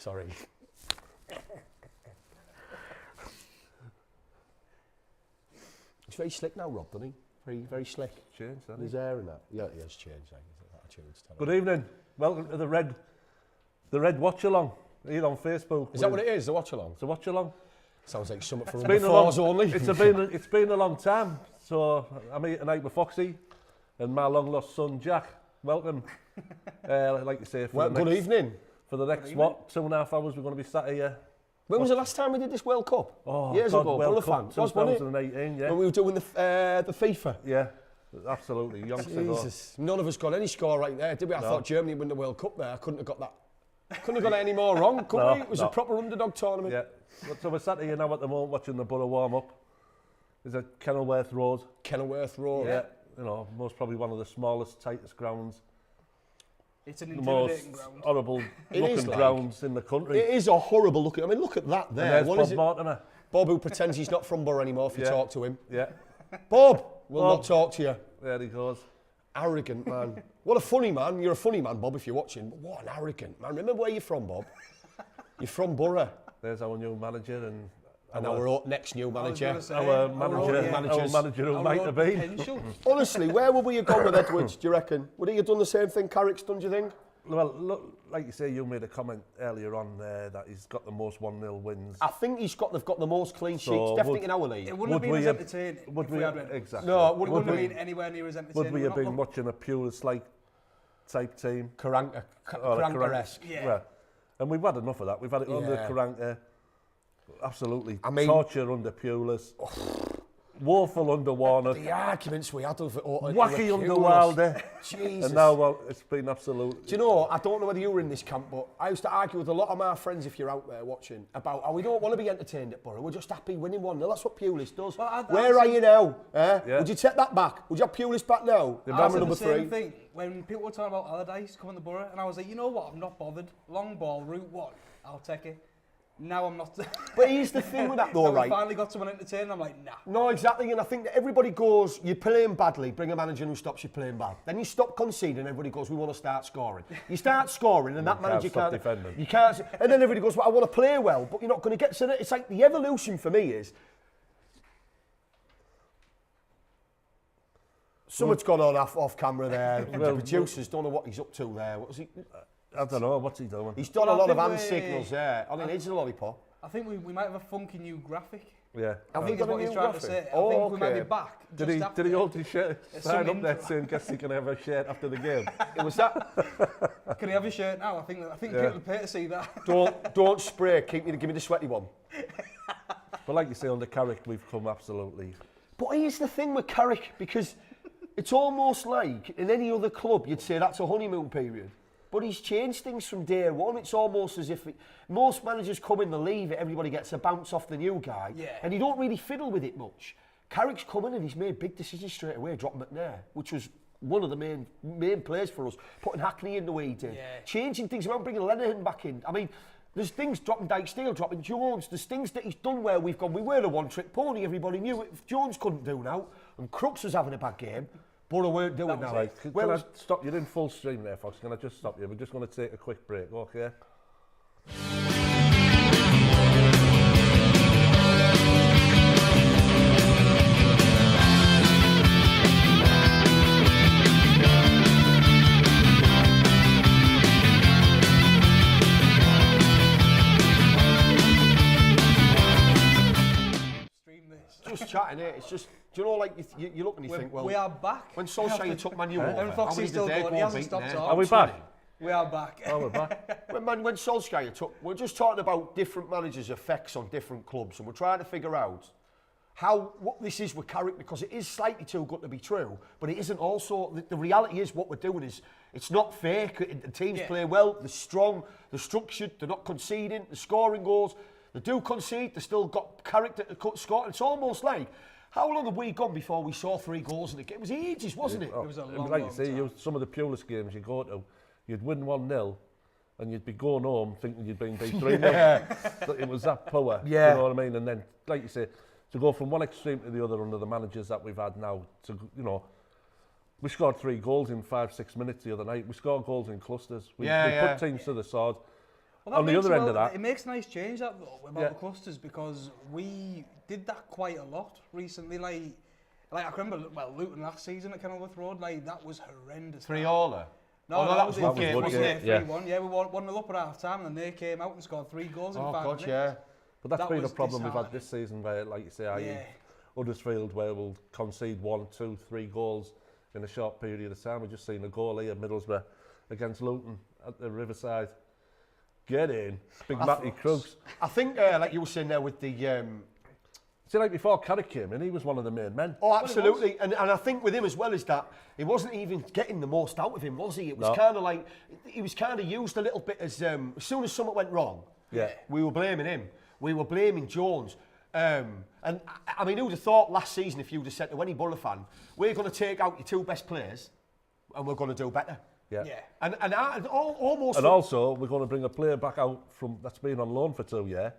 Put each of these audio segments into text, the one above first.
Sorry. He's very slick now, Rob, doesn't he? Very, very slick. Changed, hasn't His hair and that. Yeah, he has changed. Good evening. Welcome to the Red Watch Along. Here on Facebook. Is that what it is? The watch along? It's a watch along. Sounds like something for under fours only. It's been a long time. So I'm here tonight with Foxy and my long lost son Jack. Welcome. Like you say, Good evening. For the next 2.5 hours, we're going to be sat here. When was the last time we did this World Cup? Oh, years ago. World Cup 2018. Yeah. When we were doing the FIFA. Yeah. Absolutely. Jesus. None of us got any score right there, did we? I thought Germany would win the World Cup there. I couldn't have got that. Couldn't have got it any more wrong, could we? It was a proper underdog tournament. Yeah. So we're sat here now at the moment watching the Boro warm up. There's a Kenilworth Road. Kenilworth Road. Yeah. You know, most probably one of the smallest, tightest grounds. It's an intimidating most ground. horrible looking grounds in the country. It is a horrible looking. I mean, look at that there. And there's Bob Mortimer. Bob, who pretends he's not from Boro anymore if you talk to him. Yeah. Bob, we'll not talk to you. There he goes. Arrogant man. What a funny man. You're a funny man, Bob, if you're watching. But what an arrogant man. Remember where you're from, Bob? You're from Boro. There's our new manager and our next new manager. Our manager who might have been. Honestly, where would we have gone with Edwards, do you reckon? Would he have done the same thing Carrick's done, do you think? Well, look, like you say, you made a comment earlier on that he's got the most 1-0 wins. I think they've got the most clean sheets, definitely in our league. It wouldn't have been as entertaining if we had exactly. No, it wouldn't have been anywhere near as entertaining. Would we have been watching a Pulis-like type team? Karanka-esque. Yeah. And we've had enough of that. We've had it under Karanka. Absolutely. I mean, torture under Pulis. Woeful under Warner. The arguments we had over wacky under Wilder. Jesus. And now it's been absolute. Do you know, I don't know whether you were in this camp, but I used to argue with a lot of my friends, if you're out there watching, about how we don't want to be entertained at Boro. We're just happy winning 1-0. That's what Pulis does. Well, where are you now? Would you take that back? Would you have Pulis back now? I said the same thing when people were talking about Allardyce coming to Boro, and I was like, you know what? I'm not bothered. Long ball, route 1. I'll take it. Now I'm not. But here's the thing with that though, right? I finally got someone entertaining, I'm like, nah. No, exactly, and I think that everybody goes, you're playing badly, bring a manager who stops you playing bad. Then you stop conceding, everybody goes, we want to start scoring. You start scoring and that manager can't defending. You can't, and then everybody goes, well, I want to play well, but you're not going to get to it. It's like the evolution for me is, something's gone on off camera there. The producers don't know what he's up to there. What was he? I don't know, what's he doing? He's done a lot of hand signals there. I mean, he's a lollipop. I think we might have a funky new graphic. Yeah. I think what he's trying to say. I think we might be back. Did he hold his shirt? Sign up there saying Guesty can have a shirt after the game. It was that. Can he have a shirt now? I think people will pay to see that. Don't spray. Give me the sweaty one. But like you say, under Carrick, we've come absolutely. But here's the thing with Carrick, because it's almost like in any other club you'd say that's a honeymoon period. But he's changed things from day one. It's almost as if most managers come in, they leave it, everybody gets a bounce off the new guy, and you don't really fiddle with it much. Carrick's come in and he's made big decisions straight away, dropping McNair, which was one of the main players for us, putting Hackney in the way he did, changing things around, bringing Lenihan back in. I mean, there's things, dropping Dykesdale, dropping Jones, there's things that he's done where we've gone, we were a one-trick pony, everybody knew it. If Jones couldn't do now, and Crooks was having a bad game, Boro weren't doing now. Right. Can I stop? You're in full stream there, Fox. Can I just stop you? We're just going to take a quick break, okay? Just chatting it. It's just, do you know, like you look and you think, well, we are back. When Solskjaer took Man U over, and Foxy's still going. He hasn't stopped talking. Are we back? We are back. Oh, we're back. when Solskjaer took, we're just talking about different managers' effects on different clubs, and we're trying to figure out what this is with Carrick, because it is slightly too good to be true, but it isn't also. The reality is what we're doing is it's not fake. The teams play well, they're strong, they're structured, they're not conceding, they're scoring goals. They do concede, they still got character to score. It's almost like, how long have we gone before we saw 3 goals in the game? It was ages, wasn't it? It was a long, like long you say, time. Some of the Pulis games you go to, you'd win 1-0 and you'd be going home thinking you'd been beat 3-0. It was that power, you know what I mean? And then, like you say, to go from one extreme to the other under the managers that we've had now, to, you know, we scored 3 goals in 5-6 minutes the other night. We scored goals in clusters. We put teams to the sword. Well, on the other end of that, it makes a nice change that though, about Yeah. the clusters, because we did that quite a lot recently. Like I can remember, Luton last season at Kenilworth Road, like that was horrendous. 3-all. No, that was it Woodgate, wasn't wasn't it? it? 3-1. Yeah, we won 1-0 up at half time, and they came out and scored 3 goals in 5 minutes. yeah. but that's that been a was problem we've had disheartening. this season, where, like you say, Yeah. Huddersfield, where we'll concede 1, 2, 3 goals in a short period of time. We've just seen a goal here, Middlesbrough against Luton at the Riverside. Get in, big Matty Crooks. I think, like you were saying there with the... See, like before Carrick came in, he was one of the main men. Oh, absolutely. And I think with him as well is that he wasn't even getting the most out of him, was he? It was kind of like, he was kind of used a little bit as soon as something went wrong, we were blaming him. We were blaming Jones. And I mean, who'd have thought last season, if you'd have said to any Boro fan, we're going to take out your 2 best players and we're going to do better. Yeah. And almost... And also, we're going to bring a player back out that's been on loan for 2 years,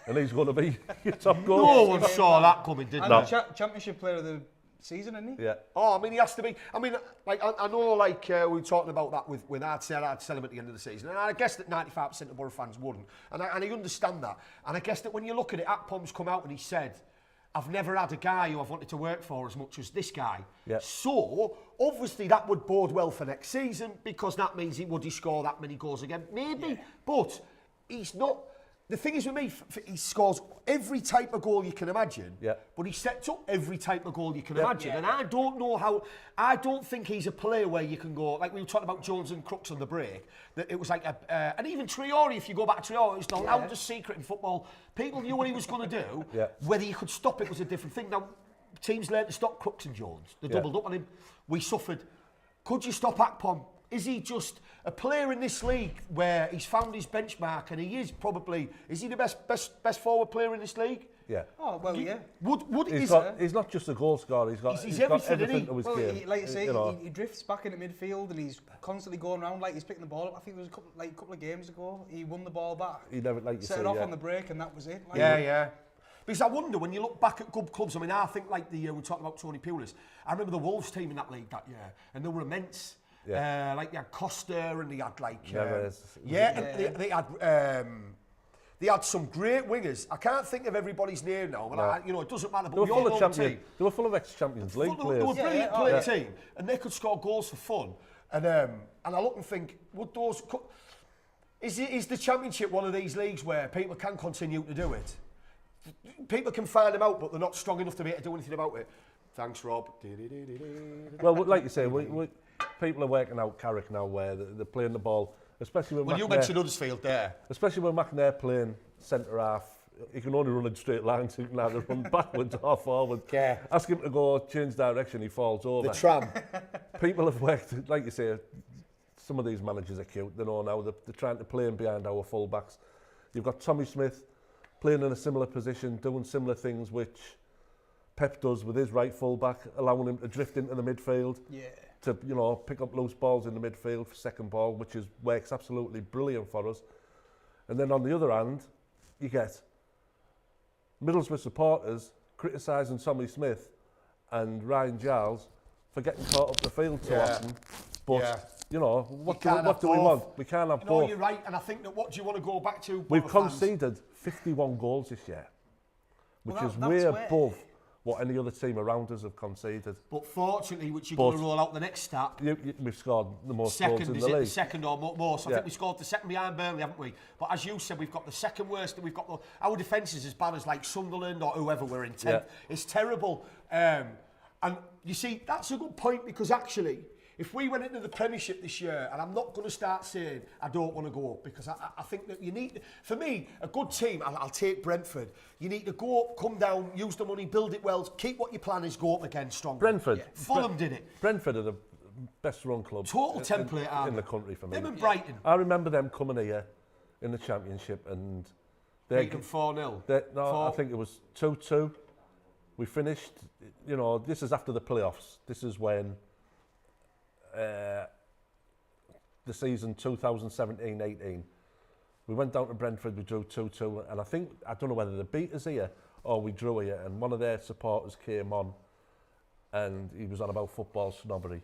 and he's going to be your top goal. No one saw that coming, did And they? the Championship player of the season, isn't he? Yeah. Oh, I mean, he has to be. I mean, like I know, like we were talking about that with I'd sell him at the end of the season, and I guess that 95% of Boro fans wouldn't, and I understand that. And I guess that when you look at it, Akpom's come out and he said, "I've never had a guy who I've wanted to work for as much as this guy." Yeah. So obviously that would bode well for next season, because that means he score that many goals again, maybe. But he's not. The thing is with me, he scores every type of goal you can imagine, but he sets up every type of goal you can imagine. And I don't think he's a player where you can go, like we were talking about Jones and Crooks on the break, that it was like, and even Traore, if you go back to Traore, it was the loudest secret in football. People knew what he was going to do. Whether you could stop it was a different thing. Now, teams learned to stop Crooks and Jones. They doubled up on him. We suffered. Could you stop Akpom? Is he just a player in this league where he's found his benchmark, and he is probably, is he the best forward player in this league? Yeah. Oh, well, yeah. He's not just a goal scorer, he's got everything to his Well, game. like you say, he drifts back into midfield and he's constantly going around like he's picking the ball up. I think it was a couple of games ago, he won the ball back. He never, like you set say, it off on the break, and that was it. Like, Yeah. Because I wonder, when you look back at good clubs, I mean, I think like we're talking about Tony Pulis. I remember the Wolves team in that league that year, and they were immense. Like they had Costa, and they had like they had some great wingers. I can't think of everybody's name now, but it doesn't matter. But they were full of ex-Champions League players. They were brilliant playing team, and they could score goals for fun. And I look and think, would those? Is the Championship one of these leagues where people can continue to do it? People can find them out, but they're not strong enough to be able to do anything about it. Thanks, Rob. Well, like you say, people are working out Carrick now, where they're playing the ball, especially when you mentioned Huddersfield there. Especially when McNair playing centre half, he can only run in straight lines, so he can either run backwards or forward. Yeah. Ask him to go change direction, he falls over. The tram. People have worked, like you say, some of these managers are cute. They know now they're trying to play in behind our full-backs. You've got Tommy Smith playing in a similar position, doing similar things which Pep does with his right full-back, allowing him to drift into the midfield. Yeah. To pick up loose balls in the midfield for second ball, which works absolutely brilliant for us. And then on the other hand, you get Middlesbrough supporters criticising Tommy Smith and Ryan Giles for getting caught up the field too often. But what do we want? We can't have both. No, you're right, and I think that what do you want to go back to? We've conceded 51 goals this year, which is way above what any other team around us have conceded. But fortunately, which you're going to roll out the next stat, we've scored the most second, goals in the league. The second or more? So I think we scored the second behind Burnley, haven't we? But as you said, we've got the second worst, and we've got our defence is as bad as like Sunderland or whoever we're in 10th. Yeah. It's terrible. And you see, that's a good point, because actually, if we went into the Premiership this year, and I'm not going to start saying I don't want to go up, because I think that you need, for me, a good team, I'll take Brentford. You need to go up, come down, use the money, build it well, keep what your plan is, go up again strong. Brentford. Fulham did it. Brentford are the best run club total template in the country for me. Them and Brighton. I remember them coming here in the Championship and they beat them 4-0. I think it was 2-2. We finished, this is after the playoffs. This is when the season 2017-18. We went down to Brentford, we drew 2-2, and I don't know whether they beat us here or we drew here, and one of their supporters came on and he was on about football snobbery.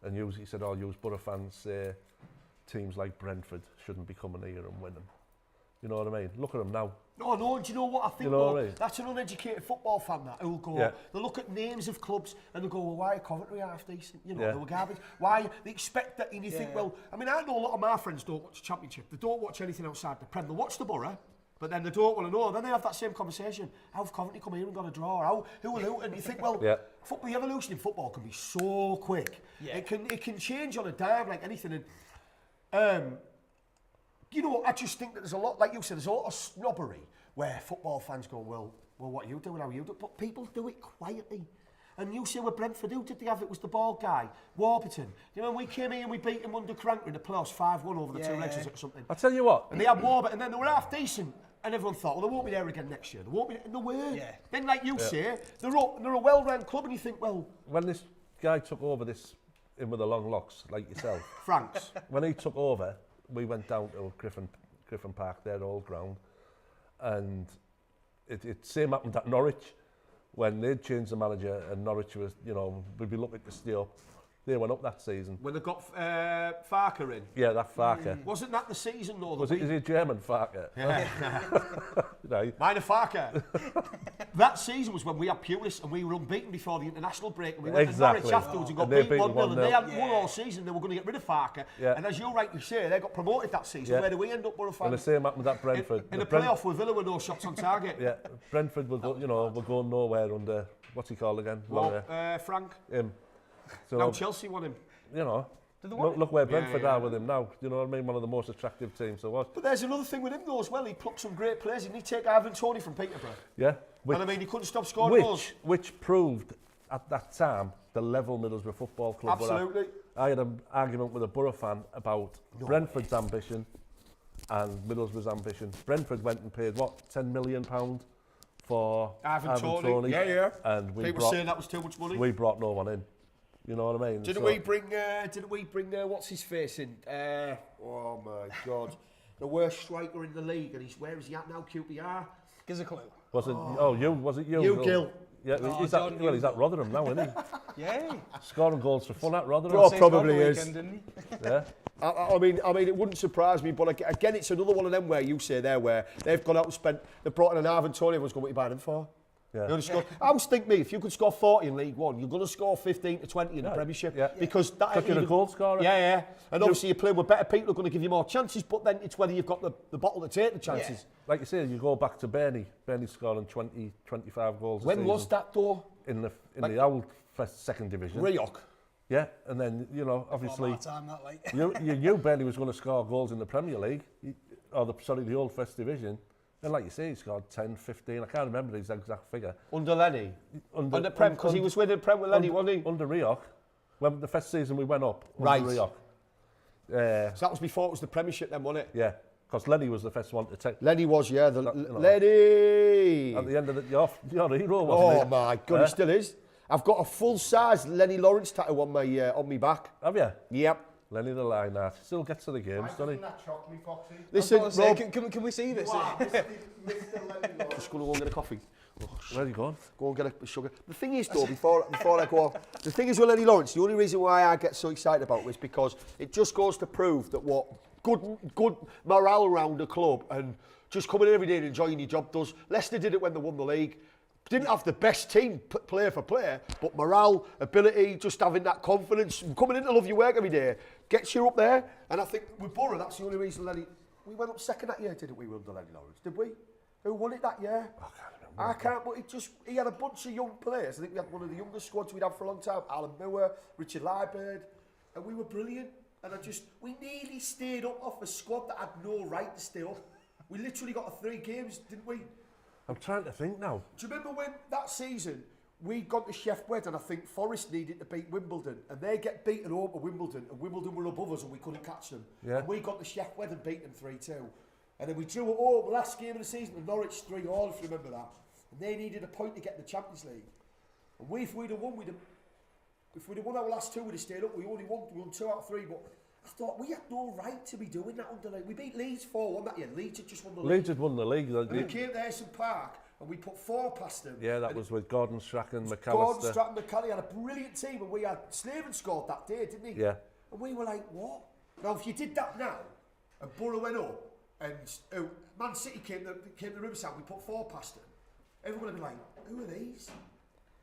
And he said, all you Boro fans say teams like Brentford shouldn't be coming here and winning. You know what I mean? Look at them now. No, do you know what I think? You know what I mean? That's an uneducated football fan that who'll go, they look at names of clubs and they go, well, why are Coventry half decent? You know, they were garbage. Why? They expect that, and you think, well, I mean, I know a lot of my friends don't watch Championship. They don't watch anything outside the Prem. They watch the Boro, but then they don't want to know. Then they have that same conversation. How have Coventry come here and got a draw? Who are Luton? And you think, well, the evolution in football can be so quick. Yeah. It can change on a dime like anything. And, you know, I just think that there's a lot, like you said, there's a lot of snobbery where football fans go, well, what are you doing? How are you doing? But people do it quietly. And you say with Brentford, who did they have? It was the bald guy, Warburton. You know, when we came here and we beat him under Cranker in the playoffs 5-1 over the two legs or something. I'll tell you what. And they had Warburton, and then they were half decent. And everyone thought, well, they won't be there again next year. They won't be there. And they were. Yeah. Then, like you say, they're up and they're a well-run club, and you think, well... When this guy took over this, in with the long locks, like yourself. Franks. When he took over, we went down to Griffin Park, their old ground. And it same happened at Norwich when they'd changed the manager and Norwich was, you know, would be looking to stay up. They went up that season. When they got Farker in? Yeah, that Farker. Wasn't that the season though? Is he German Farker? Yeah. Right. Minor Farker. That season was when we had Pulis and we were unbeaten before the international break. And we went to Norwich afterwards and got beaten 1-0. And they hadn't won all season. They were going to get rid of Farker. Yeah. And as you rightly say, they got promoted that season. Where do we end up, Boro fans? And the same happened at Brentford. In the playoff with Villa with no shots on target. Yeah. Brentford were going nowhere under, what's he called again? Frank. Him. So, now Chelsea won him. You know, look where Brentford are with him now. You know what I mean? One of the most attractive teams there was. But there's another thing with him though as well. He plucked some great players. Didn't he take Ivan Toney from Peterborough? Yeah. And I mean, he couldn't stop scoring goals. Which proved at that time the level Middlesbrough Football Club Absolutely. were at. I had an argument with a Boro fan about Brentford's ambition and Middlesbrough's ambition. Brentford went and paid, £10 million for Ivan Toney. Yeah. And people were saying that was too much money. We brought no one in. You know what I mean? Didn't we bring what's his face in? Oh my God, the worst striker in the league, and where is he at now? QPR. Give us a clue. Was it you? You Gill. Yeah, he's at Rotherham now, isn't he? Yeah. Scoring goals for fun at Rotherham. Oh, probably is. Weekend, yeah. I mean, it wouldn't surprise me, but again, it's another one of them where you say there where they've gone out and they brought in an Ivan Toney. Everyone's going, what are you buying him for? Yeah. I always think, if you could score 40 in League One, you're going to score 15 to 20 in the Premiership. Yeah. Because that you're a goal scorer. Yeah. And obviously you're playing with better people who are going to give you more chances, but then it's whether you've got the bottle to take the chances. Yeah. Like you say, you go back to Bernie scoring 20, 25 goals When was that though? In the old second division. Rioch. Yeah, and then, obviously, Bernie was going to score goals in the Premier League, the old first division. And like you say, he scored 10, 15, I can't remember his exact figure. Under Lenny? Under Prem, because he was winning Prem with Lenny, wasn't he? Under Rioch. When the first season we went up, under Rioch. So that was before it was the Premiership then, wasn't it? Yeah, because Lenny was the first one to take... Lenny was, yeah. Lenny! At the end of the... You're a hero, wasn't he? Oh my God, he still is. I've got a full-size Lenny Lawrence tattoo on my back. Have you? Yep. Lenny the Lionheart. Still gets to the games, doesn't he? That shocked me, Foxy. Listen, Rob, can we see this? Just going to go and get a coffee. Where are you going? Go and get a sugar. The thing is, though, before I go on, the thing is with Lenny Lawrence, the only reason why I get so excited about it is because it just goes to prove that what good morale around the club and just coming in every day and enjoying your job does. Leicester did it when they won the league. Didn't have the best team player for player, but morale, ability, just having that confidence, coming in to love your work every day, gets you up there. And I think with Boro, that's the only reason we went up second that year, didn't we, under Lenny Lawrence? Did we? Who won it that year? I can't, but he had a bunch of young players. I think we had one of the youngest squads we'd had for a long time. Alan Moore, Richard Liebird, and we were brilliant. And we nearly stayed up off a squad that had no right to stay up. We literally got 3 games, didn't we? I'm trying to think now. Do you remember when that season we'd gone to Chef Wed and I think Forest needed to beat Wimbledon and they get beaten home to Wimbledon and Wimbledon were above us and we couldn't catch them. Yeah. And we got to Chef Wed and beat them 3-2. And then we drew at home the last game of the season and Norwich 3-all, if you remember that. And they needed a point to get the Champions League. And if we'd have won our last 2, we'd have stayed up. We won 2 out of 3, but I thought we had no right to be doing that under League. We beat Leeds 4-1 that year. Leeds had just won the league. Leeds had won the league. And we came to Ayson Park and we put 4 past them. Yeah, that was with Gordon Strachan, McAllister. Gordon Strachan, McAllister had a brilliant team and we had Slaven scored that day, didn't he? Yeah. And we were like, what? Now, if you did that now, and Boro went up, and Man City came to Riverside, we put 4 past them, everyone would be like, who are these?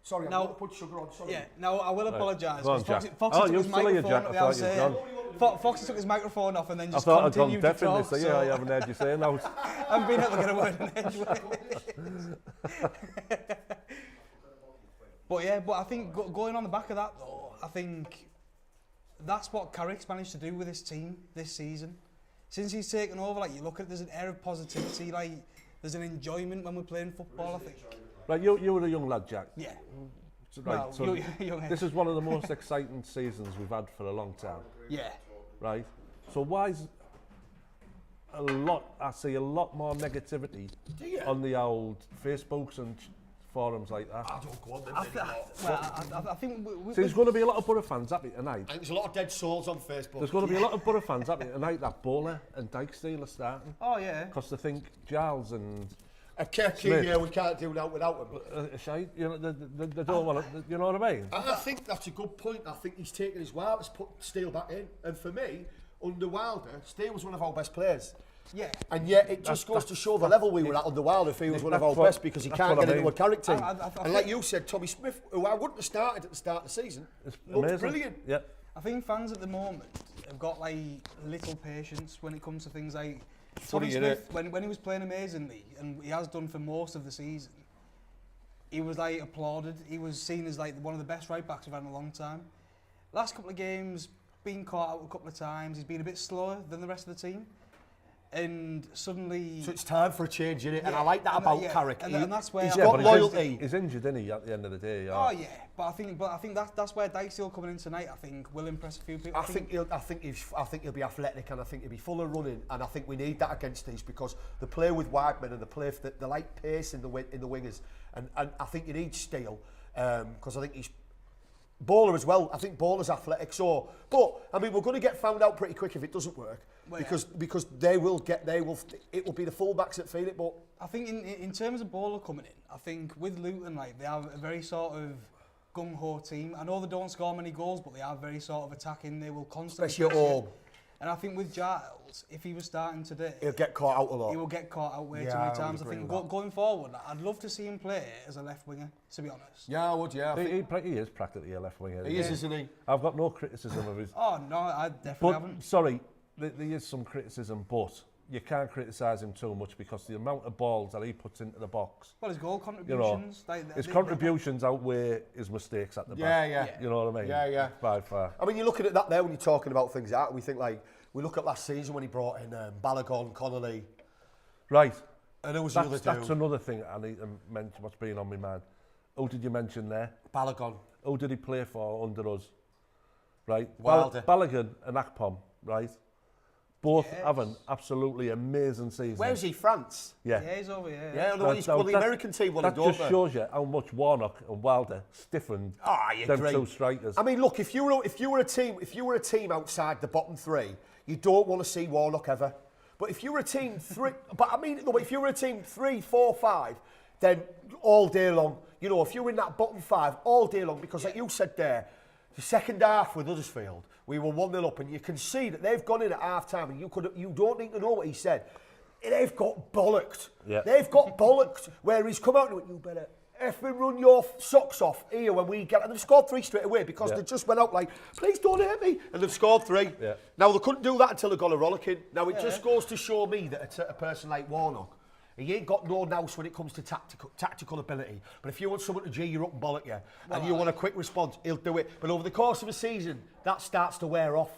Sorry, I'm Now- going to put sugar on, sorry. Yeah, now I will apologise. Go on, because Jack. Foxy took you're his still here, microphone Jack. off. I Yeah, I was thought you were saying, Foxy took his microphone off and then I just thought I'd gone continued to deaf in talk. this, so yeah, I haven't heard you saying that. I haven't been able to get a word in edgeways. But yeah, I think going on the back of that though, I think that's what Carrick's managed to do with his team this season. Since he's taken over, like you look at, there's an air of positivity, like there's an enjoyment when we're playing football. I think. Right, you were a young lad, Jack. Yeah. Right, Well, so young this is one of the most exciting seasons we've had for a long time. Yeah. Right? So why is I see a lot more negativity on the old Facebooks and forums like that. I don't go on them I anymore. think So there's going to be a lot of Boro fans happy tonight. I think there's a lot of dead souls on Facebook. There's going to be a lot of Boro fans happy tonight that Bowler and Dykesdale are starting. Oh yeah. Because they think Giles and Kirky, yeah, we can't do that without him. Shite, you know, they don't want to, you know what I mean? I think that's a good point. I think he's taken his while to put Steele back in. And for me, under Wilder, Steele was one of our best players. Yeah. And yet it just goes to show the level we were at under Wilder if he was one of our best, because he can't get into a character. And like you said, Tommy Smith, who I wouldn't have started at the start of the season, looked brilliant. Yeah. I think fans at the moment have got like little patience when it comes to things like Tommy Smith, when he was playing amazingly, and he has done for most of the season, he was like applauded. He was seen as like one of the best right backs we've had in a long time. Last couple of games, been caught out a couple of times. He's been a bit slower than the rest of the team. And suddenly... So it's time for a change, innit? And I like that about Carrick. And that's where... He's got loyalty. He's injured, isn't he, at the end of the day? Yeah. Oh, yeah. But I think that's where Dykesdale coming in tonight, I think, will impress a few people. I think he'll be athletic, and I think he'll be full of running, and I think we need that against these, because they play with wide men and they like pace in the wingers, and I think you need Steele, because I think he's Bowler as well. I think Bowler's athletic. So, but I mean, we're going to get found out pretty quick if it doesn't work, because it will be the fullbacks that feel it. But I think in terms of Bowler coming in, I think with Luton, like they have a very sort of gung-ho team. I know they don't score many goals, but they are very sort of attacking. They will constantly... Especially at home. And I think with Giles, if he was starting today... He'll get caught out a lot. He will get caught out way too many times. I think going forward, I'd love to see him play as a left winger, to be honest. Yeah, I would, yeah. He is practically a left winger. He is, isn't he? I've got no criticism of his... Oh, no, I definitely haven't. Sorry, there is some criticism, but you can't criticise him too much, because the amount of balls that he puts into the box... Well, his goal contributions... You know, his contributions outweigh his mistakes at the back. Yeah. You know what I mean? Yeah. By far. I mean, you're looking at that there when you're talking about things like that, we think like... We look at last season when he brought in Balogun, Connolly. Right. And who was the other two? That's another thing I need to mention, what's been on my mind. Who did you mention there? Balogun. Who did he play for under us? Right. Wilder. Balogun and Akpom, right? Both having absolutely amazing seasons. Where's he? France? Yeah. Yeah, he's over here. Yeah, no, he's got the American team. That just shows you how much Warnock and Wilder stiffened them two strikers. I mean, look, if you were a team outside the bottom three, you don't want to see Warnock ever. But if you were a team if you were a team 3, 4, 5, then all day long, you know, if you were in that bottom 5 all day long, because like you said there, the second half with Huddersfield, we were 1-0 up, and you can see that they've gone in at half time, and you don't need to know what he said. They've got bollocked. Yeah. They've got bollocked. Where he's come out and went, you better effing run your socks off here when we get... And they've scored 3 straight away, because they just went out like, please don't hurt me. And they've scored 3. Yeah. Now, they couldn't do that until they got a rollicking. Now, it just goes to show me that a person like Warnock, he ain't got no nous when it comes to tactical ability. But if you want someone to G you up and bollock you, and you want a quick response, he'll do it. But over the course of a season, that starts to wear off.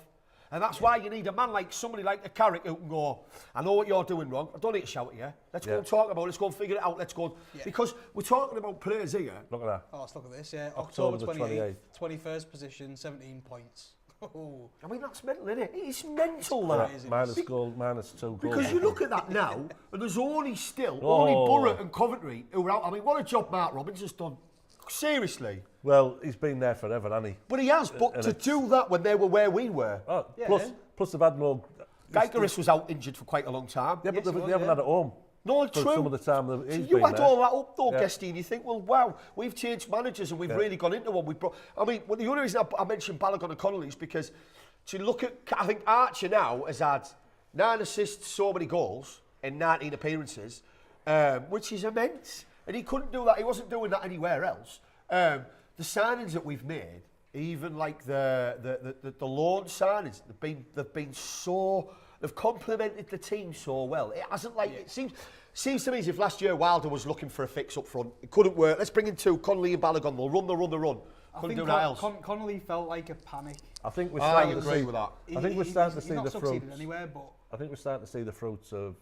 And that's why you need a man like somebody like a Carrick who can go, I know what you're doing wrong, I don't need to shout at you. Let's go and talk about it, let's go and figure it out, let's go. Because we're talking about players here. Look at that. Oh, let's look at this, yeah. October October 28th. 21st position, 17 points. Oh. I mean, that's mental, isn't it? It's mental, that. Minus 2 goals. Because you look at that now, and there's only Boro and Coventry who are out. I mean, what a job Mark Robbins has done. Seriously. Well, he's been there forever, hasn't he? But he has, but to do that when they were where we were. Oh, plus they've had no... Gygeris was out injured for quite a long time. Yeah, but they haven't had it home. No, for true. some of the time that he's you been had there. all that up though, Guesty, and you think, well, wow, we've changed managers and we've really gone into one. I mean, well, the only reason I mentioned Balogun and Connolly is because to look at, I think Archer now has had 9 assists, so many goals in 19 appearances, which is immense. And he couldn't do that. He wasn't doing that anywhere else. The signings that we've made, even like the loan signings, they've complemented the team so well. It hasn't like it seems to me as if last year Wilder was looking for a fix up front. It couldn't work. Let's bring in 2, Connolly and Balogun. They'll run. Couldn't do that else. Connolly felt like a panic. I think we're starting to see with that. I think we're starting to see not the succeeded fruits. anywhere, but I think we're starting to see the fruits of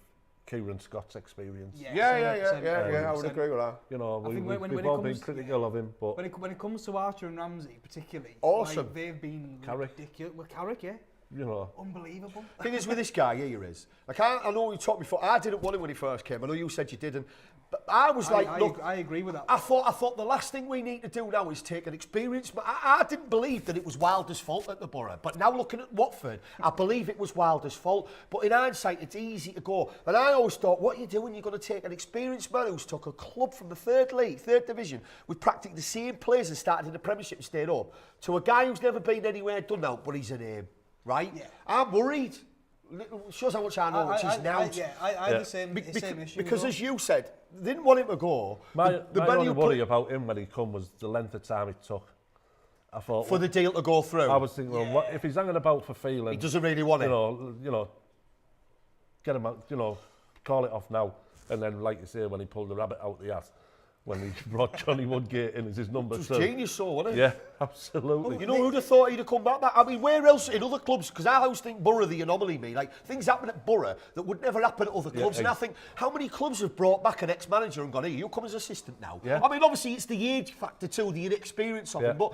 Kieran Scott's experience. Yeah, I would agree with that. You know, I think we've all been critical of him, but when it comes to Archer and Ramsey, particularly, Awesome. like, they've been Carrick. ridiculous. Well, Carrick, yeah, you know, unbelievable. Thing is with this guy here is, like I know you talked before. I didn't want him when he first came. I know you said you didn't, but I was like, look, I agree with that. I thought the last thing we need to do now is take an experience. But I didn't believe that it was Wilder's fault at the Boro. But now looking at Watford, I believe it was Wilder's fault. But in hindsight, it's easy to go. And I always thought, what are you doing? You're going to take an experienced man who's took a club from the third division, with practically the same players and started in the Premiership and stayed up, to a guy who's never been anywhere done out, but he's a name, right? Yeah. I'm worried. Shows how much I know, which is now. I had the same issue. Because as you said, they didn't want him to go. my only worry about him when he come was the length of time it took. I thought for the deal to go through. I was thinking, well, what, if he's hanging about for feeling, he doesn't really want it. You know, get him out. You know, call it off now. And then, like you say, when he pulled the rabbit out the ass, when he brought Johnny Woodgate in as his number 2. Genius, so wasn't it? Yeah, absolutely. You know who'd have thought he'd have come back? I mean, where else in other clubs? Because I always think Boro the anomaly, me. Like, things happen at Boro that would never happen at other clubs. And I think, how many clubs have brought back an ex-manager and gone, hey, you come as assistant now? Yeah. I mean, obviously, it's the age factor too, the inexperience of him. But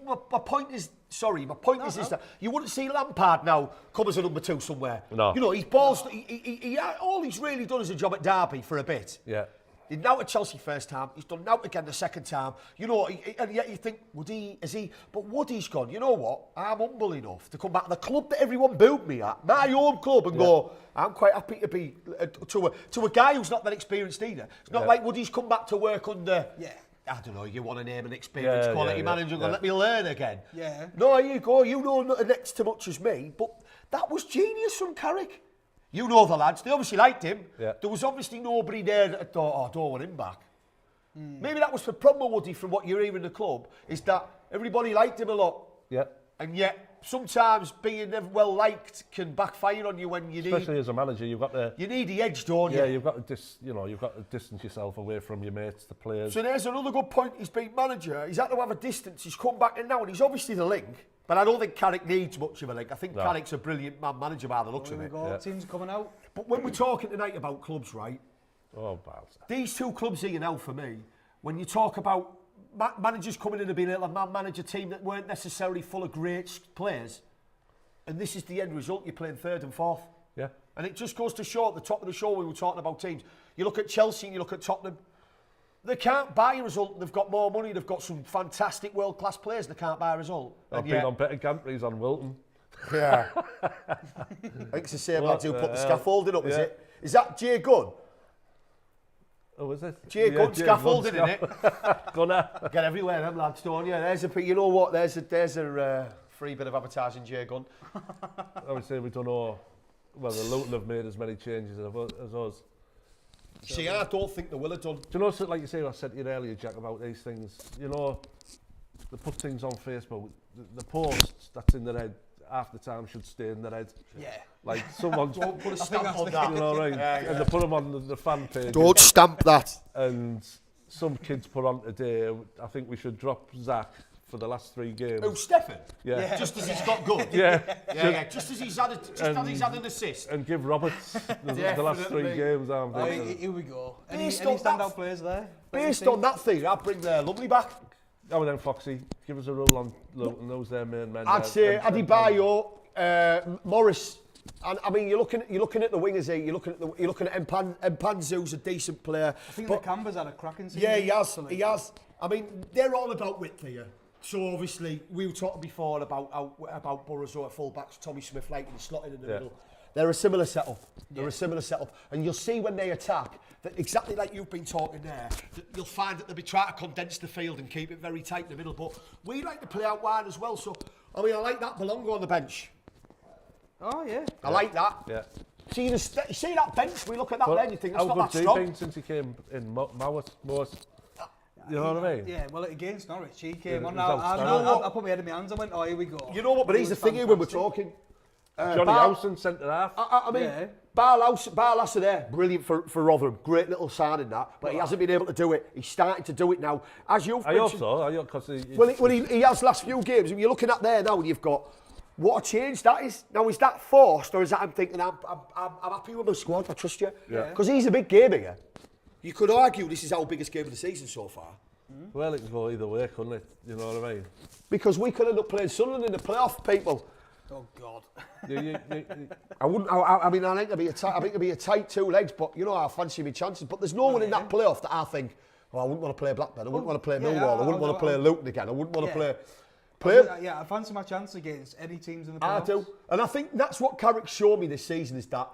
my point is that you wouldn't see Lampard now come as a number 2 somewhere. No. You know, he's balls. All he's really done is a job at Derby for a bit. Yeah. He's now at Chelsea first time. He's done now again the second time. You know, and yet you think, But Woody's gone, you know what? I'm humble enough to come back to the club that everyone booed me at, my own club, and go, I'm quite happy to be to a guy who's not that experienced either. It's not like Woody's come back to work under... I don't know, you want to name an experienced quality manager and let me learn again. Yeah. No, here you go, you know next to much as me, but that was genius from Carrick. You know the lads, they obviously liked him. Yeah. There was obviously nobody there that thought, I don't want him back. Maybe that was the problem, Woody, from what you're hearing in the club, is that everybody liked him a lot. Yeah. And yet, sometimes being well liked can backfire on you when you especially as a manager, you've got to... You need the edge, don't you? Yeah, you've got to distance yourself away from your mates, the players. So there's another good point. He's been manager. He's had to have a distance. He's come back in now, and he's obviously the link. But I don't think Carrick needs much of a link. I think Carrick's a brilliant manager by the looks of it. Teams coming out. But when we're talking tonight about clubs, right? Oh, balls. These 2 clubs here now, for me, when you talk about managers coming in and being able to manage a team that weren't necessarily full of great players, and this is the end result, you're playing 3rd and 4th. Yeah. And it just goes to show, at the top of the show, we were talking about teams. You look at Chelsea and you look at Tottenham. They can't buy a result. They've got more money. They've got some fantastic world-class players. They can't buy a result. I've been on better countries on Wilton. Yeah. I think it's the same lads who put the scaffolding up, is it? Is that Jay Gunn? Oh, is it? Jay Gunn scaffolding in it. Gunner. Get everywhere, them lads, don't you? You know what? There's a free bit of advertising, Jay Gunn. I would say we don't know whether Luton have made as many changes as us. See, I don't think they will have done. Do you know, like you say, I said to you earlier, Jack, about these things, you know, they put things on Facebook, the posts that's in their head, half the time should stay in their head. Yeah. Like, someone... Don't put a stamp on that. You know, right? And they put them on the fan page. Don't stamp that. And some kids put on today, I think we should drop Zach for the last 3 games. Oh, Stefan? Yeah. Just as he's got good? Just as he's had an assist. And give Roberts the last 3 games, I'm thinking. Here we go. Any standout players there? Based on that thing, I'd bring Lovely back. Oh, and then Foxy, give us a rule on Luton, those their main men. I'd say Adebayo, Morris. And I mean, you're looking at the wingers here. You're looking at Mpanzu, who's a decent player. I think the Canber's had a cracking season. Yeah, he has. I mean, they're all about width here. So obviously, we were talking before about Boro's at full-backs, Tommy Smith liking the slotting in the middle. They're a similar setup. And you'll see when they attack, that exactly like you've been talking there, that you'll find that they'll be trying to condense the field and keep it very tight in the middle. But we like to play out wide as well. So I mean, I like that Belongo on the bench. Oh, yeah. I like that. Yeah. See that bench? We look at that then, you think it's how not that good's he strong. been since he came in? Most, you know what I mean? Yeah, well, against Norwich, he came Yeah, on. it was outstanding. I put my head in my hands. I went, oh, here we go. You know what? But he's the thing here when we're talking. Johnny Howson, centre half. I mean, Yeah. Barlaser there, brilliant for Rotherham. Great little signing that, but he hasn't been able to do it. He's starting to do it now. As you've I hope mentioned, so. Because he has last few games. And you're looking at there now, and you've got what a change that is. Now, is that forced, or is that I'm thinking I'm happy with my squad? I trust you. Yeah. Because he's a big game here. You could argue this is our biggest game of the season so far. Well, it can go either way, couldn't it? You know what I mean? Because we could end up playing Sunderland in the playoff, people. Oh, God. I wouldn't. I mean, I think it'd be a tight 2 legs, but you know, I fancy my chances. But there's no one in that playoff that I think, oh, I wouldn't want to play Blackburn. I wouldn't want to play Millwall. I wouldn't want to play Luton again. I wouldn't want to play. Yeah, I fancy my chance against any teams in the I playoffs. do, and I think that's what Carrick showed me this season is that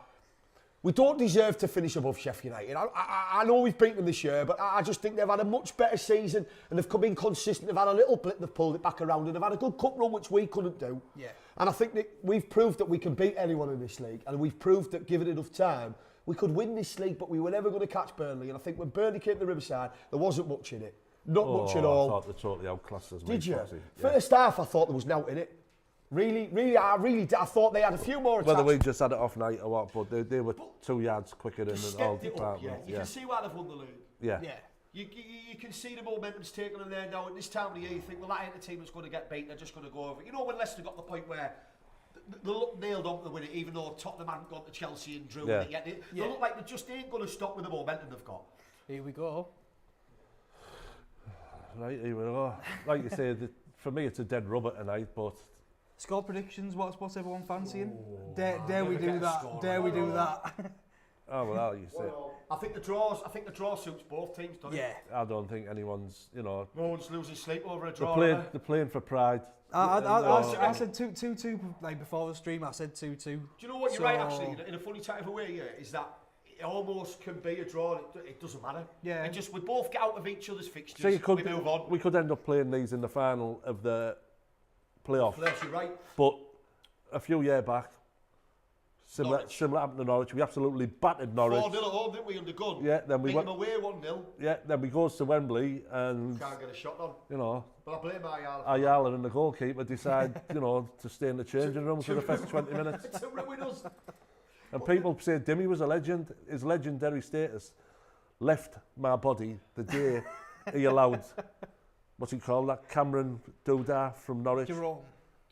we don't deserve to finish above Sheffield United. I know we've beaten them this year, but I just think they've had a much better season and they've been consistent. They've had a little blip, they've pulled it back around, and they've had a good cup run which we couldn't do. Yeah. And I think that we've proved that we can beat anyone in this league, and we've proved that given enough time, we could win this league, but we were never going to catch Burnley. And I think when Burnley came to the Riverside, there wasn't much in it. Not much at all. I thought they totally outclassed us. Did you? Foxy. First half, I thought there was nothing in it. I thought they had a few more attacks. Whether we just had it off night or what, but they were 2 yards quicker than all departments. You can see why they've won the league. Yeah. You can see the momentum's taken on there now. At this time of the year, you think, well, that ain't the team that's going to get beat. They're just going to go over. You know when Leicester got the point where they look nailed on to win it, even though Tottenham hadn't gone to Chelsea and drew it yet. They look like they just ain't going to stop with the momentum they've got. Here we go. Right, here we go. Like you say, for me it's a dead rubber tonight, but... Score predictions, what's everyone fancying? Dare we do that? Dare we do that? Oh, well, you say. I think the draw suits both teams, doesn't it? Yeah. I don't think anyone's, No one's losing sleep over a draw. They're playing for pride. I said 2-2 like before the stream. I said 2-2. Do you know what? You're right, actually. In a funny type of way, is that it almost can be a draw. It doesn't matter. Yeah. We both get out of each other's fixtures. So we move on. We could end up playing these in the final of the playoff. You're right. But a few years back, similar happened to Norwich. We absolutely battered Norwich. 4-0 at home, didn't we, under gun? Yeah, then we beat went them away 1-0. Yeah, then we goes to Wembley and can't get a shot on. You know, but I blame Ayala and the goalkeeper decide, to stay in the changing room for the first 20 minutes. To ruin us. And people say Dimmy was a legend. His legendary status left my body the day he allowed, what's he called, that Cameron Doodah from Norwich.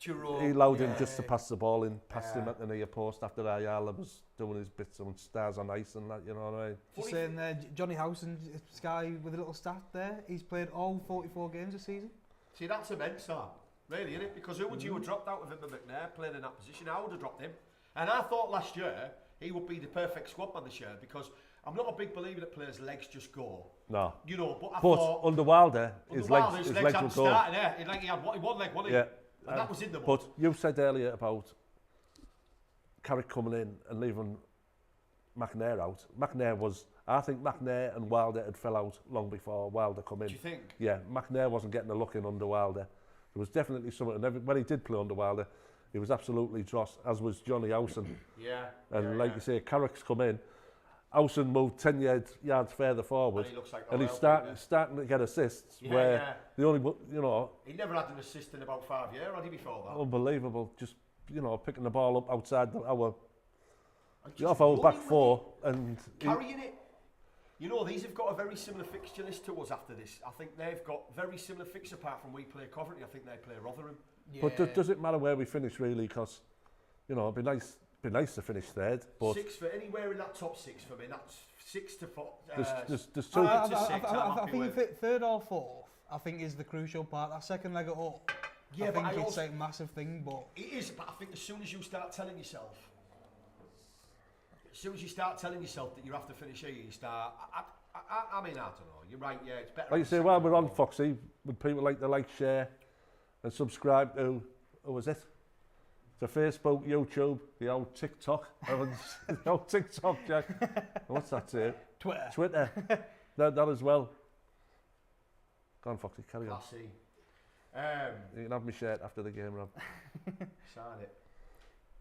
Jerome. He allowed him just to pass the ball in past him at the near post after Ayala was doing his bits on Stars on Ice and that, you know what I mean? Just saying there, Johnny Howson, Sky with a little stat there, he's played all 44 games this season. See, that's immense, that. Really, isn't it? Because who would you have dropped out of him and McNair playing in that position? I would have dropped him. And I thought last year he would be the perfect squad man this year because I'm not a big believer that players' legs just go. No. But I but thought... under Wilder, his legs would go. Starting, he had one leg, wasn't he? Yeah. And that was in the book. But you said earlier about Carrick coming in and leaving McNair out. I think McNair and Wilder had fell out long before Wilder come in. Do you think? Yeah, McNair wasn't getting a look in under Wilder. There was definitely something, and when he did play under Wilder, he was absolutely dross, as was Johnny Howson. And you say, Carrick's come in. Howson moved 10 yards further forward, and he's starting to get assists where the only, he never had an assist in about 5 years, had he, before that? Unbelievable, just, picking the ball up outside our back four and... Carrying it. These have got a very similar fixture list to us after this. I think they've got very similar fixtures apart from we play Coventry. I think they play Rotherham. Yeah. But does it matter where we finish, really? Because, it'd be nice to finish third, but anywhere in that top 6 for me. That's 6 to 4. There's two. I think third or fourth, I think, is the crucial part. That second leg up. Yeah, I think it's a massive thing, but it is. But I think as soon as you start telling yourself that you have to finish here, you start. I mean, I don't know. You're right. Yeah, it's better. Like you say, while we're on Foxy, would people like to share, and subscribe to? Who was it? To Facebook, YouTube, the old TikTok. The old TikTok, Jack. What's that say? Twitter. that as well. Go on, Foxy, carry on. You can have my shirt after the game, Rob. Sign it.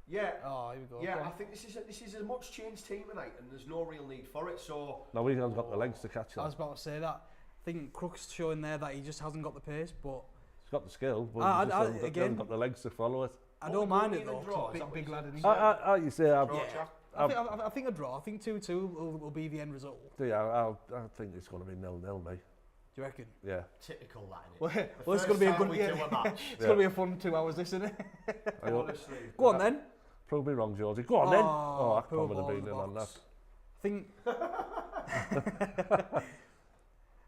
Yeah. Oh, here we go. Yeah, Go on. I think this is a much changed team tonight, and there's no real need for it. So Now we haven't got the legs to catch I was that. about to say that. I think Crook's showing there that he just hasn't got the pace, but He's got the skill, but I- he just I- hasn't again- got the legs to follow it. I What don't we mind don't it though. even draw, 'Cause is that big what lad, you isn't said? he? You say, Draw, Yeah. Jack. I think a draw. I think 2-2 will be the end result. I think it's going to be 0-0, mate. Do you reckon? Yeah. Typical that, innit? Well, The it's first going to be a time good we yeah. do a match. It's going to be a fun 2 hours, this, isn't it? Honestly. Go on then. Prove me wrong, Georgie. Go on then. Oh, Akpom poor would have ball in been the in on that. box.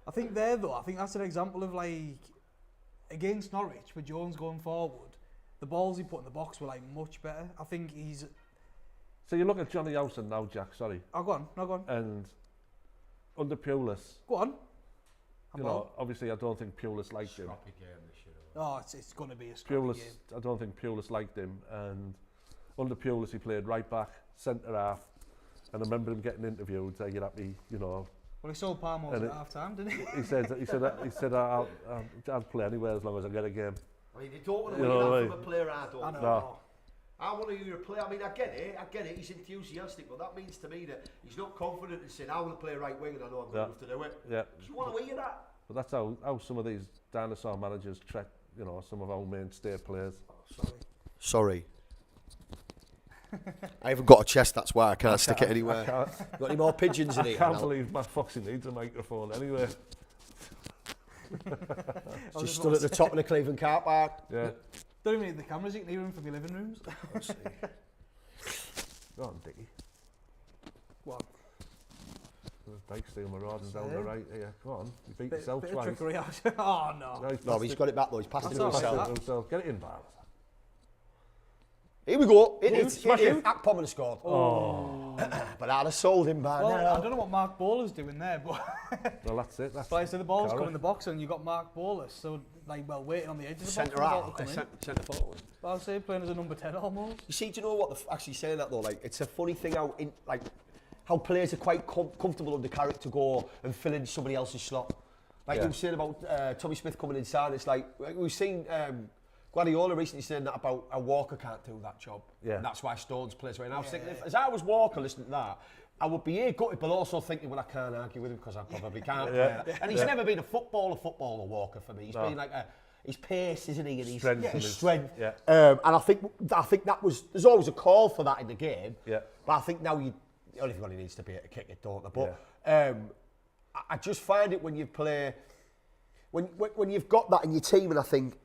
I think there though, I think that's an example of like against Norwich with Jones going forward, the balls he put in the box were like much better. I think he's So you look at Johnny Howson now, Jack, sorry, go on, no go on. and under Pulis, Go on. you know, obviously I don't think Pulis liked him. Scrappy game this year. Oh, it's gonna be a scrappy Pulis, game. I don't think Pulis liked him, and under Pulis he played right back, centre half, and I remember him getting interviewed saying, "You're happy, you know." Well, he sold Palmos And at it- half time, didn't he? He said I'll play anywhere as long as I get a game. I mean, you don't want to You win know, that like- from a player, I don't. I know. No. I want to hear a player. I mean, I get it. He's enthusiastic, but that means to me that he's not confident in saying, I want to play right wing and I know I'm good enough to do it. Yeah. Just want to hear that. But that's how some of these dinosaur managers treat, you know, some of our mainstay players. Sorry. I haven't got a chest, that's why I can't stick it anywhere. I can't, Got any more pigeons in I here? can't believe Matt Foxy needs a microphone anyway. Just stood at the top of the Cleveland car park. Yeah. Don't even need the cameras, you can hear him from your living rooms. Go on, Dickie. Go on. Dyke steal my rod and down the Same. right here. Go on, you beat Bit yourself of twice. trickery out. Oh no. No, he's got it back though. He's passed it to That's all right, himself. Get it in, Barnes. Here we go. Smash it. Akpom has scored. Oh. But I'd have sold him by Well, now. I don't know what Mark Bowler's doing there, but Well, that's it. That's like I said, the ball's Carrot. come in the box and you've got Mark Bowler, so like waiting on the edge of the box. Centre for the ball half. to come in. Centre forward. But I'll say playing as a number 10 almost. You see, do you know what? Actually saying that though, like it's a funny thing how players are quite comfortable under Carrick to go and fill in somebody else's slot. Like you were saying about Tommy Smith coming inside. It's like we've seen Guardiola recently saying that about a Walker can't do that job. Yeah. And that's why Stones plays away. And I was thinking, as I was Walker listening to that, I would be gutted, but also thinking, well, I can't argue with him because I probably can't play that. And he's never been a footballer, Walker for me. He's been like his pace, isn't he? And his Strength and his his- strength. yeah. And I think that was, there's always a call for that in the game. Yeah. But I think now everybody needs to be able to kick it, don't they? But I just find it when you play, when you've got that in your team, and I think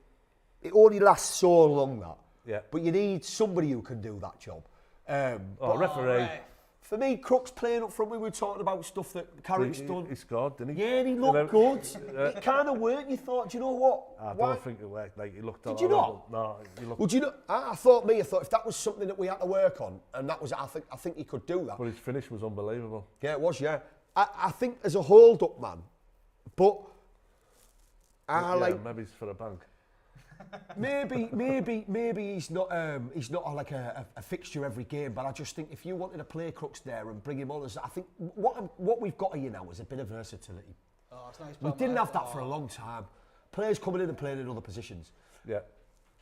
it only lasts so long that. Yeah. But you need somebody who can do that job. referee. Right. For me, Crook's playing up front. We were talking about stuff that Carrick's done. He scored, didn't he? Yeah, and he looked good. It kind of worked. You thought, do you know what? I Why- don't think it worked. Like he looked. Did you not? No, he looked. Would you know? I thought if that was something that we had to work on, and that was, I think he could do that. But his finish was unbelievable. Yeah, it was. Yeah, I think as a hold-up man, but Maybe it's for a bank. maybe he's not like a fixture every game. But I just think if you wanted to play Crooks there and bring him on, I think what we've got here now is a bit of versatility. Oh, it's nice. We didn't have that for a long time. Players coming in and playing in other positions. Yeah.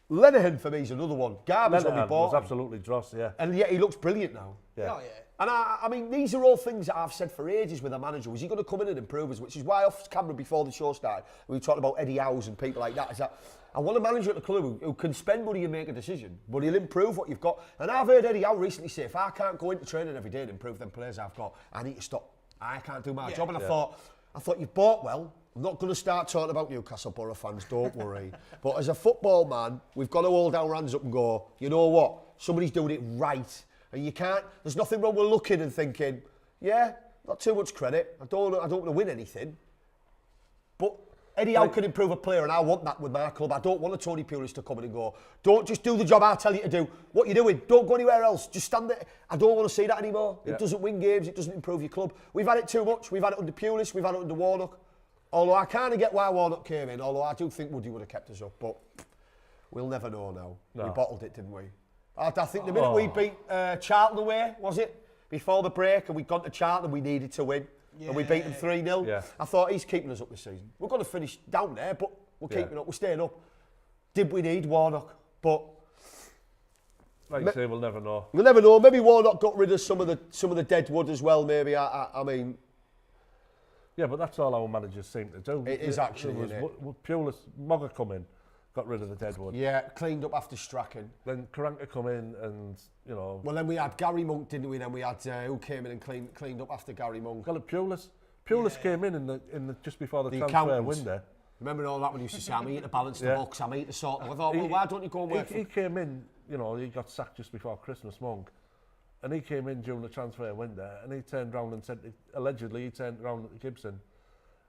Lenehan for me is another one. Garbage when we Lenehan bought was him. absolutely dross. Yeah. And yet he looks brilliant now. Yeah. Oh, yeah. And I mean, these are all things that I've said for ages with a manager. Was he going to come in and improve us? Which is why off camera before the show started, we talked about Eddie Howe's and people like that. Is that I want a manager at the club who can spend money and make a decision, but he'll improve what you've got. And I've heard Eddie Howe recently say, if I can't go into training every day and improve them players I've got, I need to stop. I can't do my job. And I thought you've bought well. I'm not going to start talking about Newcastle Boro fans, don't worry. But as a football man, we've got to hold our hands up and go, you know what? Somebody's doing it right. And you can't, there's nothing wrong with looking and thinking, yeah, not too much credit. I don't want to win anything. But Eddie Howe can improve a player, and I want that with my club. I don't want a Tony Pulis to come in and go, don't just do the job I tell you to do. What you're doing, don't go anywhere else. Just stand there. I don't want to see that anymore. Yeah. It doesn't win games. It doesn't improve your club. We've had it too much. We've had it under Pulis. We've had it under Warnock. Although I kind of get why Warnock came in, although I do think Woody would have kept us up. But we'll never know now. No. We bottled it, didn't we? I think the minute we beat Charlton away, was it? Before the break, and we'd gone to Charlton, we needed to win. And we beat them 3-0. Yeah. I thought he's keeping us up this season. We're going to finish down there, but we're keeping up. We're staying up. did we need Warnock? But like you say, we'll never know. we'll never know. Maybe Warnock got rid of some of the dead wood as well. Maybe I mean, yeah, but that's all our managers seem to do. It is actually, Pulis, Mogger come in, got rid of the dead wood. yeah, cleaned up after Strachan. Then Karanka come in and, you know... Well, then we had Gary Monk, didn't we? Then we had who came in and cleaned up after Gary Monk. Well, Pulis came in the just before the transfer accountants. window. Remember all that when he used to say, I'm here to balance the books, I'm here to sort them. I thought, well, why don't you go and work He came in, you know, he got sacked just before Christmas, Monk. And he came in during the transfer window and he turned round and said, allegedly, he turned round at Gibson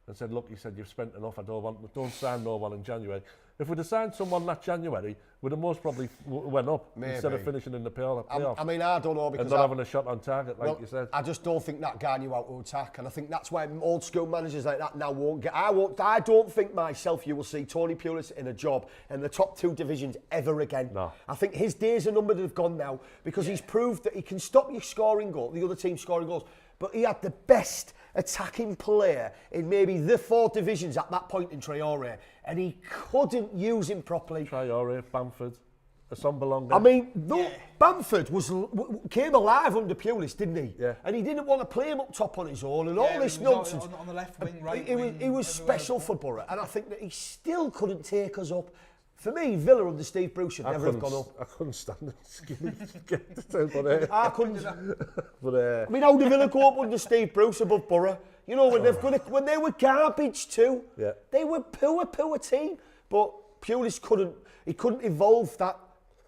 and said, look, he said, you've spent enough, don't sign no one in January. If we'd have signed someone that January, we'd have most probably went up instead of finishing in the playoffs. I mean, I don't know because... And not having a shot on target, like you said. I just don't think that guy knew how to attack, and I think that's why old school managers like that now won't get... I don't think myself you will see Tony Pulis in a job in the top 2 divisions ever again. No. I think his days are numbered have gone now because he's proved that he can stop you scoring goals, the other team scoring goals, but he had the best attacking player in maybe the 4 divisions at that point in Traore, and he couldn't use him properly. Traore, Bamford, Assombalonga. I mean, Bamford came alive under Pulis, didn't he? Yeah. And he didn't want to play him up top on his own and all this nonsense. On the left wing, right He wing. was special for Boro, and I think that he still couldn't take us up. For me, Villa under Steve Bruce should never have gone up. I couldn't stand it. I couldn't. But, I mean, how did Villa go up under Steve Bruce above Boro? You know, when they were garbage too. Yeah. They were poor team. But Pulis couldn't evolve that.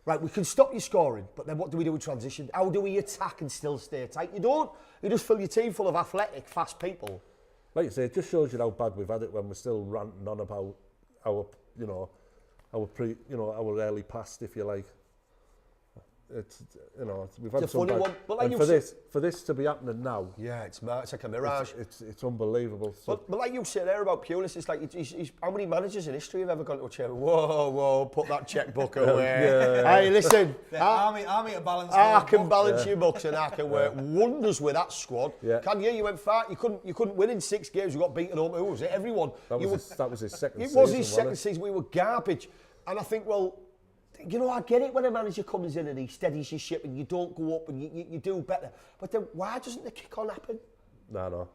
Right, we can stop you scoring, but then what do we do with transition? How do we attack and still stay tight? You don't. You just fill your team full of athletic, fast people. like you say, it just shows you how bad we've had it when we're still ranting on about our, our early past, if you like. It's, we've had some bad, but like and for this to be happening now, yeah, it's like a mirage. It's unbelievable. So, but like you said there about Pulis, it's like he's, how many managers in history have ever gone to a chair? Whoa, put that checkbook away. Hey, listen, army to balance. I can balance your books and I can work wonders with that squad. Yeah. Can you? You went far. You couldn't win in 6 games. You got beaten home. Who was it? Everyone. That was his second season. It was his second season. We were garbage, and I think, well, I get it when a manager comes in and he steadies your ship and you don't go up and you do better. But then why doesn't the kick-on happen? No.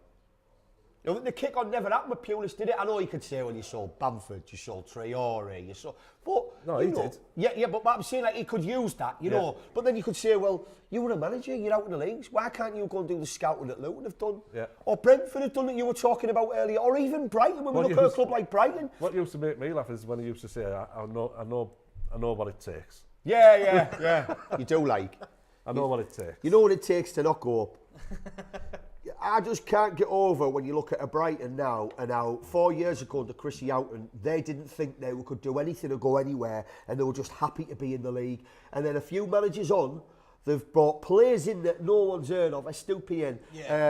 The kick-on never happened with Pulis, did it? I know you could say, well, you saw Bamford, you saw Traore, you saw... But, no, he did. Yeah, but I'm saying, like, he could use that, you know. But then you could say, well, you were a manager, you're out in the leagues. Why can't you go and do the scouting that Luton have done? Yeah. Or Brentford have done that you were talking about earlier. Or even Brighton, when we look at a club like Brighton. What used to make me laugh is when he used to say, I know what it takes. Yeah. You do like. I know what it takes. You know what it takes to not go up. I just can't get over when you look at a Brighton now and how 4 years ago under Chrissy Houghton, they didn't think they could do anything or go anywhere and they were just happy to be in the league. And then a few managers on, they've brought players in that no one's heard of, Estupiñán,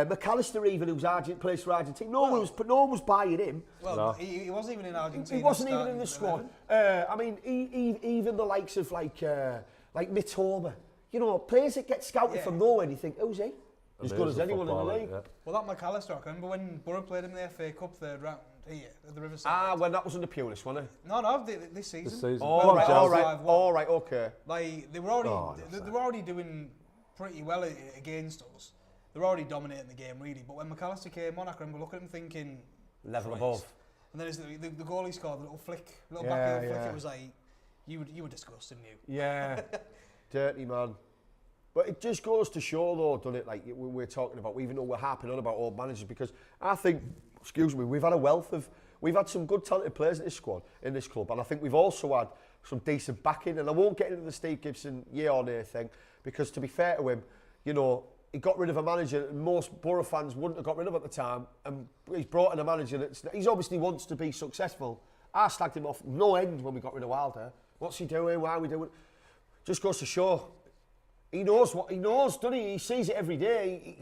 McAllister even, who's plays for Argentina. No one was buying him. Well, no. he wasn't even in Argentina. He wasn't even in the squad. I mean, even the likes of like Mitoma, players that get scouted from nowhere and you think, who's he? As good as anyone in the league. Yeah. Well, that McAllister, I remember when Boro played him in the FA Cup third round here at the Riverside. When that was under Pulis, wasn't it? No, this season. This season. All right, okay. Like they were already doing pretty well against us. They were already dominating the game really. But when McAllister came on, I remember looking at him thinking level above. And then the goal he scored, the little backhand flick. It was like you were disgusting, you. Yeah, dirty man. But it just goes to show, though, doesn't it? Like we're talking about, even though we're harping on about old managers, because I think, we've had some good talented players in this squad, in this club, and I think we've also had some decent backing. And I won't get into the Steve Gibson yeah or nay thing, because to be fair to him, he got rid of a manager that most Boro fans wouldn't have got rid of at the time, and he's brought in a manager he's obviously wants to be successful. I slagged him off no end when we got rid of Wilder. What's he doing? Why are we doing? Just goes to show. He knows what he knows, doesn't he? He sees it every day,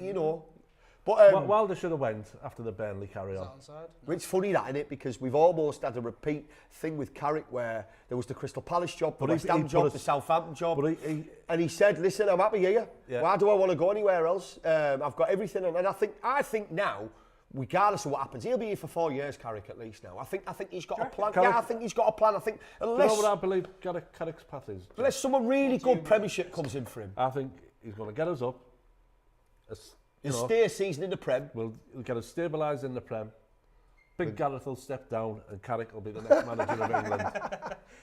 But Wilder should have went after the Burnley carry on. It's funny that, isn't it? Because we've almost had a repeat thing with Carrick where there was the Crystal Palace job, the West Ham job, the Southampton job, and he said, "Listen, I'm happy here. Yeah. Why do I want to go anywhere else? I've got everything." And I think now regardless of what happens, he'll be here for 4 years, Carrick, at least now. I think he's got a plan. Carrick, yeah, I think he's got a plan. I think you know unless what I believe Carrick's path is? unless someone really good Premiership comes in for him, I think he's going to get us up. he'll stay a season in the Prem. We'll get us stabilised in the Prem. Big Gareth will step down and Carrick will be the next manager of England.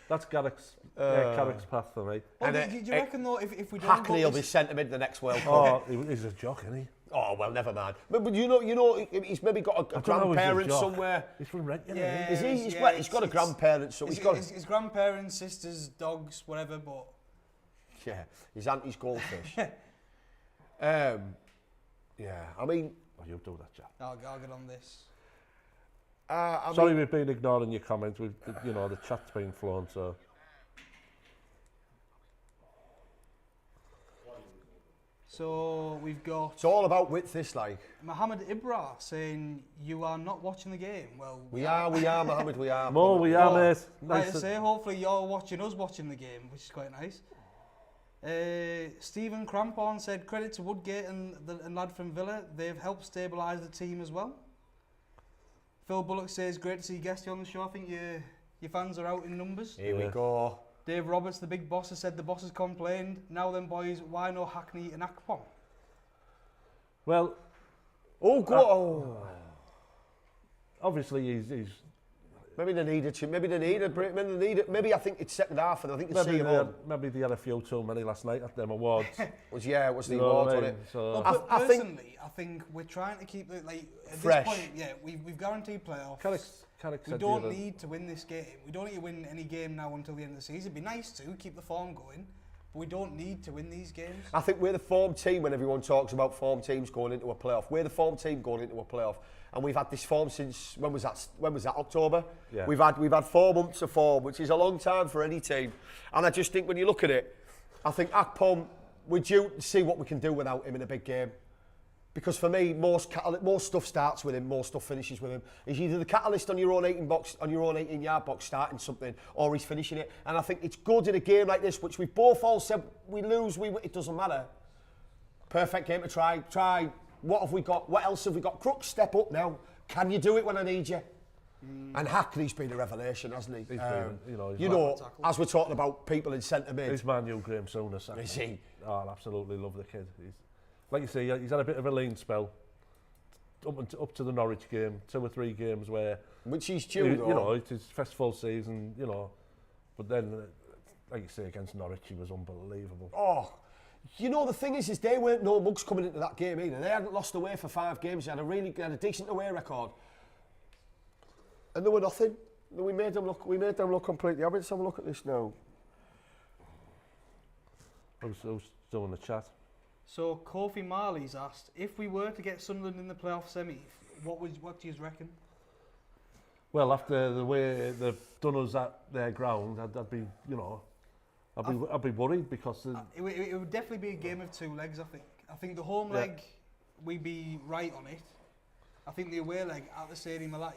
That's Carrick's path for me. Well, do you reckon though, if we don't Hackney go will be sent him into the next World Cup. Oh, he's a jock, isn't he? Oh, well, never mind. But you know, he's maybe got a grandparent somewhere. He's from Reading, Yeah, Is he? He's got a grandparent, so he's got... His grandparents, sisters, dogs, whatever, but... Yeah, his auntie's goldfish. Yeah, I mean... Oh, you do that, Jack. I'll get on this. Sorry, we've been ignoring your comments. The chat's been flowing, so... So we've got It's all about width, this, like. Mohammed Ibra saying you are not watching the game. Well, We are, Mohammed, we are. Mo, we are, mate. Like Nice I say, hopefully you're watching us watching the game, which is quite nice. Stephen Crampon said credit to Woodgate and lad from Villa. They've helped stabilise the team as well. Phil Bullock says great to see Guesty on the show. I think your fans are out in numbers. Here we go. Dave Roberts, the big boss, has said the boss has complained. Now then, boys, why no Hackney and Akpom? Well, obviously he's Maybe they needed to. Maybe I think it's second half, and I think they see him on. maybe they had a few too many last night at them awards. It was the awards, wasn't it? So Well, personally, I think we're trying to keep it at fresh. this point. Yeah, we've guaranteed playoffs. Carrick We said don't the other- need to win this game. We don't need to win any game now until the end of the season. It'd be nice to keep the form going, but we don't need to win these games. I think we're the form team when everyone talks about form teams going into a playoff. We're the form team going into a playoff, and we've had this form since when was that? October. Yeah. We've had 4 months of form, which is a long time for any team. And I just think when you look at it, I think Akpom, we're due to see what we can do without him in a big game. Because for me, more stuff starts with him, more stuff finishes with him. He's either the catalyst on your own 18-yard box, starting something, or he's finishing it. And I think it's good in a game like this, which we both all said we lose, it doesn't matter. Perfect game to try. What have we got? What else have we got? Crooks, step up now. Can you do it when I need you? And Hackney's been a revelation, hasn't he? As we're talking about people in centre mid. He's my new Graham Souness. Is he? Oh, I absolutely love the kid. Like you say, he's had a bit of a lean spell up to the Norwich game, 2 or 3 games where... Which he's due, it's his first full season, But then, like you say, against Norwich, he was unbelievable. Oh, the thing is they weren't no mugs coming into that game either. They hadn't lost away for 5 games. They had a decent away record. And they were nothing. We made them look completely average. Let's have a look at this now. Who's still in the chat? So Kofi Marley's asked, if we were to get Sunderland in the playoff semi, what do you reckon? Well, after the way they've done us at their ground, I'd be, I'd be worried because it would definitely be a game of 2 legs. I think the home leg, we'd be right on it. I think the away leg at the Stadium of Light,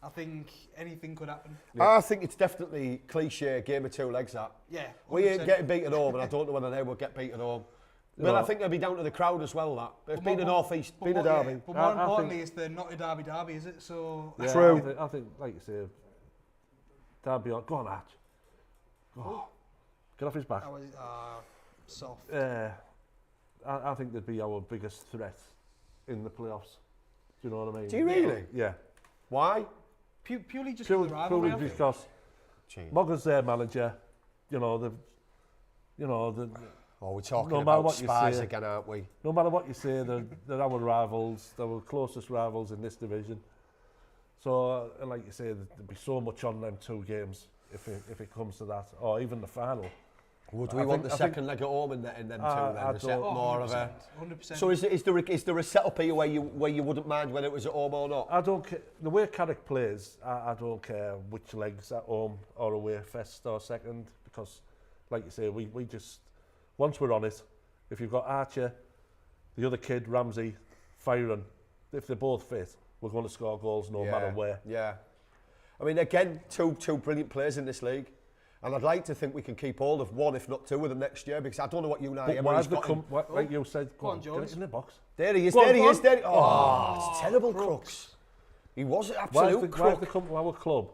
I think anything could happen. Yeah. I think it's definitely cliche game of 2 legs. That. Yeah. 100%. We ain't getting beat at home, and I don't know whether they will get beat at home. Well, I think it'll be down to the crowd as well. That it's been a North East, been a derby. Yeah, but more importantly, it's the not a derby, is it? So yeah, true. I think, like you say, derby. Go on, Arch. Oh, get off his back. That was soft. I think they'd be our biggest threat in the playoffs. Do you know what I mean? Do you really? Yeah. Why? Purely just for the rivalry. Purely because Mogger's their manager. Oh, we're talking about Spies again, aren't we? No matter what you say, they're our rivals. They're our closest rivals in this division. So, like you say, there'd be so much on them 2 games if it comes to that, or even the final. Would we want the second leg at home in them 2 then? Is that more of a 100%. So is there a setup here where you wouldn't mind whether it was at home or not? I don't care. The way Carrick plays, I don't care which leg's at home or away, first or second, because, like you say, we just... Once we're on it, if you've got Archer, the other kid, Ramsey, firing, if they're both fit, we're going to score goals no matter where. Yeah. I mean, again, two brilliant players in this league. And I'd like to think we can keep hold of one, if not two of them next year, because I don't know what Unai Emery's got him. Like you said, Go on, get it Jones. in the box. There he is, Go on, there he go is, on. there he it's terrible, Crooks. He was an Why absolute have crook. they come to our club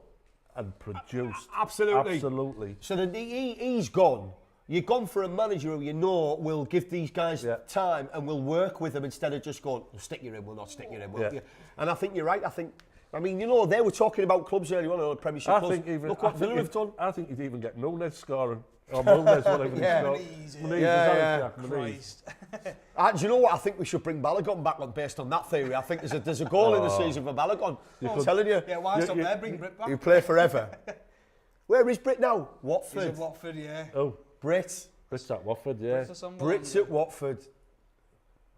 and produced? Absolutely. Absolutely. So then he's gone. You've gone for a manager who you know will give these guys time and will work with them instead of just going, we'll stick you in, we'll not stick you in. Will you? And I think you're right. I mean, you know, they were talking about clubs earlier on, the Premiership clubs. Look what Villa have done. I think you'd even get Nunes scoring. Or Nunes, whatever he's got. Christ. Do you know what? I think we should bring Balogun back based on that theory. I think there's a goal in the season for Balogun. I'm telling you. Yeah, why stop there? Bring Brit back. You play forever. Where is Brit now? Watford. He's at Watford, yeah. Oh, Brit. Brit's at Watford, yeah. Brit's at Watford.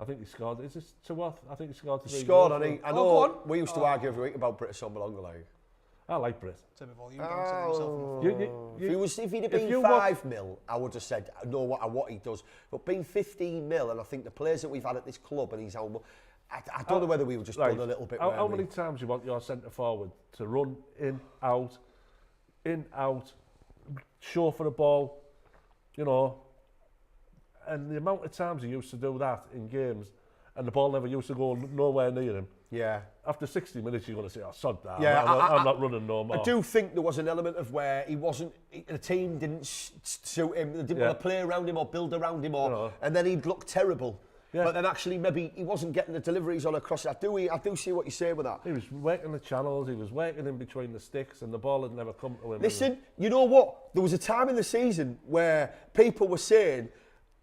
I think he scored. Is this to what? I think he scored 3 Scored, goals. I know we used to argue every week about Brit Assombalonga, like. I like Brit. To the volume, himself. If he'd have been 5 mil, I would have said, I know what he does. But being 15 mil, and I think the players that we've had at this club, and he's how I don't know whether we were just done a little bit. How many times you want your centre forward to run in, out, show for the ball, you know? And the amount of times he used to do that in games, and the ball never used to go nowhere near him. Yeah. After 60 minutes, you're going to say, "Oh, sod that! Yeah, I'm not running no more." I do think there was an element of where the team didn't suit him, they didn't want to play around him or build around him, and then he'd look terrible. Yeah. But then actually, maybe he wasn't getting the deliveries on across. I do see what you say with that. He was working the channels, he was working in between the sticks, and the ball had never come to him. Listen, you know what? There was a time in the season where people were saying,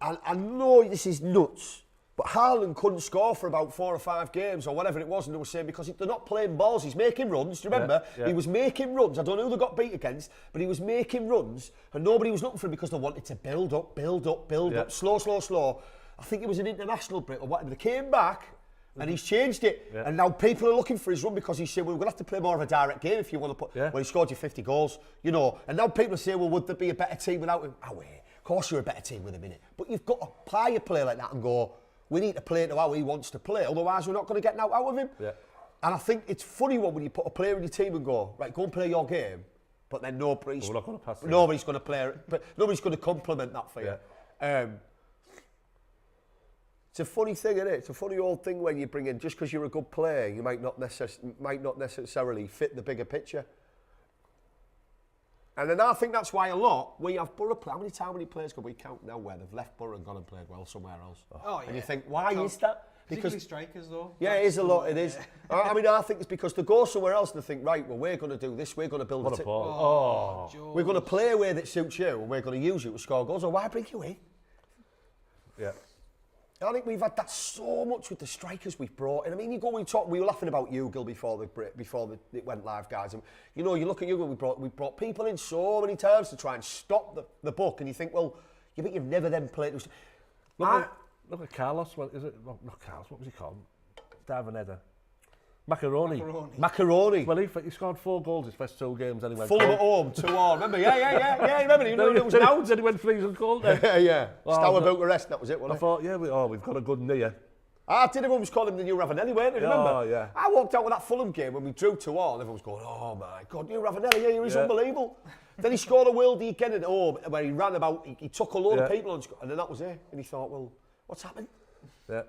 and I know this is nuts, but Haaland couldn't score for about 4 or 5 games or whatever it was, and they were saying because they're not playing balls, he's making runs. Do you remember? Yeah. He was making runs. I don't know who they got beat against, but he was making runs, and nobody was looking for him because they wanted to build up, slow. I think it was an international break or whatever. They came back, and he's changed it, and now people are looking for his run because he said, well, we're going to have to play more of a direct game if you want to put. Well, he scored you 50 goals, you know, and now people are saying, well, would there be a better team without him? Oh, wait. Of course you're a better team with him in it. But you've got to apply a play like that and go, we need to play to how he wants to play, otherwise we're not going to get out of him. Yeah. And I think it's funny when you put a player in your team and go, right, go and play your game, but then nobody's going to play it, but nobody's going to compliment that for you. It's a funny thing, isn't it? It's a funny old thing when you bring in, just because you're a good player, you might not necessarily fit the bigger picture. And then I think that's why a lot, we have Boro play. How many players can we count now where they've left Boro and gone and played well somewhere else? And you think, why is that? Because strikers, though. Yeah, it is a lot, it is. I mean, I think it's because they go somewhere else and they think, right, well, we're going to do this, we're going to build a ball. We're going to play a way that suits you, and we're going to use you to score goals. Or why bring you in? Yeah. I think we've had that so much with the strikers we've brought in. I mean, we were laughing about Ugal before it went live, guys. And you know, you look at Ugal, we brought people in so many times to try and stop the book, and you think, well, but you've never then played. Look at Carlos. What is it? Not Carlos. What was he called? Davin Header. Macaroni. Well, he scored 4 goals his first 2 games anyway. Fulham at home, 2-2. Remember? Yeah. Remember? It was now. Then he went freezing cold. Yeah. Stour Bucharest. That was it. I thought, we've got a good near. Everyone was calling him the new Ravanelli, weren't they? Remember? Oh, yeah. I walked out with that Fulham game when we drew 2-2. Everyone was going, oh my God, new Ravanelli, he's unbelievable. Then he scored a worldie again at home where he ran about, he took a load of people and then that was it. And he thought, well, what's happened? Yeah.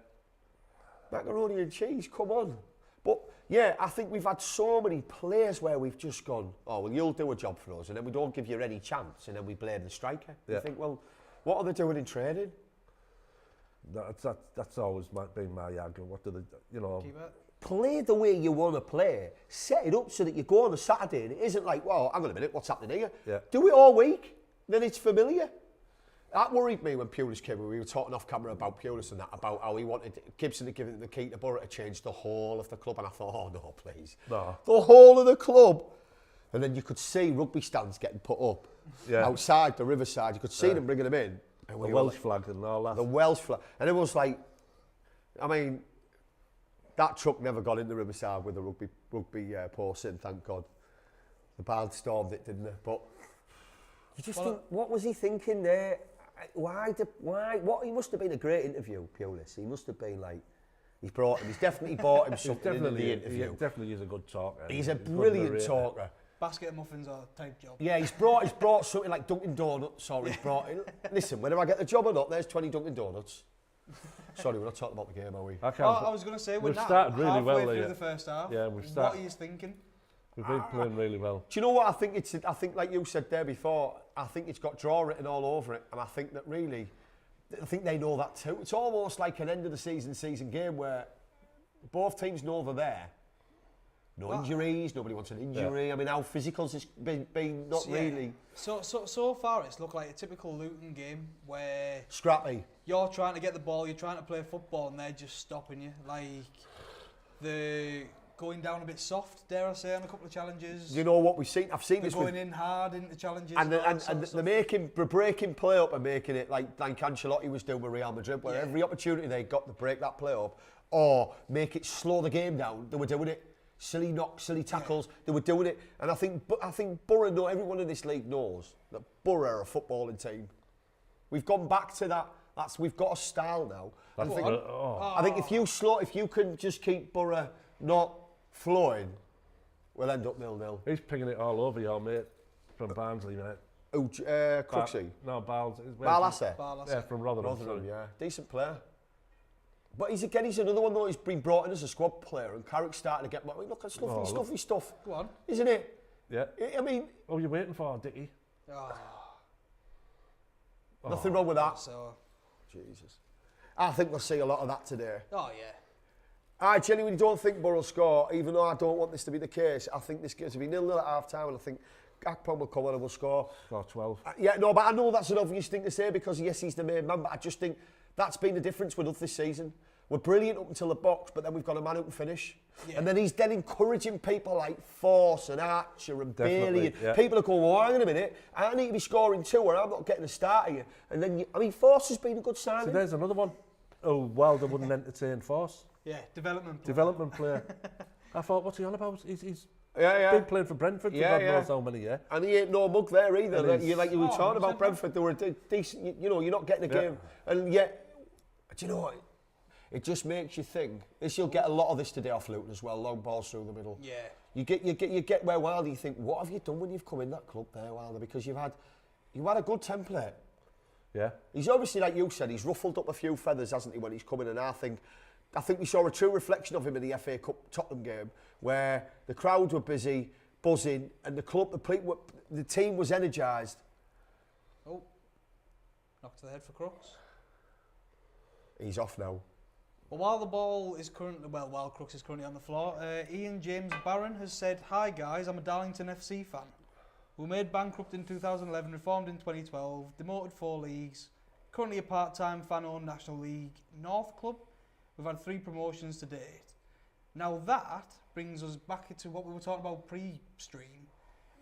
Macaroni and cheese, come on. But yeah, I think we've had so many players where we've just gone, oh, well, you'll do a job for us, and then we don't give you any chance, and then we blame the striker. You think, well, what are they doing in training? That's always been my argument. What do they, play the way you want to play. Set it up so that you go on a Saturday, and it isn't like, well, hang on a minute, what's happening here? Yeah. Do it all week, then it's familiar. That worried me when Pulis came. We were talking off camera about Pulis and that, about how he wanted Gibson to give it the key to Boro to change the whole of the club. And I thought, oh no, please. No. The whole of the club. And then you could see rugby stands getting put up outside the riverside. You could see them bringing them in. And the Welsh flag and all that. The Welsh flag. And it was like, I mean, that truck never got in the riverside with the rugby post in, thank God. The band stormed it, didn't it? But you just think, what was he thinking there? Why? He must have been a great interview, Pulis. He must have been like, he's definitely bought him something in the interview. He definitely is a good talker. He's a brilliant talker. basket of muffins or type job. Yeah, he's brought something like Dunkin' Donuts, or he's brought in. Listen, whether I get the job or not, there's 20 Dunkin' Donuts. Sorry, we're not talking about the game, are we? I was going to say, we've started really well halfway here. through the first half. Yeah, we've started. What are you thinking? We've been playing really well. Do you know what I think? I think, like you said there before, I think it's got draw written all over it, and I think that really, I think they know that too. It's almost like an end of the season game where both teams know they're there. No injuries, nobody wants an injury. I mean, how physical's this been not really. So far, it's looked like a typical Luton game where Scrappy. You're trying to get the ball, you're trying to play football, and they're just stopping you. Like, they're going down a bit soft, dare I say, on a couple of challenges. Do you know what we've seen? I've seen they're this going in hard into challenges. and they're breaking play up and making it like Ancelotti was doing with Real Madrid, where every opportunity they got to break that play up or make it slow the game down, they were doing it. Silly knocks, silly tackles, they were doing it. And I think Boro, everyone in this league knows that Boro are a footballing team. We've gone back to that. We've got a style now. I think if you can just keep Boro not flowing, we'll end up 0-0. He's picking it all over your mate from Barnsley, mate. Oh, Cruxy? No, Barlaser? Yeah, from Rotherham. Yeah. Decent player. But he's another one though. He's been brought in as a squad player, and Carrick's starting to get. Look at lovely stuff. Go on, isn't it? Yeah. I mean, what are you waiting for, Dickie? Nothing wrong with that. So. Jesus. I think we'll see a lot of that today. Oh yeah. I genuinely don't think Boro will score, even though I don't want this to be the case. I think this game's going to be 0-0 at half time, and I think Gakpo will come on and will score. Score 12. Yeah, no, but I know that's an obvious thing to say because yes, he's the main man, but I just think that's been the difference with us this season. We're brilliant up until the box, but then we've got a man who can finish. Yeah. And then he's then encouraging people like Force and Archer and Bailey. And yeah. People are going, well, hang on a minute, I need to be scoring too, or I'm not getting a start here. And then, Force has been a good signing. So there's another one. Oh, Wilder wouldn't entertain Force. Yeah, development player. I thought, what's he on about? He's been playing for Brentford for God knows how many, yeah. And he ain't no mug there either. You were talking about Brentford, they were decent, you're not getting a game. And yet, do you know what? It just makes you think. You'll get a lot of this today off Luton as well, long balls through the middle. Yeah. You get where Wilder, you think, what have you done when you've come in that club there, Wilder? Because you've had a good template. Yeah. He's obviously, like you said, he's ruffled up a few feathers, hasn't he, when he's come in, and I think we saw a true reflection of him in the FA Cup Tottenham game, where the crowd were busy, buzzing, and the team was energised. Oh, knock to the head for Crooks. He's off now. Well, while Crooks is currently on the floor, Ian James Barron has said, "Hi guys, I'm a Darlington FC fan. We made bankrupt in 2011, reformed in 2012, demoted 4 leagues, currently a part-time fan-owned National League North club. We've had 3 promotions to date." Now that brings us back to what we were talking about pre-stream,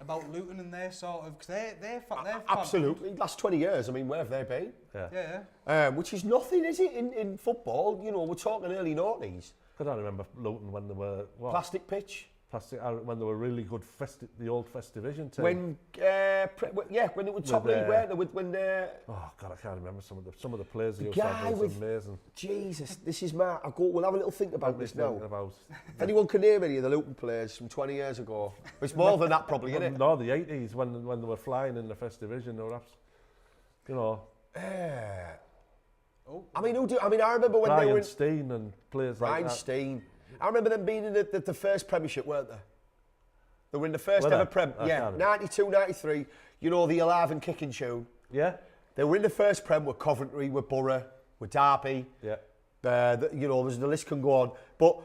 about Luton and their sort of, because they're absolutely, last 20 years, I mean, where have they been? Yeah. Which is nothing, is it, in football? You know, we're talking early 90s. I don't remember Luton when they were, what? Plastic pitch. When they were really good, the old First Division team. When it was top league, oh God, I can't remember some of the players. The guy was amazing. Jesus, this is mad. We'll have a little think about this now. If anyone can name any of the Luton players from 20 years ago, it's more than that probably, isn't it? No, the 80s when they were flying in the First Division, they were, I remember when they were in Steen and players like that. Brian Steen. I remember them being in the first Premiership, weren't they? They were in the first ever Prem. Yeah, 92, 93. You know, the Alive and Kicking tune. Yeah. They were in the first Prem with Coventry, with Boro, with Derby. Yeah. The list can go on. But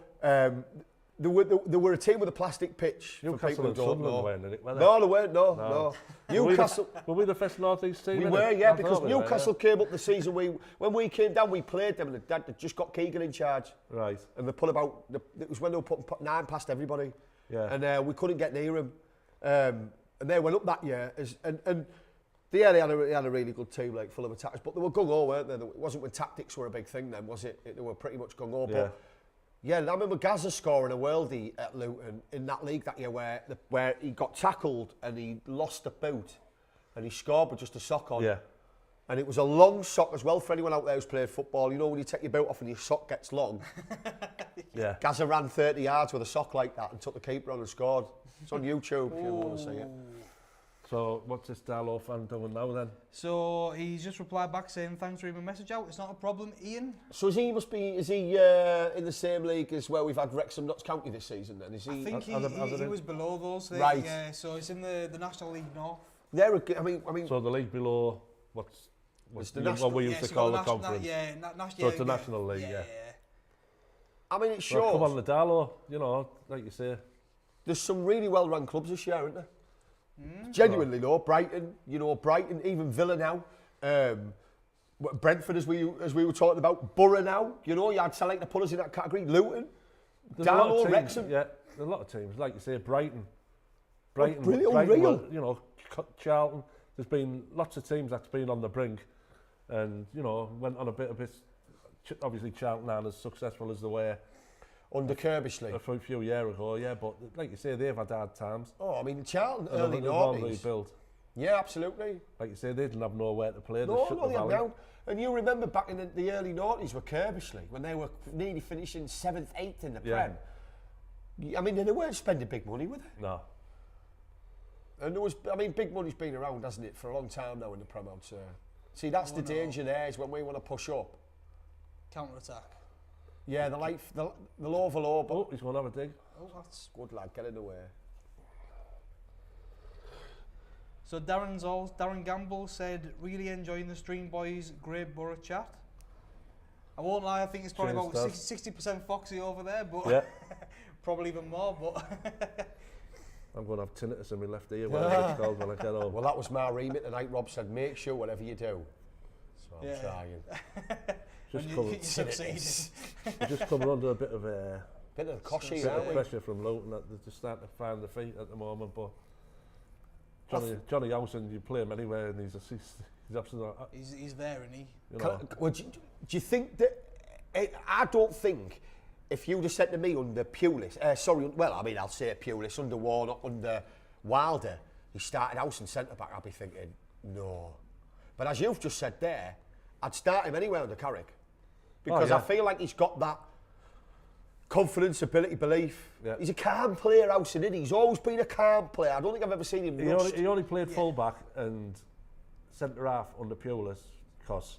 they were a team with a plastic pitch. Newcastle and Sunderland weren't in it, were they? No, they weren't, no. Newcastle. Were we the first North East team? We were, yeah, because Newcastle came up the season. When we came down, we played them, and they just got Keegan in charge. Right. And they put it was when they were putting 9 past everybody. Yeah. And we couldn't get near them. And they went up that year. They had a really good team, like full of attackers. But they were gung-ho, weren't they? It wasn't when tactics were a big thing then, was it? They were pretty much gung-ho. Yeah. But yeah, I remember Gazza scoring a worldie at Luton in that league that year where he got tackled and he lost a boot and he scored with just a sock on. Yeah. And it was a long sock as well for anyone out there who's played football. You know when you take your boot off and your sock gets long? Yeah. Gazza ran 30 yards with a sock like that and took the keeper on and scored. It's on YouTube if you want to see it. So what's this Darlow fan doing now then? So he's just replied back saying thanks for reading my message out. It's not a problem, Ian. So is he in the same league as where we've had Wrexham Notts County this season then? Is he? I think he was below those. Right. Yeah, so it's in the National League North. I mean. So the league below, what's the what we used to call the conference? So it's the yeah, National League, yeah. I mean, it shows. Well, come on, the Darlow, you know, like you say. There's some really well-run clubs this year, aren't there? Genuinely, though, Brighton, even Villa now, Brentford, as we were talking about, Boro now, you had to like to put us in that category, Luton, Darlow, Wrexham. Yeah, there's a lot of teams, like you say, Brighton, unreal. Charlton. There's been lots of teams that's been on the brink, and went on a bit. Obviously, Charlton aren't as successful as they were under Kirbishley a few years ago, yeah. But like you say, they've had hard times. Oh, I mean, Charlton early they've noughties. Yeah, absolutely. Like you say, they didn't have nowhere to play. No, they have. And you remember back in the early noughties with Kirbishley when they were nearly finishing 7th, 8th in the Prem. I mean, they weren't spending big money, were they? No. And big money's been around, hasn't it, for a long time now in the Prem, I'd say. See, that's the danger there, is when we want to push up. Counter-attack. Yeah, they'll overload. Oh, he's going to have a dig. Oh, that's good lad, get in the way. So Darren Gamble said, really enjoying the stream, boys. Great Boro chat. I won't lie, I think it's probably about 60% Foxy over there, but probably even more. But I'm going to have tinnitus in my left ear when it's called when I get home. Well, that was my remit tonight. Rob said, make sure whatever you do. So I'm trying. You succeeded. We're just coming under a bit of coshy, pressure from Luton. They're just starting to find their feet at the moment. But Johnny Howson, you play him anywhere, and he's absolutely. He's there, isn't he? Do you think that? I don't think if you'd have said to me under Pulis, I'll say Pulis, under Warnock, under Wilder, he started Howson centre back. I'd be thinking no, but as you've just said there, I'd start him anywhere under Carrick. Because I feel like he's got that confidence, ability, belief. Yeah. He's a calm player, Howson, isn't he? He's always been a calm player. I don't think I've ever seen him rust. He only played full-back and centre-half under Pulis because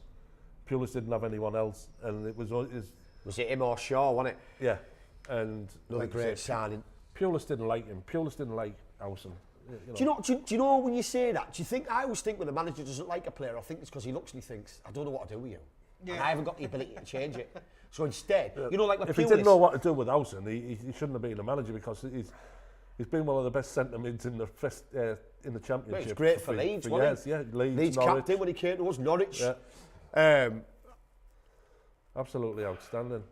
Pulis didn't have anyone else. And it was... Was it him or Shaw, wasn't it? Yeah. And another great signing. Pulis didn't like him. Pulis didn't like Howson. Do you know when you say that? Do you think, I always think when a manager doesn't like a player, I think it's because he looks and he thinks, I don't know what to do with you. Yeah. And I haven't got the ability to change it. So instead, like with if Pulis, he didn't know what to do with Howson, he shouldn't have been a manager because he's been one of the best centre mids in the Championship. Well, it's great for Leeds, wasn't it? Yeah, Leeds captain when he came to us, Norwich. Yeah. Absolutely outstanding.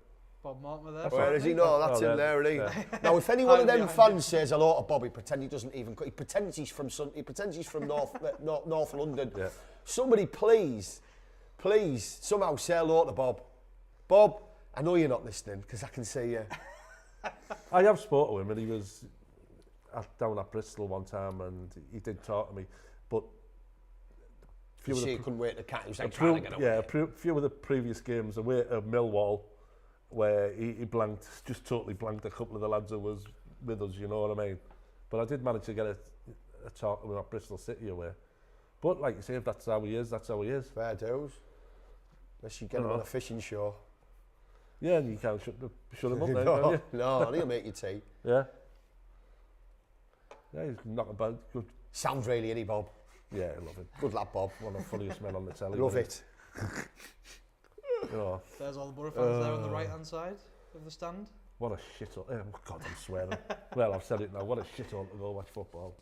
Bob Martin there. Where is he? No, that's him there, isn't he? Yeah. Now, if any one of them fans says hello to Bobby, pretend he doesn't even. He pretends he's from North London. Yeah. Somebody, please, somehow say hello to Bob. Bob, I know you're not listening because I can see you. I have spoken to him, and he was down at Bristol one time, and he did talk to me, but. He couldn't wait to catch. He was like trying to get away. Yeah, a few of the previous games away at Millwall, where he just totally blanked a couple of the lads who was with us, you know what I mean? But I did manage to get a talk to him at Bristol City away. But like you say, if that's how he is, that's how he is. Fair dues. Unless you get him on a fishing show. Yeah, and you can't shut him up there, no, can you? No, he'll make you tea. Yeah. Yeah, he's not a bad, good. Sounds really any Bob. Yeah, I love it. Good lad, Bob. One of the funniest men on the telly. Love it. There's all the Boro fans there on the right-hand side of the stand. What a shithole. Oh, God, I'm swearing. Well, I've said it now. What a shithole to go watch football.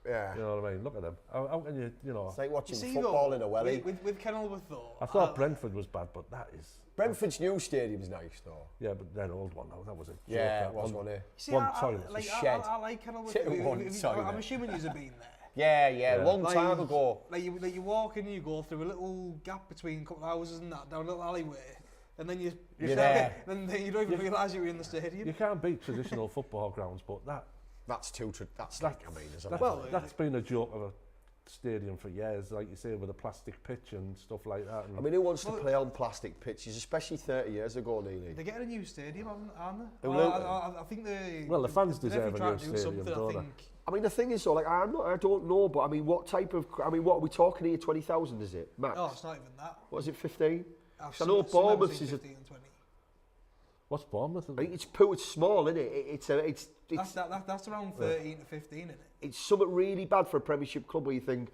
Yeah. You know what I mean? Look at them. How can you It's like watching football in a welly. With Kenilworth, though. I thought Brentford was bad, but that is... Brentford's new stadium's nice, though. Yeah, but then old one, though. That was a joke. Yeah, it was one here. Toilet. Like, shed. I like Kenilworth. I'm assuming you've been there. Yeah, long time ago. Like you walk in and you go through a little gap between a couple of houses and that, down a little alleyway, and then you're there. Then you don't even realise you're in the stadium. You can't beat traditional football grounds, but that's that's like, I mean, that's been a joke of stadium for years, like you say, with a plastic pitch and stuff like that. And I mean, who wants to play on plastic pitches, especially 30 years ago, Neely? They're getting a new stadium, aren't they? Who, I think they... well, the fans they're deserve a trying new to do stadium, something, don't I they? think. I mean, the thing is, though, like, I don't know, but I mean, what are we talking here? 20,000, is it, max? Oh, it's not even that. What is it, 15? I've I know seen Bournemouth is 15 and 20. What's Bournemouth? I think it's poor, it's small, isn't it? It's That's around 13 to 15, isn't it? it's something really bad for a Premiership club where you think,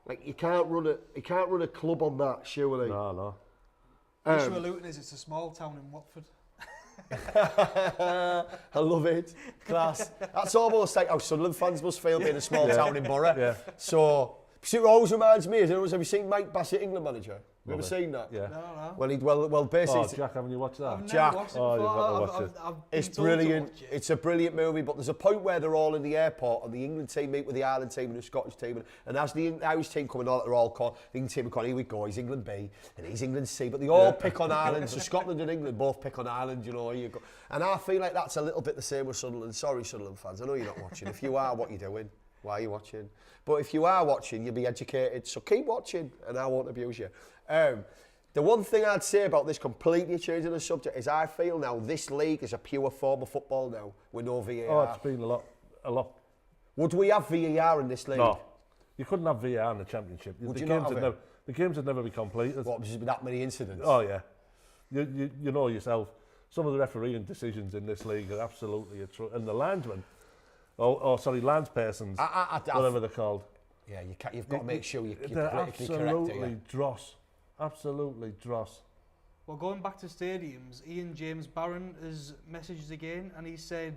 like, you can't run a club on that, surely. No. The issue with Luton is it's a small town in Watford. I love it. Class. That's almost like how Sunderland fans must feel being a small town in Boro. Yeah. So, it always reminds me, have you seen Mike Bassett, England manager? Have you ever seen that? Yeah. No. Well, basically... Oh, Jack, haven't you watched that? I've Jack. never watched it Oh, before. you've got to watch it. I've been It's told to brilliant. watch it. It's a brilliant movie, but there's a point where they're all in the airport and the England team meet with the Ireland team and the Scottish team, and as the Irish team coming on, they're all called, the England team are called, here we go, he's England B and he's England C, but they all pick on Ireland, so Scotland and England both pick on Ireland, you know, here you go. And I feel like that's a little bit the same with Sunderland. Sorry, Sunderland fans, I know you're not watching. If you are, what are you doing? Why are you watching? But if you are watching, you'll be educated, so keep watching and I won't abuse you. The one thing I'd say about this, completely changing the subject, is I feel now this league is a pure form of football now with no VAR. Oh, it's been a lot. Would we have VAR in this league? No, you couldn't have VAR in the Championship. Would the you games not have would it? never, the games would never be completed. What, there's been that many incidents? Oh yeah, you know yourself. Some of the refereeing decisions in this league are absolutely and the linesmen, landspersons, whatever they're called. Yeah, you've got to make sure you're They're politically correct absolutely here. dross. Absolutely dross. Well, going back to stadiums, Ian James Barron has messaged again, and he said,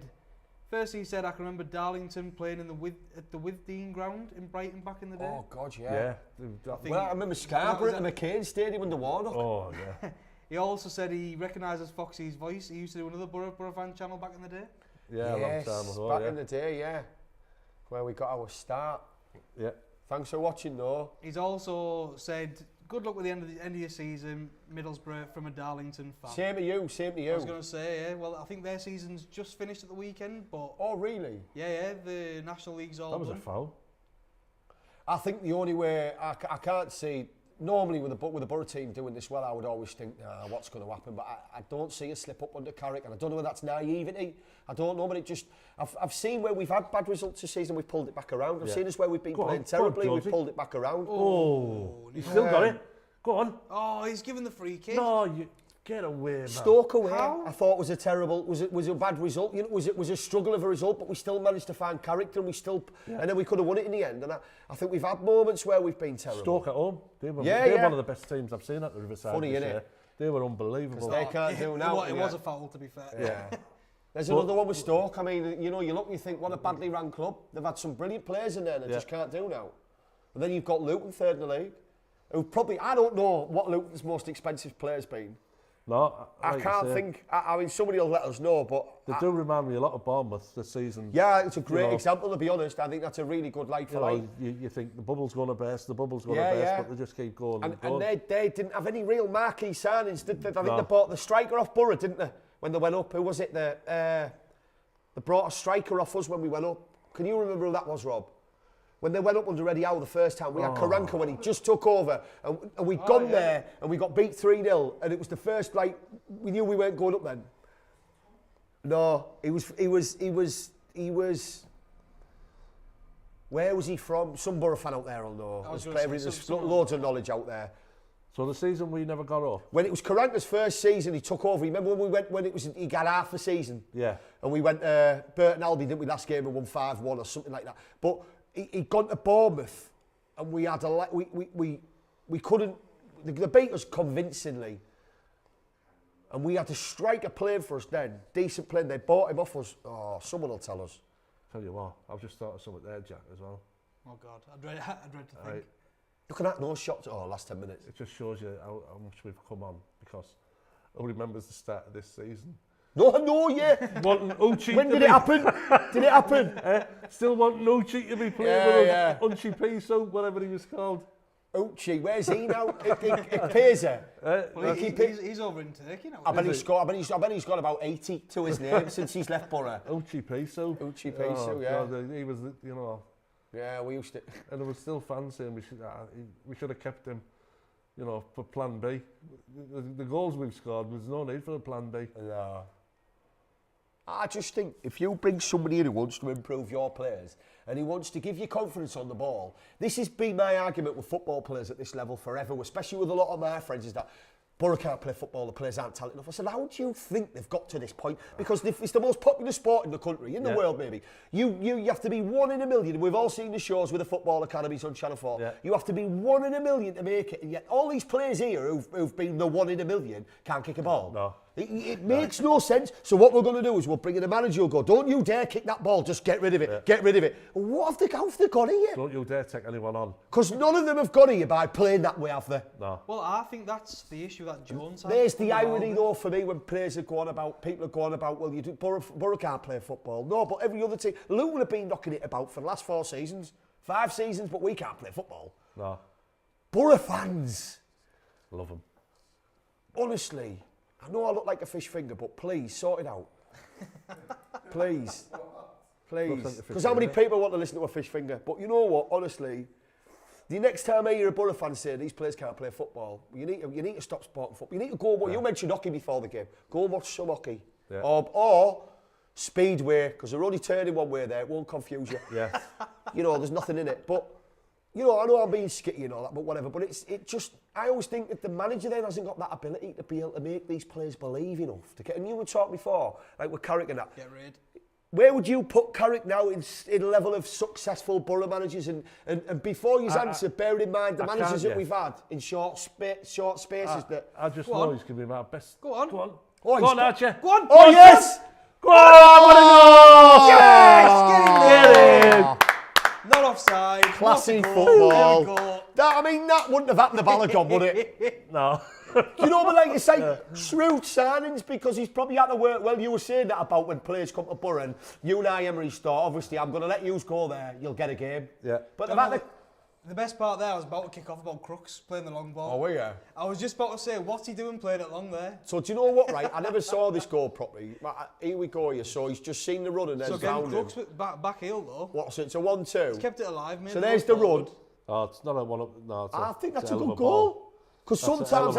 I can remember Darlington playing at the Withdean ground in Brighton back in the day. Oh, God, yeah. Yeah. Well, I remember Scarborough at the McCain Stadium under Warnock. Oh yeah. He also said he recognises Foxy's voice. He used to do another Boro fan channel back in the day. Yeah, a long Yes, time ago. back in the day, yeah. Where we got our start. Yeah. Thanks for watching, though. He's also said, good luck with the end of your season, Middlesbrough, from a Darlington fan. Same to you, same to you. I was going to say, yeah, well, I think their season's just finished at the weekend, but... Oh, really? Yeah, the National League's all That was a done. foul. I think the only way I can't see, normally with the Boro team doing this well, I would always think, what's going to happen? But I don't see a slip up under Carrick, and I don't know whether that's naivety. I don't know, but it just, I've seen where we've had bad results this season, we've pulled it back around. I've seen us where we've been playing terribly, we've pulled it back around. Oh, you still got it. Go on. Oh, he's given the free kick. No, you get away, man. Stoke away, I thought was a bad result. You know, was a struggle of a result, but we still managed to find character, and and then we could have won it in the end. And I think we've had moments where we've been terrible. Stoke at home. They're one of the best teams I've seen at the Riverside. Funny, this innit? year. They were unbelievable. They can't do now. It was a foul, to be fair. Yeah. There's another one with Stoke. I mean, you know, you look and you think, what a badly run club. They've had some brilliant players in there that just can't do now. And then you've got Luton third in the league. Who probably, I don't know what Luton's most expensive player's been. No, I can't think. I mean, somebody will let us know, but they do remind me a lot of Bournemouth this season. Yeah, it's a great example, to be honest. I think that's a really good like for like. You think the bubble's going to burst, but they just keep going. And they didn't have any real marquee signings, did they? I think they bought the striker off Boro, didn't they? When they went up, who was it? They brought a striker off us when we went up. Can you remember who that was, Rob? When they went up under Eddie Howe the first time, we had Karanka when he just took over, and we'd gone there and we got beat 3-0, and it was the first, like, we knew we weren't going up then. No, he was. Where was he from? Some Boro fan out there will know. There's loads of knowledge out there. So the season we never got up. When it was Karanka's first season, he took over. Remember when we went he got half a season? Yeah. And we went Burton Albion, didn't we, last game and won 5-1 or something like that. But he'd gone to Bournemouth, and we had we couldn't. They beat us convincingly, and we had a striker playing for us then, decent playing. They bought him off us. Oh, someone will tell us. Tell you what, I've just thought of something there, Jack, as well. Oh God, I dread to think. Look at that, no shots. Oh, last 10 minutes. It just shows you how much we've come on, because who remembers the start of this season? No, yeah. Wanting Uchi when did it happen? Did it happen? Still wanting Uchi to be playing with us. Uchi Piso, whatever he was called. Uchi, where's he now? Pesa. Well, he's over in Turkey now. I bet he's got about 80 to his name since he's left Boro. Uchi Piso. Uchi Piso, yeah. God, he was, Yeah, we used to. And there was still fans saying we should have kept him, you know, for plan B. The goals we've scored, there's no need for a plan B. No. I just think if you bring somebody in who wants to improve your players and he wants to give you confidence on the ball, this has been my argument with football players at this level forever, especially with a lot of my friends, is that Boro can't play football, the players aren't talented enough. I said, how do you think they've got to this point? Because it's the most popular sport in the country, in the world maybe. You have to be 1 in a million. We've all seen the shows with the football academies on Channel 4. Yeah. You have to be 1 in a million to make it, and yet all these players here who've been the 1 in a million can't kick a ball. No. It makes no sense. So what we're going to do is we'll bring in a manager who'll go, don't you dare kick that ball, just get rid of it, get rid of it. What have they got here? Don't you dare take anyone on. Because none of them have got here by playing that way, have they? No. Well, I think that's the issue that Jones had. There's the irony though for me when players are going about, people are going about, well, Boro can't play football. No, but every other team, Luton have been knocking it about for the last 4 seasons, 5 seasons, but we can't play football. No. Boro fans. Love them. Honestly. I know I look like a fish finger, but please, sort it out. Please. Please. Because how many people want to listen to a fish finger? But you know what, honestly, the next time I hear a Boro fan say these players can't play football, you need to stop supporting football. You need to go, you mentioned hockey before the game, go and watch some hockey. Yeah. Or speedway, because they're only turning one way there, it won't confuse you. Yeah. You know, there's nothing in it. But, you know, I know I'm being skitty and all that, but whatever. But it just, I always think that the manager then hasn't got that ability to be able to make these players believe enough. And you were talking before, like with Carrick and that. Get rid. Where would you put Carrick now in level of successful Boro managers? And before you answer, bear in mind the managers that we've had in short spaces. I just know he's going to be my best. Go on. Go on. Oh, go on, Archer. Go on. Oh, yes! Go on, Yes! Get in! Not offside. Classy not football. There we go. That wouldn't have happened to Balagon, would it? No. Do you know what I like to say? Shrewd signings, because he's probably had to work. Well, you were saying that about when players come to Boro, and you and I, Emery, thought, obviously, I'm going to let you go there, you'll get a game. Yeah. But the best part there, I was about to kick off about Crooks playing the long ball. Oh, were you? I was just about to say, what's he doing playing it long there? So do you know what, right? I never saw this goal properly. Here we go here. So he's just seen the run and then so again, found Crooks him. back heel though. What's it? It's a 1-2. He's kept it alive, mate. So there's the run. Oh, it's not a one-up. No, I think that's a hell of good goal. Because sometimes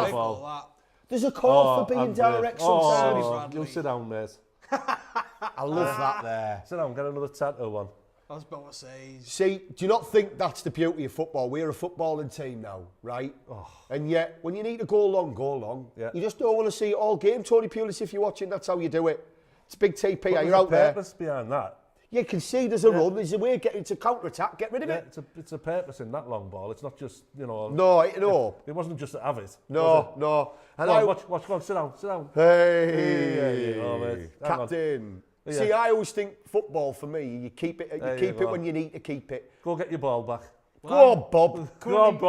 there's a call for being direct sometimes. Oh, you'll sit down, mate. I love that there. Sit down, get another tattoo one. I was about to say. See, do you not think that's the beauty of football? We're a footballing team now, right? Oh. And yet, when you need to go long, go long. Yeah. You just don't want to see it all game. Tony Pulis, if you're watching, that's how you do it. It's big TP, you're out there. There's a purpose behind that. You can see there's a run, there's a way of getting to counter-attack, get rid of it. It's a purpose in that long ball. It's not just, you know... No. It wasn't just to have it. No. And watch, go on, sit down. Hey, Captain. Yeah. See, I always think football, for me, you keep it when you need to keep it. Go get your ball back. Go on, Bob.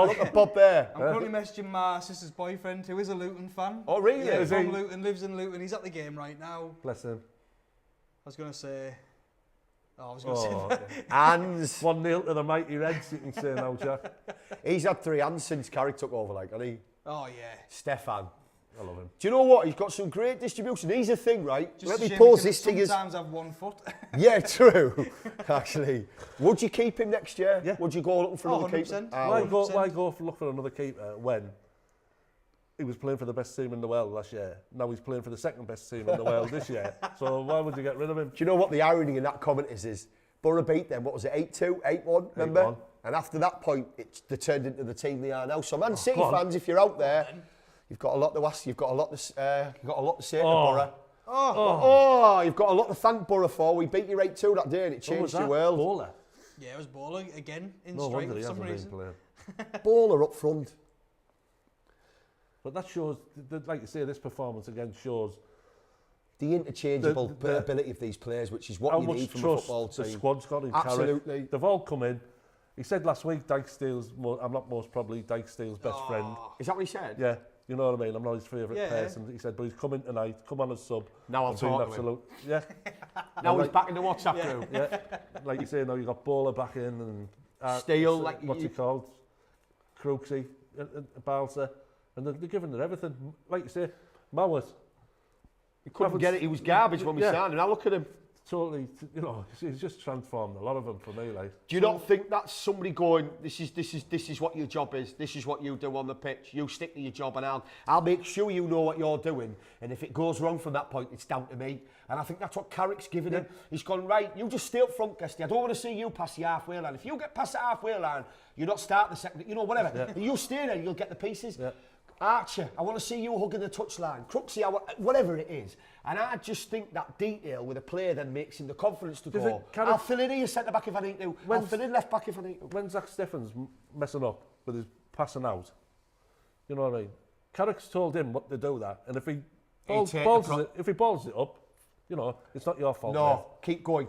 Look at Bob there. I'm currently messaging my sister's boyfriend, who is a Luton fan. Oh, really? Yeah, from Luton, lives in Luton. He's at the game right now. Bless him. I was going to say... say hands. 1-0 to the mighty Reds, you can say now, Jack. He's had 3 hands since Carrick took over, like, hasn't he? Oh, yeah. Stefan. I love him. Do you know what? He's got some great distribution. He's a thing, right? Just let me pause this to you. Sometimes have 1 foot. Yeah, true. Actually. Would you keep him next year? Yeah. Would you go looking for another keeper? Why go look for another keeper when he was playing for the best team in the world last year? Now he's playing for the second best team in the world this year. So why would you get rid of him? Do you know what the irony in that comment is Boro beat them, what was it, 8-2, 8-1, remember? 8-1. And after that point, they turned into the team they are now. So Man City fans, if you're out there, you've got a lot to ask, you've got a lot to say to Boro. You've got a lot to thank Boro for. We beat you 8-2 that day and it changed your world. Bowler? Yeah, it was Bowler again in strike for some reason. Bowler up front. But that shows, like you say, this performance again shows the interchangeable ability of these players, which is what you need from a football team. The squad's got in Absolutely. Carrick. They've all come in. He said last week, I'm not most probably Dykesteel's best friend. Is that what he said? Yeah. You know what I mean? I'm not his favourite person. He said, but he's coming tonight. Come on as sub. Now I'll talk to him. Yeah. Now he's back in the WhatsApp group. Yeah. Like you say, now you've got Bowler back in and Steele, what's he called? Crooksy, Balser. And they're giving it everything. Like you say, Mowers. He couldn't get it. He was garbage when we signed him. Now look at him. totally, you know, he's just transformed a lot of them for me, like. Do you not think that's somebody going, this is what your job is, this is what you do on the pitch, you stick to your job and I'll make sure you know what you're doing, and if it goes wrong from that point, it's down to me. And I think that's what Carrick's given him. He's gone, right, you just stay up front, Guesty. I don't want to see you pass the halfway line. If you get past the halfway line, you're not starting the second, you know, whatever. You stay there, you'll get the pieces. Archer, I want to see you hugging the touchline. Crooksy, whatever it is. And I just think that detail with a player then makes him the confidence to go, I'll fill in here centre-back if I need to. I'll fill in left-back if I need to. When Zach Steffen's messing up with his passing out, you know what I mean? Carrick's told him what to do that. And if he balls it up, you know, it's not your fault. No, keep going.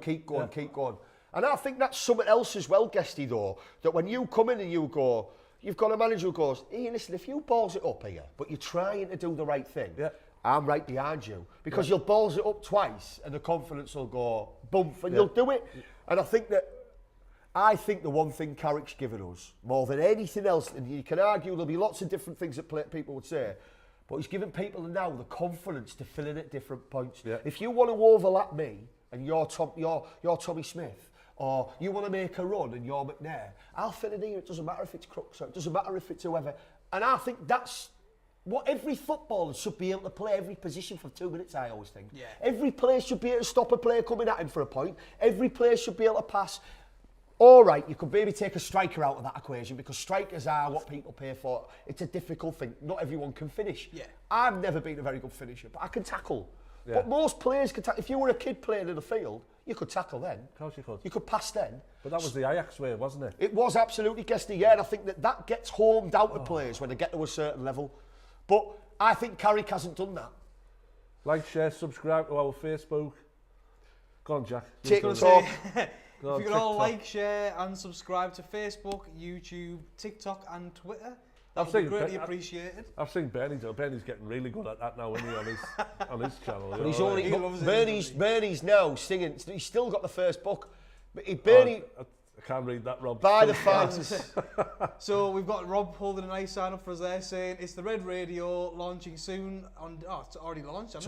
And I think that's something else as well, Guesty, though, that when you come in and you go, you've got a manager who goes, hey, listen, if you balls it up here, but you're trying to do the right thing, I'm right behind you. Because you'll balls it up twice and the confidence will go, bump, and you'll do it. And I think the one thing Carrick's given us, more than anything else, and you can argue there'll be lots of different things that people would say, but he's given people now the confidence to fill in at different points. If you want to overlap me and you're Tommy Smith, or you want to make a run and you're McNair, I'll fit in here. It doesn't matter if it's Crooks, or it doesn't matter if it's whoever. And I think that's what every footballer should be able to play every position for 2 minutes, I always think. Every player should be able to stop a player coming at him for a point. Every player should be able to pass. All right, you could maybe take a striker out of that equation because strikers are what people pay for. It's a difficult thing. Not everyone can finish. I've never been a very good finisher, but I can tackle. But most players can tackle. If you were a kid playing in the field, you could tackle then. Of course you could. You could pass then. But that was the Ajax way, wasn't it? It was absolutely, Guesty, and I think that gets homed out of players when they get to a certain level. But I think Carrick hasn't done that. Like, share, subscribe to our Facebook. Go on, Jack. TikTok. If you could all like, share and subscribe to Facebook, YouTube, TikTok and Twitter, that would be greatly appreciated. I've seen Bernie's getting really good at that now, isn't he, on his channel. But he's only, Bernie's now singing, he's still got the first book. But Bernie... I can't read that, Rob. By the fans. So we've got Rob holding a nice sign up for us there saying, it's the Red Radio launching soon on... Oh, it's already launched, hasn't it? It's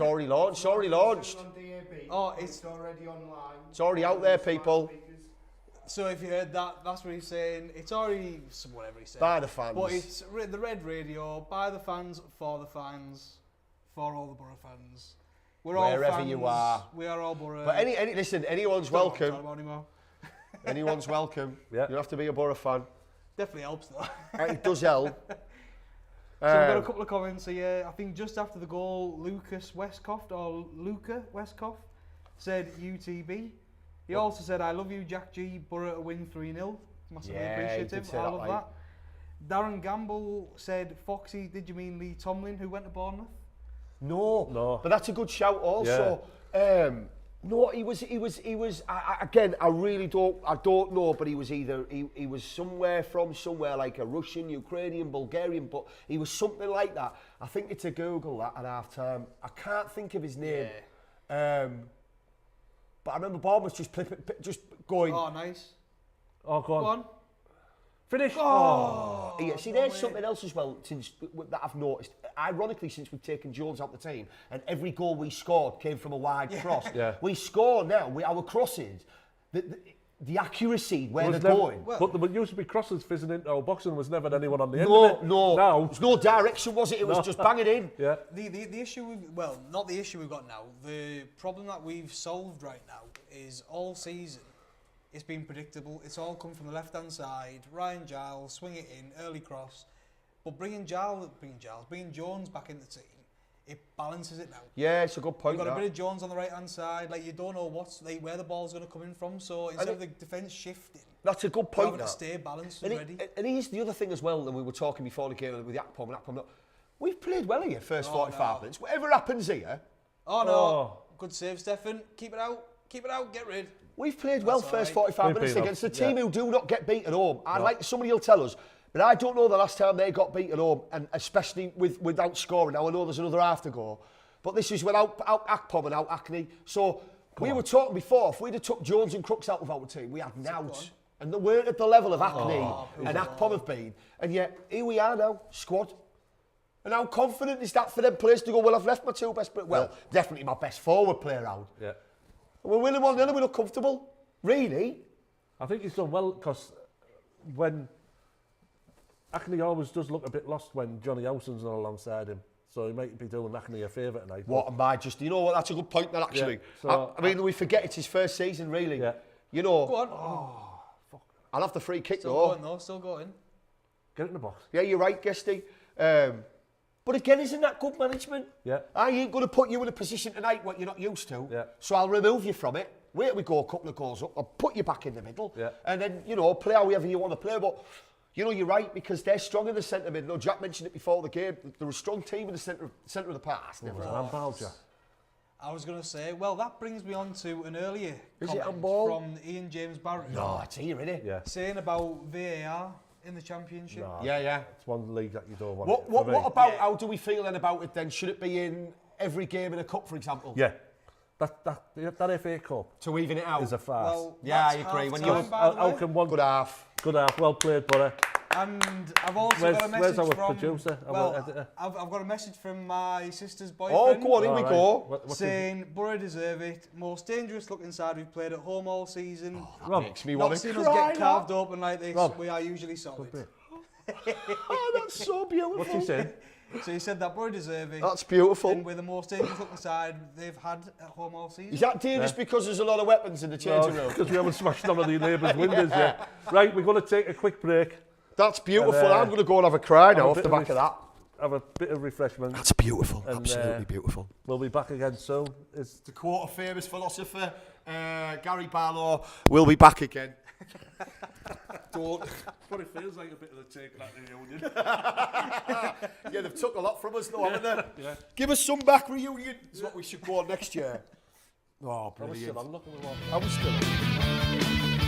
already launched. On DAB. Oh, it's already online. It's already out there, people. So if you heard that, that's what he's saying. It's already... whatever he said. By the fans. But it's the Red Radio, by the fans, for all the Boro fans. We're all Wherever fans. you are. We are all Boro. But listen, anyone's welcome. Anyone's welcome. You don't have to be a Boro fan. Definitely helps though. It does help. So we've got a couple of comments here. I think just after the goal, Luca Westcoft said UTB. He also said, I love you, Jack G. Boro to win 3-0. Massively appreciative. I love that. Darren Gamble said, Foxy, did you mean Lee Tomlin who went to Bournemouth? No. But that's a good shout also. No, he was. Again, I don't know, but he was either he was somewhere like a Russian, Ukrainian, Bulgarian, but he was something like that. I think it's a Google that at half time. I can't think of his name. But I remember Bournemouth just going. Oh, nice. Oh, go on. Finish. Oh. Yeah, see, there's something else as well that I've noticed. Ironically, since we've taken Jones out the team, and every goal we scored came from a wide cross. We score now. Our crosses, the accuracy where they're going. But there used to be crosses fizzing into our box and there was never anyone on the end of it. No. Now, there's no direction, was it? It was just bang it in. Yeah. The issue, not the issue we've got now. The problem that we've solved right now is all season. It's been predictable. It's all come from the left-hand side. Ryan Giles, swing it in, early cross. But bringing Jones back in the team, it balances it now. Yeah, it's a good point. You've got a bit of Jones on the right-hand side. Like, you don't know where the ball's going to come in from. So instead of the defence shifting, that's a good point. Having to stay balanced and ready. And here's the other thing as well, and we were talking before the game with Akpom. We've played well here, first 45 minutes. Whatever happens here. Oh, no. Good save, Stefan. Keep it out. Get rid. We've played well first 45 minutes against a team who do not get beat at home. Somebody will tell us, but I don't know the last time they got beat at home, and especially without scoring. Now I know there's another half to go, but this is without Akpom and out Acne. So we were talking before, if we'd have took Jones and Crooks out of our team, we had Nouts. And they weren't at the level of Acne and Akpom have been. And yet, here we are now, squad. And how confident is that for them players to go, well, I've left my two best, definitely my best forward player out. Yeah. We're winning 1-0 and we're not comfortable. Really? I think he's done well because when Hackney always does look a bit lost when Johnny Howson's not alongside him. So he might be doing Hackney a favour tonight. What am I just... You know what? That's a good point there, actually. Yeah, so I mean, we forget it's his first season, really. Yeah. You know... Go on. I'll have the free kick, Still though. going, though. Still going. Get it in the box. Yeah, you're right, Guesty. But again, isn't that good management? Yeah. I ain't going to put you in a position tonight what you're not used to. Yeah. So I'll remove you from it. Wait till we go a couple of goals up. I'll put you back in the middle. Yeah. And then, you know, play however you want to play. But, you know, you're right, because they're strong in the centre mid. No, Jack mentioned it before the game. They're a strong team in the centre of the park. Handball, Jack. I was going to say, well, that brings me on to an earlier Is it comment handball? from Ian James Barrett. No, it's here, isn't it? Yeah. Saying about VAR in the Championship. No, Yeah. It's one league that you don't want. What For me. about, how do we feel then about it then? Should it be in every game in a cup, for example? Yeah. That FA Cup To even it out? is a farce. Well, Yeah, I that's agree. When half-time, you- by the How way. can one... Good half. Good half. Well played, Boro. And I've also Where's- got a where's message our from... producer, our Well, editor? I've got a message from my sister's Oh, boyfriend. go on, here we All go. right. What's his- Saying, Boro deserve it. Most dangerous looking side we've played at home all season. Rob, Makes me Not want to seen cry. us get that. carved open like this. Rob. We are usually solid. Oh, that's so beautiful. what's he saying? So he said that Boro deserve it. That's beautiful. And we're the most dangerous looking side they've had at home all season. Is that dangerous because there's a lot of weapons in the changing room? Because we haven't smashed none of the neighbours' windows yet. Right, we're going to take a quick break. That's beautiful. And, I'm going to go and have a cry now a off bit the of back of that. Have a bit of refreshment. That's beautiful. And, Absolutely beautiful. We'll be back again soon. To quote a famous philosopher, Gary Barlow, we'll be back again. Don't. But it feels like a bit of a take back reunion. Yeah, they've took a lot from us though, haven't they? Yeah. Give us some back reunion is what we should go on next year. Oh, I was brilliant. still on looking at one. I was still on.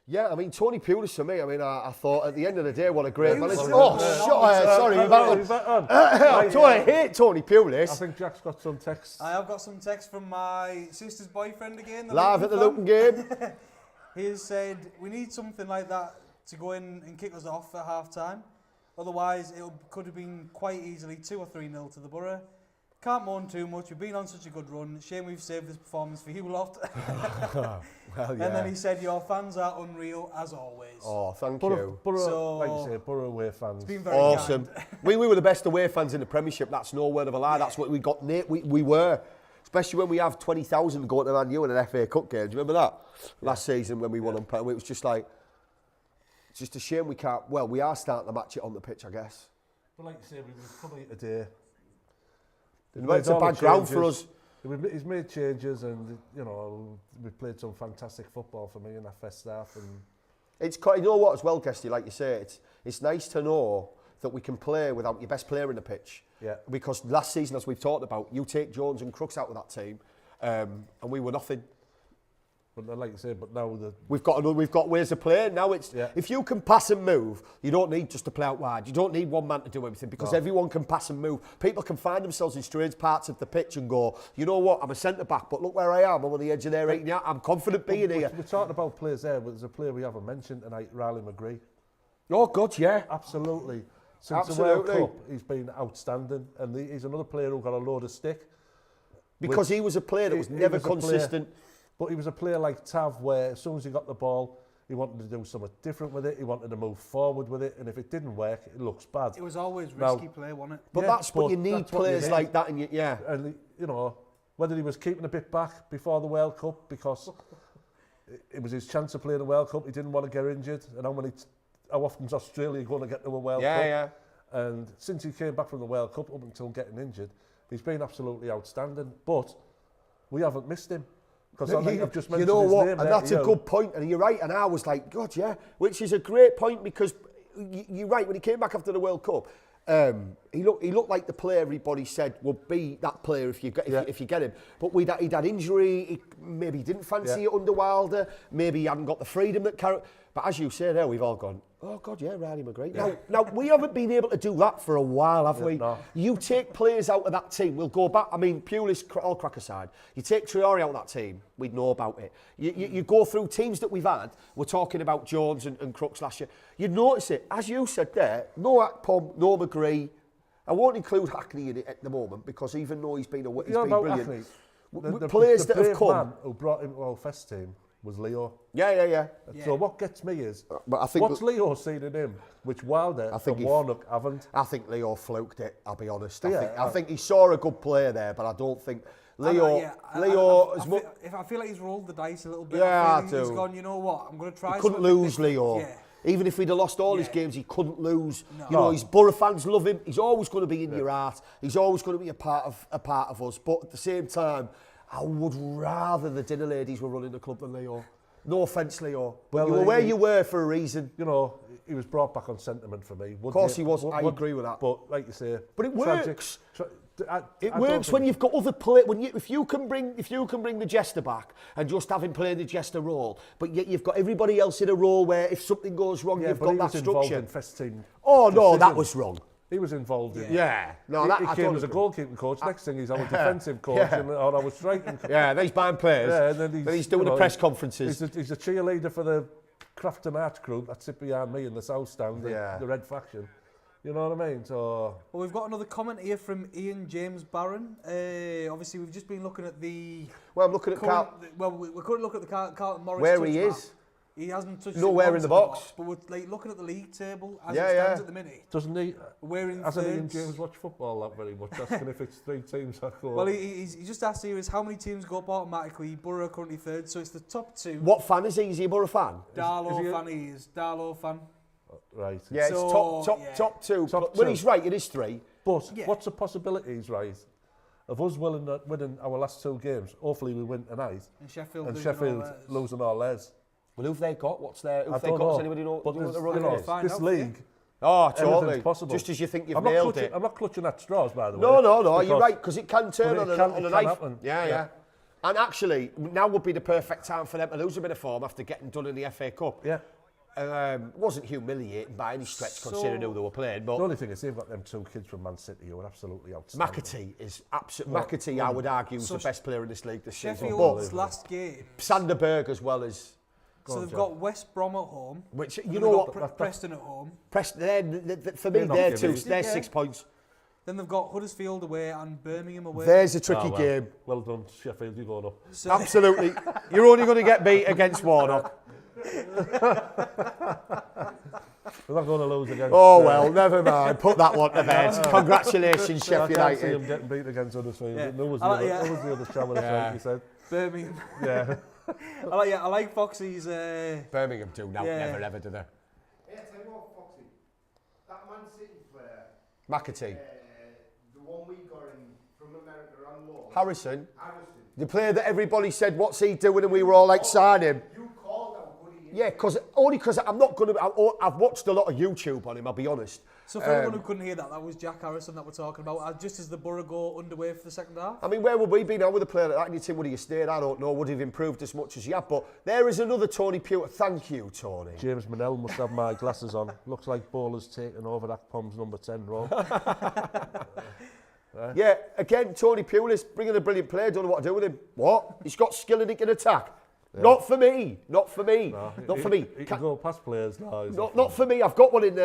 Yeah, I mean, Tony Pulis for me, I mean, I thought at the end of the day, what a great manager. Sorry, I hate Tony Pulis. I think Jack's got some text. I have got some text from my sister's boyfriend again. Live at the Luton game. He has said, we need something like that to go in and kick us off at half-time. Otherwise, it could have been quite easily 2 or 3-0 to the Boro. Can't moan too much. We've been on such a good run. Shame we've saved this performance for you lot. Well, yeah. And then he said, your fans are unreal, as always. Oh, thank Boro, you. Boro, like you say, Boro away fans. It's been very Awesome. kind. we were the best away fans in the Premiership. That's no word of a lie. That's what we got. We were. Especially when we have 20,000 going to Man U in an FA Cup game. Do you remember that? Last season when we won on penalty. It was just like, it's just a shame we can't. Well, we are starting to match it on the pitch, I guess. But like you say, we were probably today. It's a bad ground for us. He's made changes, and you know we've played some fantastic football for me in that first half. And It's you know what as well, Guesty, like you say, it's nice to know that we can play without your best player in the pitch. Yeah. Because last season, as we've talked about, you take Jones and Crooks out of that team, and we were nothing. But like you say, but now We've got ways of playing. Now it's if you can pass and move, you don't need just to play out wide. You don't need one man to do everything because everyone can pass and move. People can find themselves in strange parts of the pitch and go, you know what, I'm a centre back, but look where I am. I'm on the edge of their 18 yard. I'm confident being here. We're talking about players there, but there's a player we haven't mentioned tonight, Riley McGree. Oh God, yeah, absolutely. Since the World Cup, he's been outstanding, and he's another player who got a load of stick because he was a player that was never consistent. But he was a player like Tav, where as soon as he got the ball, he wanted to do something different with it. He wanted to move forward with it, and if it didn't work, it looks bad. It was always risky play, wasn't it? But that's what you need, players like that, and And you know, whether he was keeping a bit back before the World Cup because it was his chance to play in the World Cup. He didn't want to get injured, and how often is Australia going to get to a World Cup? Yeah. And since he came back from the World Cup up until getting injured, he's been absolutely outstanding. But we haven't missed him. Because I've just mentioned you know his what, name and there, that's a good point, and you're right, and I was like, God, yeah, which is a great point because you're right, when he came back after the World Cup, he looked like the player everybody said would be that player if you get him. But he'd had injury, maybe he didn't fancy it under Wilder, maybe he hadn't got the freedom that carried. But as you say there, we've all gone, oh God, yeah, Riley McGree. Yeah. Now we haven't been able to do that for a while, have we? No. You take players out of that team, we'll go back. I mean, Pulis, all crack aside. You take Traore out of that team, we'd know about it. You go through teams that we've had. We're talking about Jones and Crooks last year. You'd notice it, as you said there. No Akpom, no McGree. I won't include Hackney in it at the moment because even though he's been brilliant, the players that have come. Man who brought him to our first team was Leo. Yeah. So what gets me is, but I think what's Leo seen in him, which Wilder and Warnock haven't? I think Leo fluked it, I'll be honest. I think he saw a good player there, but I don't think Leo... I feel like he's rolled the dice a little bit. Yeah, I do. He's gone, you know what, I'm going to try... He couldn't lose, Leo. Yeah. Even if he'd have lost all his games, he couldn't lose. No. You know, his Boro fans love him. He's always going to be in your heart. He's always going to be a part of us. But at the same time, I would rather the dinner ladies were running the club than Leo. No offence, Leo. Well, you were where you were for a reason. You know, he was brought back on sentiment for me. Of course he was. I agree with that. But like you say, but it works. It works when you've got other players. If you can bring the Jester back and just have him playing the Jester role, but yet you've got everybody else in a role where if something goes wrong, you've got that structure. In first team oh no, decisions. That was wrong. He was involved in it. Yeah. No, he came as a goalkeeping coach. Next thing he's our defensive coach, or our striking coach. Yeah, then he's buying players. Yeah, and then he's doing the press conferences. He's a cheerleader for the Craft and Arch group that sit behind me in the South Stand, the Red Faction. You know what I mean? So. Well, we've got another comment here from Ian James Barron. Obviously, we've just been looking at the. Well, I'm looking at we couldn't look at the Carlton Morris. Where he is. He hasn't touched nowhere in the box. But we're like looking at the league table as it stands at the minute. Doesn't he? Hasn't Ian James watch football that very much? Asking if it's 3 teams that go. Well, he just asked here is how many teams go up automatically. Boro are currently 3rd, so it's the top 2. What fan is he? Is he a Boro fan? Darlow fan. He is Darlow fan. Right. Yeah, so, it's top 2. Top well, 2. He's right. It is 3. But what's the possibilities, right, of us winning our last 2 games? Hopefully, we win tonight. And Sheffield losing all theirs. Well, who've they got? What's their? Who've they got? Does anybody know? But what they're running is? This league. Oh, totally. Possible. Just as you think you've nailed it. I'm not clutching at straws, by the way. No, you're right, because it can turn on a night. Happen. Yeah. And actually, now would be the perfect time for them to lose a bit of form after getting done in the FA Cup. Yeah. Wasn't humiliating by any stretch considering who they were playing. But The only thing is they've got them 2 kids from Man City who are absolutely outstanding. McAtee is absolutely... McAtee, I would argue, is the best player in this league this season. Sheffield's last game. Sanderberg as well as... So they've got West Brom at home. Which, Then you they've know got what? Preston at home. Preston, for me, They're not they're Yeah. 6 points. Then they've got Huddersfield away and Birmingham away. There's a tricky game. Well done, Sheffield, you're going up. So Absolutely. You're only going to get beat against Warnock. We're not going to lose against... Oh, well, never mind. Put that one to bed. Congratulations, Sheffield I can't see United. him getting beat against Huddersfield. Yeah. Who was I like- who was the other challenge, like you said? Birmingham. Yeah. I like Foxy's. Birmingham do now, Yeah. never ever do they? Yeah, tell you what, Foxy. That Man City player, McAtee. the one we got in from America on loan, Harrison. Harrison. The player that everybody said, what's he doing? And we were all like, sign him. You called how good he is. Yeah, only because I'm not going to... I've watched a lot of YouTube on him, I'll be honest. So for anyone who couldn't hear that, that was Jack Harrison that we're talking about. Just as the Boro go underway for the second half. I mean, where would we be now with a player like that in your team? Would he have stayed? I don't know. Would he have improved as much as he had? But there is another Tony Pewter. Thank you, Tony. James Manel must have my glasses on. Looks like Bowler's taken over that Pom's number 10 role. Yeah, again, Tony Pulis bringing a brilliant player. Don't know what to do with him. What? He's got skill and he can attack. Yeah. Not for me. Not for me. No, not for me. He can go past players now. Not for me. I've got one in,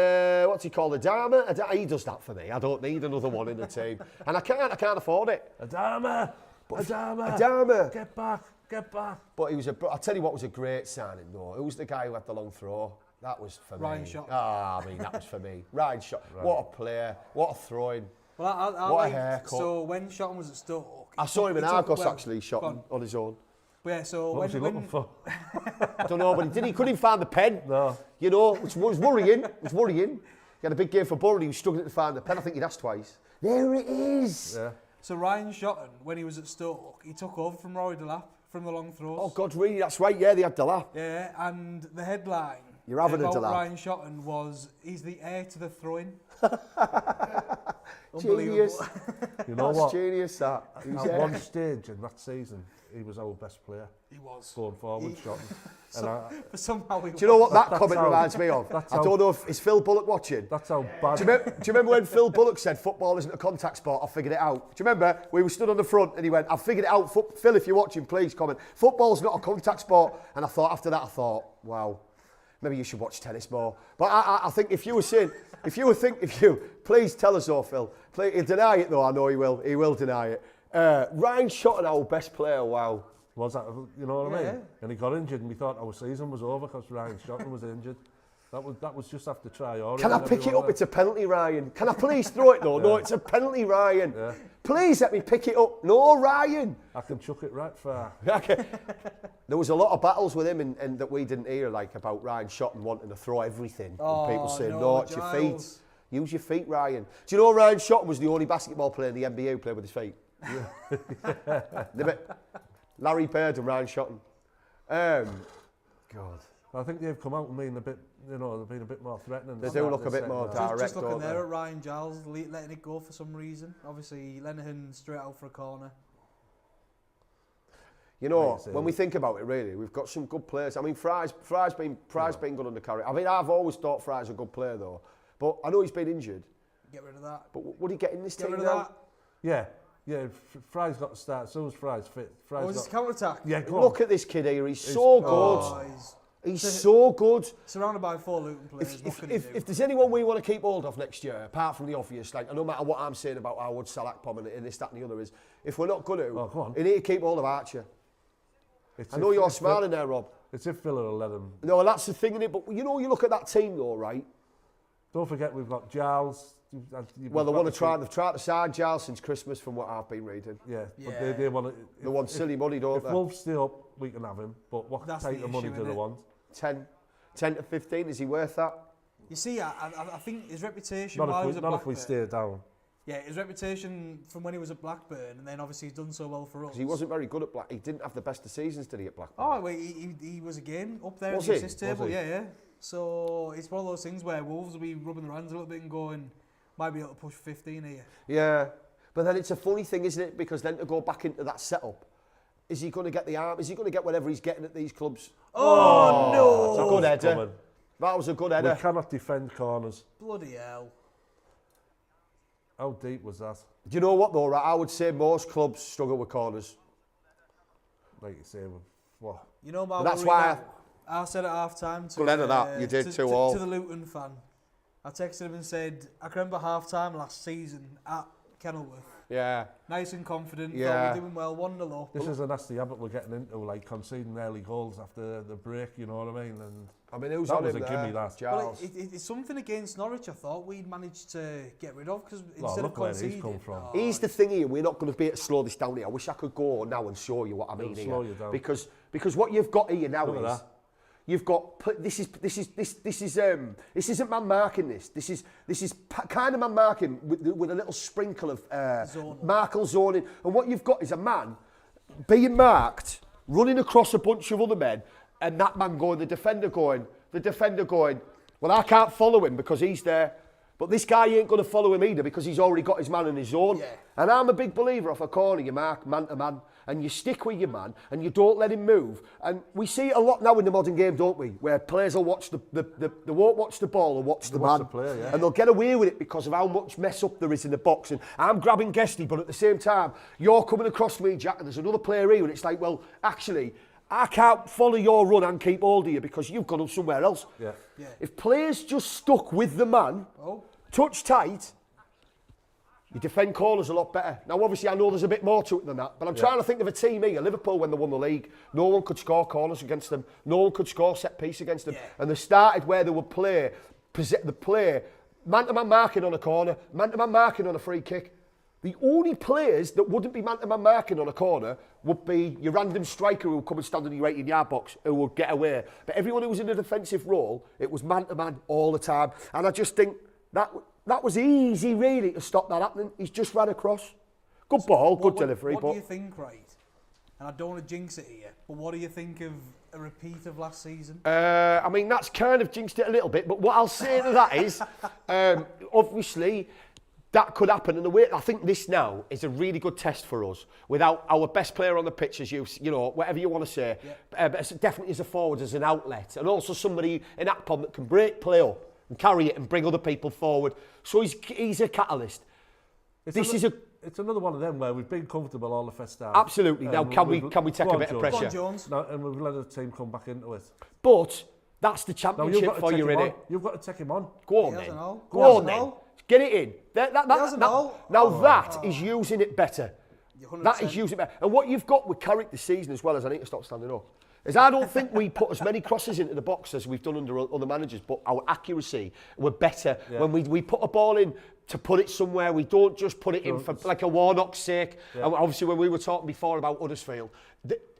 what's he called, Adama? He does that for me. I don't need another one in the team. And I can't afford it. Adama! Adama! Get back! But he was I'll tell you what was a great signing, though. Who was the guy who had the long throw? That was for Ryan me. Shotton. I mean, that was for me. Ryan Shotton. What a player. What a throw-in. Well, I What a like, haircut. so when Shotton was at Stoke, I saw him in he took- Argos, well, actually, Shotton, on his own. Yeah, so What was he looking for? I don't know, but he couldn't find the pen. No. You know, which was worrying. It was worrying. He had a big game for Boro and he was struggling to find the pen. I think he'd asked twice. There it is. Yeah. So Ryan Shotton, when he was at Stoke, he took over from Rory Delap from the long throws. Oh, God, really? That's right. Yeah, they had Delap. Yeah, and the headline You're having a about Delap. Ryan Shotton was, he's the heir to the throwing. Genius. You know That's what? genius, that. At one stage in that season, he was our best player. He was. Going forward, Shotton. But somehow he Do you know what that That's comment how- reminds me of? that's I how- don't know if... Is Phil Bullock watching? That's how bad... Do you remember when Phil Bullock said football isn't a contact sport? I figured it out. Do you remember? We were stood on the front and he went, I figured it out. Phil, if you're watching, please comment. Football's not a contact sport. And I thought, after that, wow, maybe you should watch tennis more. But I think if you, please tell us so, Phil. Please, he'll deny it though, I know he will. He will deny it. Ryan Shotton, our best player, wow. Was that, you know what I Yeah. mean? And he got injured and we thought our season was over because Ryan Shotton was injured. That was just after Traore. Can I pick it up? It's a penalty, Ryan. Can I please throw it though? No, it's a penalty, Ryan. Yeah. Please let me pick it up. No, Ryan. I can chuck it right far. Okay. There was a lot of battles with him and that we didn't hear, like about Ryan Shotton wanting to throw everything. Oh, and people saying, no, no, it's your feet. Giles. Use your feet, Ryan. Do you know Ryan Shotton was the only basketball player in the NBA who played with his feet? Larry Bird and Ryan Shotton. God. I think they've come out and been a bit, they've been a bit more threatening. They do look a bit more Just direct, looking don't there they? at Ryan Giles, letting it go for some reason. Obviously, Lenihan straight out for a corner. You know, Like I say, when we think about it, really, we've got some good players. I mean, Fry's been good under Carrick. I mean, I've always thought Fry's a good player, though. But I know he's been injured. Get rid of that. But would he get in this Get team rid of now? that. Yeah, Fry's got to start. So is Fry's fit. Fry's Oh, is this counter attack? Yeah, go on. Look at this kid here. He's so good. Oh, He's so good. surrounded by 4 Luton players. What can he do? If there's anyone we want to keep hold of next year, apart from the obvious, like no matter what I'm saying about Howard, Salak, Pom and this, that and the other, is if we're not going to, Oh, go on. we need to keep hold of Archer. It's I know if- you're if smiling there, Rob. It's if Villa will let him. No, and that's the thing, innit? But you know, you look at that team though, right? Don't forget we've got Giles. Well, they've tried to sign Giles since Christmas from what I've been reading. Yeah, Yeah. but they want to. They want silly money, don't If they? Wolves stay up, we can have him. But what That's type the of money issue, do they innit? want? 10 to 15, is he worth that? You see, I think his reputation Not while he if was we, at not Blackburn. if we stay down. Yeah, his reputation from when he was at Blackburn, and then obviously he's done so well for us. Because he wasn't very good at Blackburn. He didn't have the best of seasons, did he, at Blackburn? Oh, wait, he was again up there Was at the he? assist table. Was he? Yeah. So it's one of those things where Wolves will be rubbing their hands a little bit and going, might be able to push 15 here. Yeah, but then it's a funny thing, isn't it? Because then to go back into that setup, Is he going to get the arm? Is he going to get whatever he's getting at these clubs? Oh, no! It's a good header. That was a good header. We cannot defend corners. Bloody hell. How deep was that? Do you know what though? Right? I would say most clubs struggle with corners. Like you say, what? You know my That's worry why now? I said at half time to Good end of that, you did 2-2. to the Luton fan. I texted him and said, I can remember half time last season at Kenilworth. Yeah. Nice and confident, Yeah. thought we're doing well, 1-0 up. This is a nasty habit we're getting into, like conceding early goals after the break, you know what I mean? And I mean, who's that on was him a there? gimme, that. Well, Charles. it's something against Norwich I thought we'd managed to get rid of, because Well, instead of look where he's conceding... come from. Here's the thing here, we're not going to be able to slow this down here. I wish I could go now and show you what I mean It'll here. slow you down. Because what you've got here now Look at is that. you've got this isn't man marking this. This is kind of man marking with a little sprinkle of Markle zoning. And what you've got is a man being marked, running across a bunch of other men, and that man going, the defender going, well, I can't follow him because he's there. But this guy ain't going to follow him either because he's already got his man in his zone. Yeah. And I'm a big believer off a corner, you mark man to man, and you stick with your man, and you don't let him move. And we see it a lot now in the modern game, don't we? Where players will watch they won't watch the ball or watch the watch man. the player, yeah. And they'll get away with it because of how much mess up there is in the box. And I'm grabbing Guesty, but at the same time, you're coming across to me, Jack, and there's another player here, and it's like, well, actually, I can't follow your run and keep hold of you because you've gone up somewhere else. Yeah. Yeah. If players just stuck with the man, touch tight, you defend corners a lot better. Now, obviously, I know there's a bit more to it than that, but I'm trying to think of a team here. Liverpool, when they won the league, no one could score corners against them. No one could score set piece against them. Yeah. And they started where they would play man-to-man marking on a corner, man-to-man marking on a free kick. The only players that wouldn't be man-to-man marking on a corner would be your random striker who would come and stand in your 18-yard box who would get away. But everyone who was in a defensive role, it was man-to-man all the time. And I just think that was easy, really, to stop that happening. He's just ran across. Good ball, good delivery. What do you think, right? And I don't want to jinx it here, but what do you think of a repeat of last season? I mean, that's kind of jinxed it a little bit, but what I'll say to that is, obviously, that could happen. And the way I think this now is a really good test for us. Without our best player on the pitch, as you know, whatever you want to say, but definitely as a forward, as an outlet, and also somebody in Akpom that can break play up and carry it and bring other people forward. So he's a catalyst. It's another one of them where we've been comfortable all the first half. Absolutely. Now, can we take a bit of pressure? Go on, Jones. No, and we've let the team come back into it. But that's the No, championship for you, innit? You've got to take him on. Go on, He then. hasn't all. Go He on, hasn't then. all. Get it in. hasn't all. Now that is using it better. 100%. That is using it better. And what you've got with Carrick this season as well, as I need to stop standing up, is I don't think we put as many crosses into the box as we've done under other managers, but our accuracy were better. Yeah. When we put a ball in to put it somewhere, we don't just put it in for like a Warnock's sake. Yeah. And obviously when we were talking before about Huddersfield,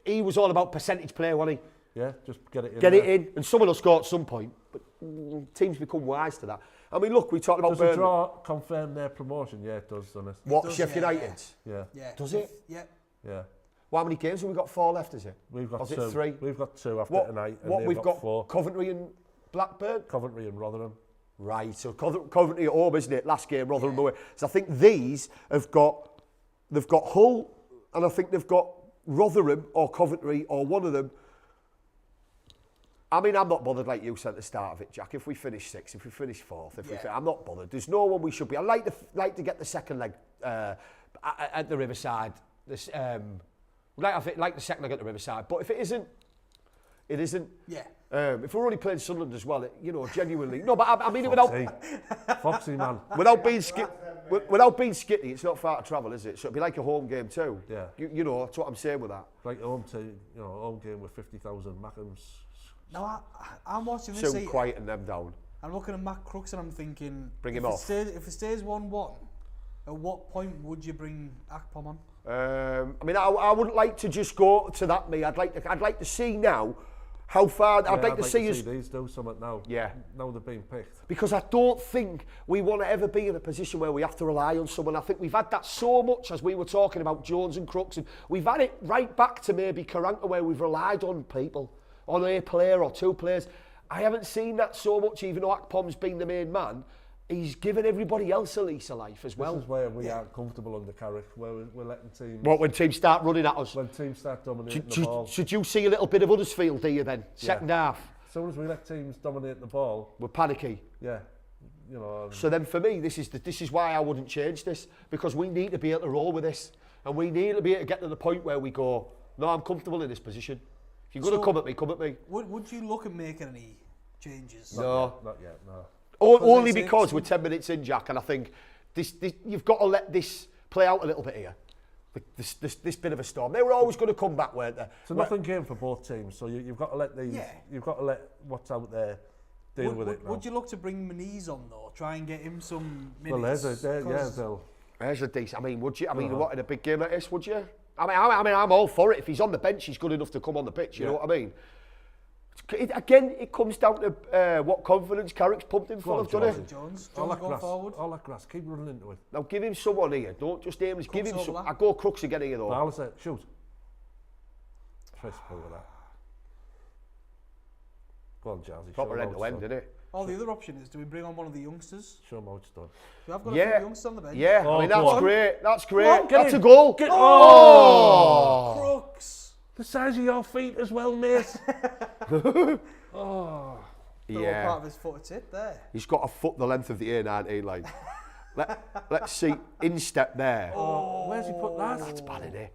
he was all about percentage play, wasn't he? Yeah, just get it in. Get it in, and someone will score at some point. But teams become wise to that. I mean, look, we talked about Does the Burnley. draw confirm their promotion? Yeah, it does, doesn't it? What, does, Sheffield yeah, United? Yeah. Yeah. Does it? Yeah. Yeah. Well, how many games have we got? 4 left, is it? We've got Or is two. it 3? We've got 2 after What, tonight. And what they've we've got? 4. Coventry and Blackburn? Coventry and Rotherham. Right, so Coventry at home, isn't it? Last game, Rotherham away. So I think these they've got Hull, and I think they've got Rotherham or Coventry or one of them. I mean, I'm not bothered like you said at the start of it, Jack. If we finish 6th, if we finish 4th, I'm not bothered. There's no one we should be. I like to get the second leg at the Riverside. This like the second leg at the Riverside. But if it isn't, it isn't. Yeah. If we're only playing Sunderland as well, genuinely. No, but I mean it without Foxy, man. without being skitty, it's not far to travel, is it? So it'd be like a home game too. Yeah. You know, that's what I'm saying with that. Like home game with 50,000 Mackhams. Now, I'm watching this So here. quieting them down. I'm looking at Matt Crooks and I'm thinking, Bring him if off. If it stays 1-1, at what point would you bring Akpom on? I mean, I wouldn't like to just go to that. I'd like to see now how far. I'd like to see us. these do something now. Yeah. Now they're being picked. Because I don't think we want to ever be in a position where we have to rely on someone. I think we've had that so much, as we were talking about Jones and Crooks, and we've had it right back to maybe Carranca where we've relied on people, on a player or 2 players. I haven't seen that so much, even though Akpom's been the main man. he's given everybody else a lease of life as well. This is where we aren't comfortable under Carrick, where we're letting teams... What, when teams start running at us? When teams start dominating the ball. Should you see a little bit of Huddersfield, do you then? Second half. As soon as we let teams dominate the ball... We're panicky. Yeah. You know... So then for me, this is why I wouldn't change this, because we need to be able to roll with this. And we need to be able to get to the point where we go, no, I'm comfortable in this position. If you're going to come at me, come at me. Would you look at making any changes? No. Not yet, no. Only because we're 10 minutes in, Jack, and I think this you've got to let this play out a little bit here. This bit of a storm. They were always going to come back, weren't they? It's a nothing game for both teams, so you've got to let these... Yeah. You've got to let what's out there deal with it now. Would you look to bring Moniz on, though? Try and get him some Well, minutes? There's a decent. I mean, would you? I mean, what in a big game like this, would you? I mean, I'm all for it. If he's on the bench, he's good enough to come on the pitch. You know what I mean? It comes down to what confidence Carrick's pumped him full of, doesn't it? Jones All that going grass, forward. all that grass, keep running into it. Now give him someone here. Don't just aim. Give him Crooks some. overlap. I go Crooks again here though. Now, let's say, shoot. Try to pull with that. Go on, Jazzy. Proper end to end, isn't it? Oh, the other option is, do we bring on one of the youngsters? Show them how it's done. We have got a few youngsters on the bench. Yeah, Oh, I mean, go that's on. great. That's great. on, get That's in. a goal. Oh! Crooks! The size of your feet as well, mate. Little Yeah. part of his foot, it's it there. He's got a foot the length of the A19, like. Let's see, instep there. Oh, where's he put that? That's bad, isn't it?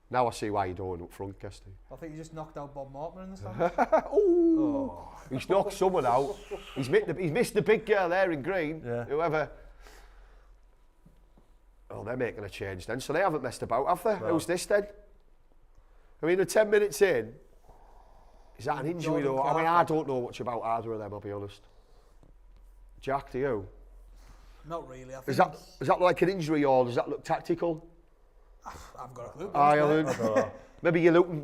Now I see why you're doing up front, Guesty. I think he just knocked out Bob Mortimer in the stand. He's knocked someone out. He's missed the big girl there in green. Yeah. Whoever. Oh, they're making a change then. So they haven't messed about, have they? No. Who's this then? I mean, they're 10 minutes in. Is that an injury Jordan though? I mean, Clark. I don't know much about either of them, I'll be honest. Jack, do you? Not really. I think Is that like an injury or does that look tactical? I've got a clue. Ireland. Maybe you're Luton,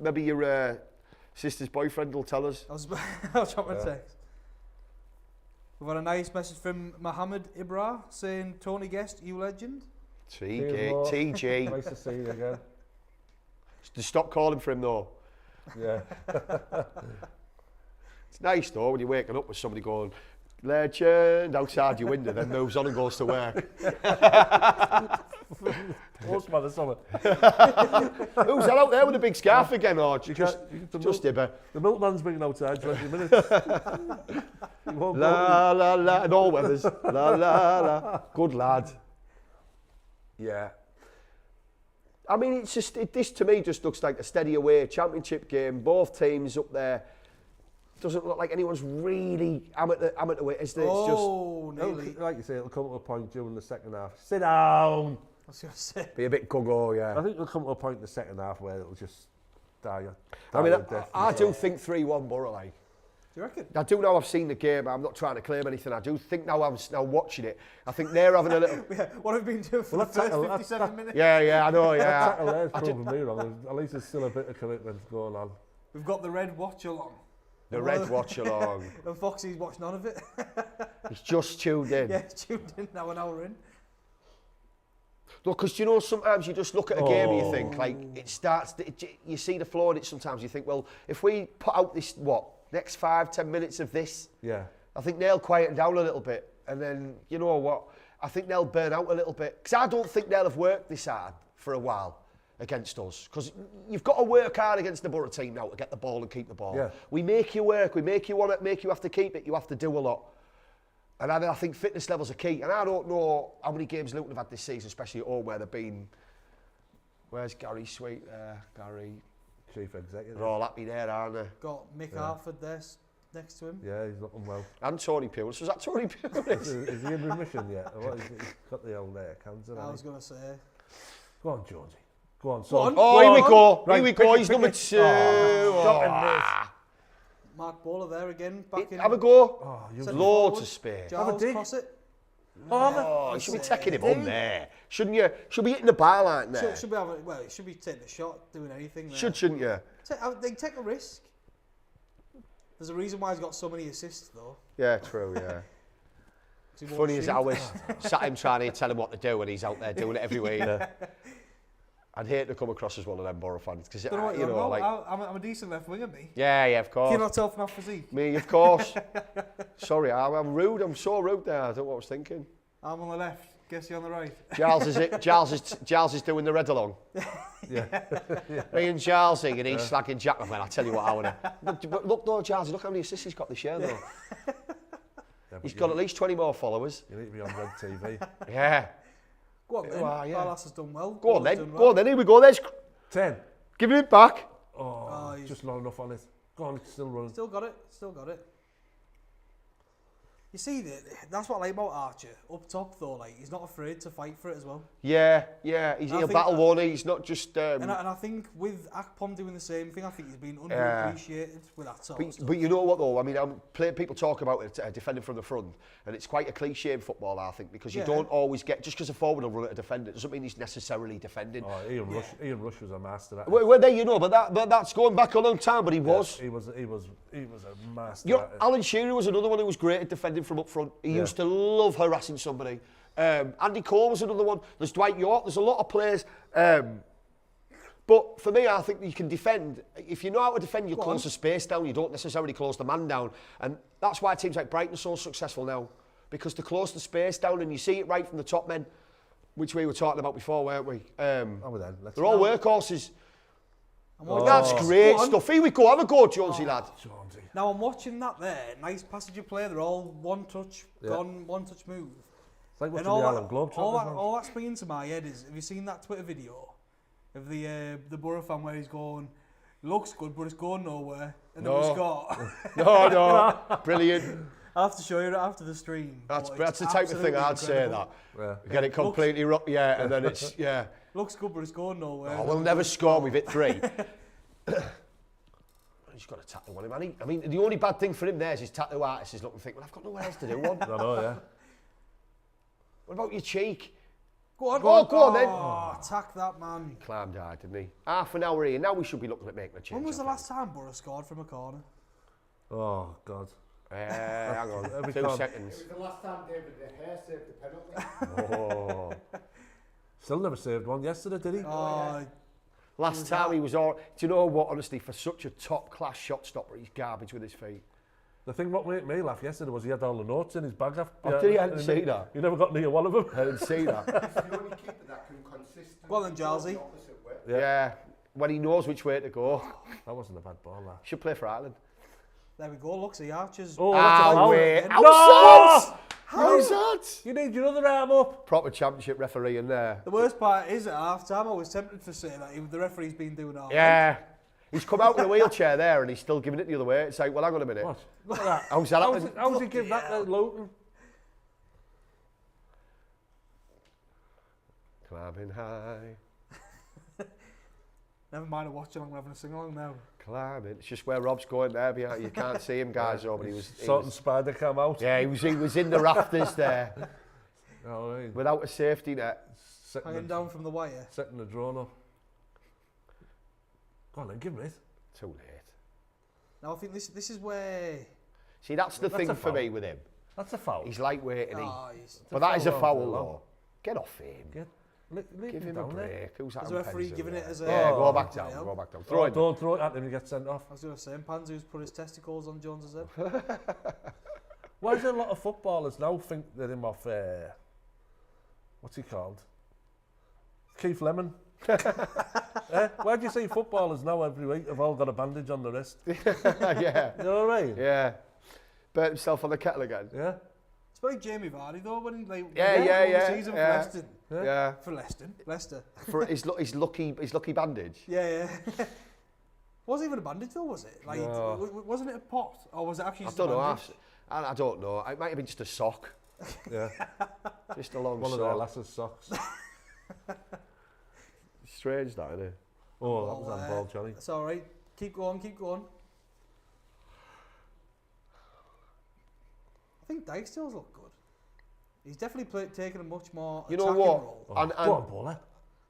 maybe your sister's boyfriend will tell us. I was trying to text. We've had a nice message from Mohammed Ibra saying, Tony Guest, you legend. TG. Nice to see you again. Just stop calling for him though. Yeah. It's nice though when you're waking up with somebody going, legend, outside your window, then moves on and goes to work. Postman or something. Who's that out there with a big scarf again? Or just Ibba? The milkman's been outside 20 minutes. He won't La la la, in all weathers. La la la. Good lad. Yeah. I mean, it's just this to me just looks like a steady away championship game. Both teams up there. Doesn't look like anyone's really amateur weight, is there? It's just nearly. like you say, it'll come to a point during the second half. Sit down. I was going to say. be a bit go, yeah. I think it'll come to a point in the second half where it'll just die. I mean, a death. I do think 3-1 Boro, like. Do you reckon? I do know I've seen the game. I'm not trying to claim anything. I do think now I'm now watching it. I think they're having a little. Yeah, what have we been doing for the first 57 minutes? Yeah, I know. Yeah. Tackle there's proving me wrong. At least there's still a bit of commitment going on. We've got the red watch along. The red watch along. And Foxy's watched none of it. He's just tuned in. Yeah, tuned in now, an hour in. Look, because you know, sometimes you just look at a game and you think, like, it starts, you see the flow in it sometimes, you think, well, if we put out this, next 5-10 minutes of this, Yeah. I think they'll quieten down a little bit. And then, you know what, I think they'll burn out a little bit. Because I don't think they'll have worked this hard for a while against us. Because you've got to work hard against the Boro team now to get the ball and keep the ball. Yeah. We make you work, we make you want it, make you have to keep it, you have to do a lot. And I think fitness levels are key. And I don't know how many games Luton have had this season, especially at home where they've been... Where's Gary Sweet there? Gary... Chief executive. They're all happy there, aren't they? Got Mick Harford there next to him. Yeah, he's looking well. And Tony Pulis. Was that Tony Pulis? Is he in remission yet? Or what is he? He's got the old cancer. I was going to say. Go on, Georgie. Go on, Go son. on. Oh, here we go. Right, Here we pick go. it, He's pick number it. 2. Mark Bowler there again, back in. Have a go. Oh, you Centre Loads forward. of space. Giles, dig. cross it. Oh, you should be taking him on there. Shouldn't you? Should be hitting the bar line there. Should be having, well, it should be taking a shot, doing anything there. Shouldn't you? They take a risk. There's a reason why he's got so many assists, though. Yeah, true, yeah. 'Cause he won't Funny as shoot. I was sat him trying to tell him what to do and he's out there doing it every week. I'd hate to come across as one of them Boro fans because Don't know what you you're know, on like about. I'm a decent left winger, me. yeah, of Can you course. not tell from my physique? Me, of course. Sorry, I'm rude. I'm so rude there. I don't know what I was thinking. I'm on the left, Guesty on the right. Giles is doing the red along. Me and Gilesy, and he's slagging Jack. Man, I tell you what, I want to. Look, though, Gilesy, look how many assists he's got this year, though. He's got at least 20 more followers. You need to be on red TV. Yeah. Go on then. yeah. Barlas has done well. Go on Boro's then. done Go well. on then. Here we go. There's 10. giving it back. Oh, he's- just not enough on it. Go on, it's still running. Still got it. Still got it. You see, that's what I like about Archer. Up top, though, like he's not afraid to fight for it as well. Yeah. He's I a think battle that- warner. He's not just. And I think with Akpom doing the same thing, I think he's been underappreciated with that sort of stuff. But you know what though? I mean, people talk about it, defending from the front, and it's quite a cliche in football, I think, because you don't always get just because a forward will run at a defender doesn't mean he's necessarily defending. Oh, Ian Rush was a master at it. Well, there you know, but that's going back a long time. But he was. He was a master You know, at it. Alan Shearer was another one who was great at defending from up front. He used to love harassing somebody. Andy Cole was another one. There's Dwight York. There's a lot of players. But for me, I think you can defend. If you know how to defend, you close the space down. You don't necessarily close the man down. And that's why teams like Brighton are so successful now. Because they close the space down and you see it right from the top men, which we were talking about before, weren't we? Oh, well then, They're all workhorses. Oh. That's great stuff. Here we go. Have a go, Jonesy lad. Jonesy. Now I'm watching that there. Nice passage of play. They're all one touch, gone, one touch move. It's like watching And the Allen Globetrotters. all that's springing to my head is, have you seen that Twitter video of the Boro fan where he's going, looks good but it's going nowhere, and then we score. No, brilliant. I'll have to show you it after the stream. That's but the it's type of thing absolutely I'd say incredible. that. Get it completely wrong, and then it's, Looks good but it's going nowhere. Oh, we'll never score, we've hit 3. He's got a tattoo on him, hasn't he? I mean, the only bad thing for him there is his tattoo artist is looking and think, well, I've got nowhere else to do one. I know, yeah. What about your cheek? Go on, Go on then. Oh, attack that man. Climbed hard, didn't he? Half an hour here, now we should be looking at making a change. When was the I last time Boro scored from a corner? Oh, God. think. Hang on, Every 2 time. seconds. It was the last time David De Gea saved the penalty. Oh. Still never saved one yesterday, did he? Oh, Last time he was all... Do you know what, honestly, for such a top-class shot stopper, he's garbage with his feet. The thing what made me laugh yesterday was he had all the notes in his bag. Oh, did he? I didn't see that. He never got near one of them. I didn't see that. It's the only keeper that can consistently Go on then, go Jalsy. the opposite way. Yeah, when he knows which way to go. That wasn't a bad ball, that. Should play for Ireland. there we go. Look, see Archers. Oh, that's a foul. wait. No! How's that? You need your other arm up. Proper championship referee in there. The worst part is at half time I was tempted to say that the referee's been doing all Yeah. He's come out in a wheelchair there and he's still giving it the other way. It's like, well, hang on a minute. What? Look at that. How's that happening? How's he give that to Luton? Climbing high, Never mind a watch along, we're having a sing along now. climbing. It's just where Rob's going there. Behind. You can't see him, guys, though, but he was... Sorting spider cam out. Yeah, he was in the rafters there Oh, right. without a safety net. Hanging down from the wire. Setting the drone up. Go on then, give him it. Too late. Now I think this is where. See, that's the That's thing a for foul. me with him. That's a foul. He's lightweight, and He's, that is a foul, foul, though. though. Get off him. Leave Give him a down there. break. Who's that? Is the referee giving it as a. Yeah, go Oh, back down. bloody hell. Go back down. Oh, Throw him. don't throw it at him, he gets sent off. I was going to say, Panzu's put his testicles on Jones's head. Why is there a lot of footballers now think they're him off, what's he called? Keith Lemon. Why do you see footballers now every week have all got a bandage on the wrist? Yeah. You know what I mean? Yeah. Burnt himself on the kettle again. Yeah? It's like Jamie Vardy though, when he like Yeah. season for Yeah. Leicester. Yeah. For Leicester. For his lucky bandage. Yeah. Wasn't even a bandage though, was it? Like, No. wasn't it a pot, or was it actually I just don't a know. bandage? I don't know. It might have been just a sock. Yeah. Just a long One of their sock. lasses' socks. Strange that, isn't it? Oh, that was handball, Johnny. It's all right. Keep going. I think Dijksteel's look good. He's definitely taken a much more You know attacking what? role. And, Go on, Bowler.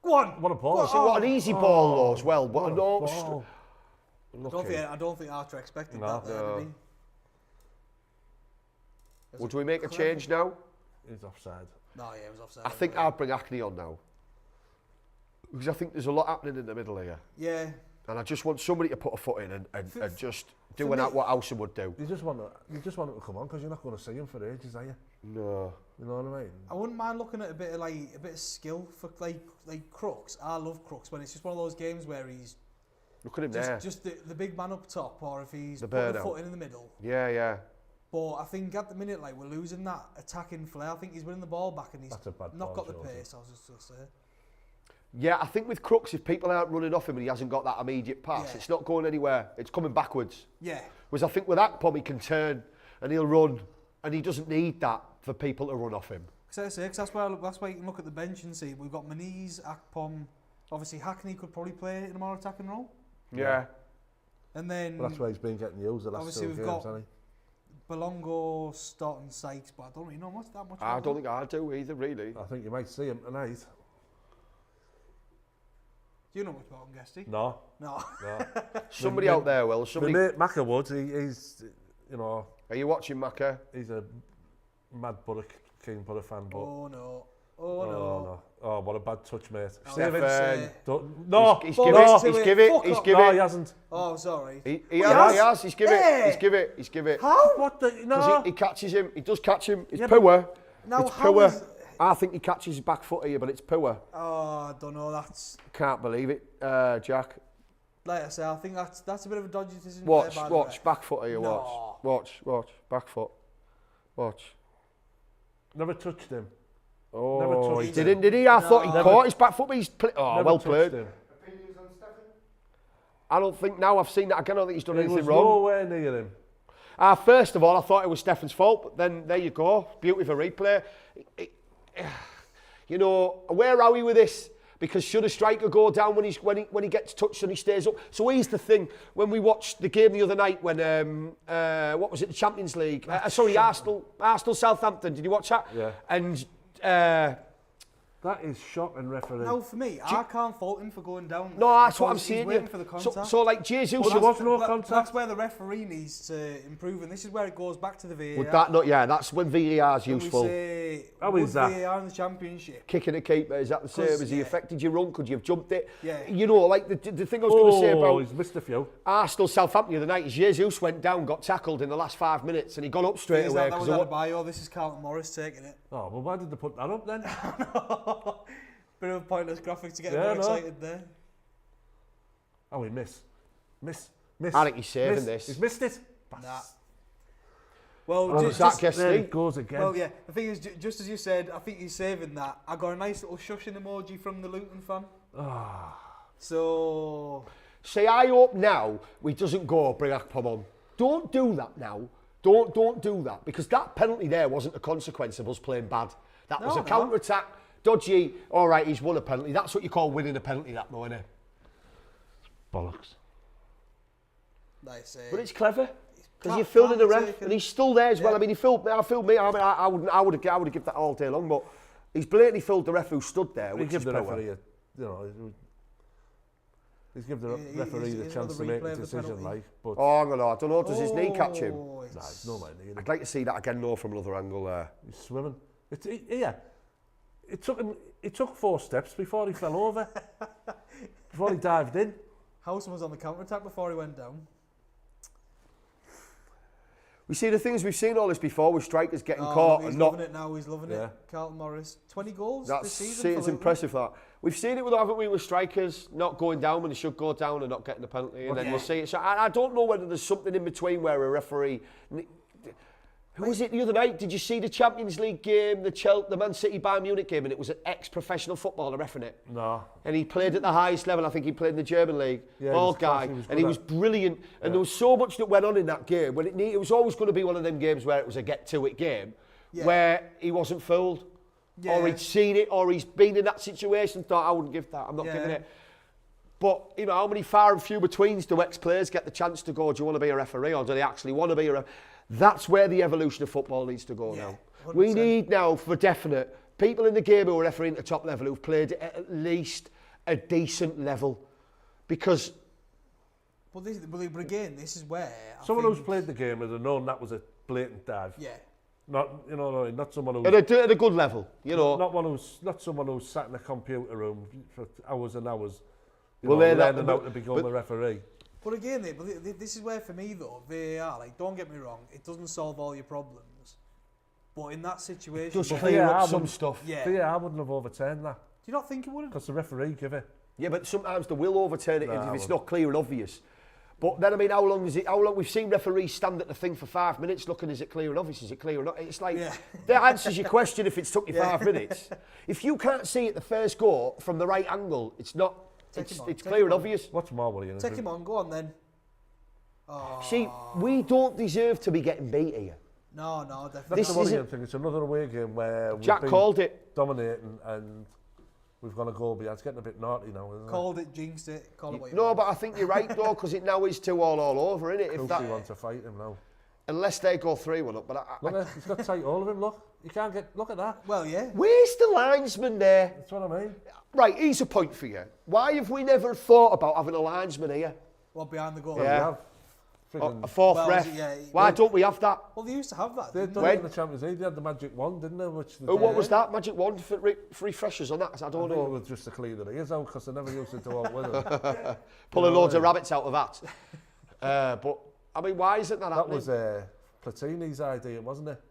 Go on. What a ball. see what an easy ball though as well. What a no. ball. I don't think Archer expected No. that there, did he? Would we make a change now? He's offside. No, yeah, it was offside. I think I'd bring Acne on now. Because I think there's a lot happening in the middle here. Yeah. And I just want somebody to put a foot in and just do me- what Howson would do. You just want him to come on because you're not going to see him for ages, are you? No. You know what I mean? I wouldn't mind looking at a bit of skill for like Crooks. I love Crooks when it's just one of those games where he's Look at him there. just the big man up top, or if he's The putting a burnout. foot in the middle. Yeah, yeah. But I think at the minute, like, we're losing that attacking flair. I think he's winning the ball back and he's That's a bad not got the ball, George. pace. I was just going to say. Yeah, I think with Crooks, if people aren't running off him and he hasn't got that immediate pass, Yeah. it's not going anywhere. It's coming backwards. Yeah. Whereas I think with Akpom, he can turn and he'll run, and he doesn't need that for people to run off him. Because that's why you can look at the bench and see we've got Maniz, Akpom, obviously Hackney could probably play in a more attacking role, Yeah. and then Well, that's why he's been getting used the last obviously two we've games, got hasn't Belongo, Stott and Sykes, but I don't really know that much. I about don't them. think I do either, really. he? I think you might see him tonight. Do you know much about him, Guesty? No, No. no. Somebody out there will. My Somebody. mate Macca Woods, he's, you know, Are you watching, Macca? he's a mad Boro, King Boro fan, but... Oh no. Oh no. Oh, what a bad touch, mate. I was Save gonna it. say- No, He's Fuck give off. it. He's give it. Fuck He's off. give no, he it. hasn't. Oh, sorry. He has? has. He's give it. Yeah. He's give it. He's give it. How? What the... No. Because he catches him. He does catch him. It's Yeah, poor. Now, It's how poor. is- I think he catches his back foot here, but it's poor. Oh, I don't know. That's Can't believe it, Jack. like I say. I think that's a bit of a dodgy decision. Watch, there by the watch, ref. back foot here, No. watch, back foot. Watch. Never touched him. Oh, Never touched he him. didn't, did he? I thought he No. caught his back foot, but he's... Oh, Never well touched played. him. Opinions on Stefan? I don't think, now I've seen that again, I don't think he's done He anything was wrong. nowhere near him. First of all, I thought it was Stefan's fault, but then there you go. Beautiful replay. You know, where are we with this? Because should a striker go down when he gets touched and he stays up? So here's the thing. When we watched the game the other night, when what was it, the Champions League? Arsenal Southampton. Did you watch that? Yeah. And That is shocking, referee. No, for me, I can't fault him for going down. no, that's what I'm because saying. He's waiting yeah. for the contact. So like Jesus, Well, there was no contact. That's where the referee needs to improve, and this is where it goes back to the VAR. would that not? Yeah, that's when VAR is When we useful. say, How would is that? VAR in the Championship? Kicking a keeper, is that the same? 'Cause, Has he yeah. affected your run? Could you have jumped it? Yeah. You know, like the thing I was going to say Oh, about he's missed a few. Arsenal Southampton the other night is Jesus went down, got tackled in the last 5 minutes, and he got up straight Is away. that was Adebayo. This is Carlton Morris taking it. Oh, well, why did they put that up then? Bit of a pointless graphic to get Yeah, everyone no. excited there. Oh, he missed. Miss. I think he's saving Miss. this. He's missed it. Nah. Well, Oh, just, Zach There it Guesty. goes again. well, yeah. The thing is, just as you said, I think he's saving that. I got a nice little shushing emoji from the Luton fan. So See, I hope now we doesn't go bring Akpom on. Don't do that now. Don't do that, because that penalty there wasn't a consequence of us playing bad. That was No, a no. counter attack. Dodgy. All right, he's won a penalty. That's what you call winning a penalty, that, though, innit? Bollocks. like I say, But it's clever. Because Can't- you filled in the can't ref, take and it. he's still there as well. Yeah. I mean, he filled me. I would have given that all day long, but he's blatantly filled the ref who stood there, He which give is the power. referee a, you know, he's give the He- referee he's the got chance the to make replay a of the decision, penalty. like. But Oh, hang on, I don't know. Does his knee catch him? Oh, nah, it's no man near him. I'd like to see that again, though, from another angle there. He's swimming. Yeah. It took him. It took 4 steps before he fell over. Before he dived in. Howson was on the counter attack before he went down. We see the things we've seen all this before with strikers getting Oh, caught he's and not. loving it now. He's loving Yeah. it. Carlton Morris, 20 goals That's this season. see, for it's Luton. impressive that we've seen it with, haven't we, with strikers not going down when they should go down and not getting the penalty, and then we'll see it. So I don't know whether there's something in between where a referee. Who was it the other night? Did you see the Champions League game, the Man City Bayern Munich game, and it was an ex-professional footballer refereeing it? No. And he played at the highest level. I think he played in the German league. Yeah, he Bald was class, guy, he was and he good was at- brilliant. And there was so much that went on in that game. When it was always going to be one of them games where it was a get-to-it game, Yeah. where he wasn't fooled, Yeah. or he'd seen it, or he's been in that situation. Thought I wouldn't give that. I'm not giving Yeah. it. But you know, how many far and few betweens do ex-players get the chance to go? Do you want to be a referee, or do they actually want to be a referee? That's where the evolution of football needs to go now. 100%. We need now, for definite, people in the game who are refereeing at the top level who've played at least a decent level. Because, But again, this is where Someone who's played the game would have known that was a blatant dive. Yeah. Not, you know, what I mean, not someone who's At a good level, you know. not someone who's sat in a computer room for hours and hours. Well, they're not- learning how to become a referee. But again, this is where for me though, VAR, like, don't get me wrong, it doesn't solve all your problems. But in that situation, Just where- clear up VAR some wouldn't- stuff. yeah. VAR wouldn't have overturned that Do you not think it would have? because the referee give it. Yeah, but sometimes they will overturn it Nah, if it's well. not clear and obvious. But then, I mean, how long we've seen referees stand at the thing for 5 minutes looking, is it clear and obvious, is it clear or not? It's like, Yeah. that answers your question if it's took you Yeah. 5 minutes. If you can't see it the first go from the right angle, it's not, Take him on, it's take clear him and on. obvious. What's more worrying? Take him on, go on then. Oh, See, we don't deserve to be getting beat here. no, definitely. That's This the worrying isn't- thing. It's another away game where we've Jack been called it. dominating and we've gone a goal behind. It's getting a bit naughty now, isn't Called it, jinxed it, call it what you No, want. but I think you're right, though, because it now is 2-all all over, innit? it? If Kofi that, wants to fight him now. unless they go 3-1 up. But Look at he's got tight hold of him, look. You can't get, look at that. Well, yeah. where's the linesman there? That's what I mean. Right, here's a point for you. Why have we never thought about having a linesman here? Well, behind the goal. We Yeah. have. Friggin- A fourth Well, ref. yeah, Why don't we have that? Well, they used to have that. They've Didn't done they? it in the Champions League. They had the magic wand, didn't they? Which Oh, what was that? Magic wand for refreshers on that? I I don't think it know. was just to clean their ears out because they never used it to out with them. Pulling know, loads of yeah. rabbits out of that. But, I mean, why isn't that That happening? was Platini's idea, wasn't it?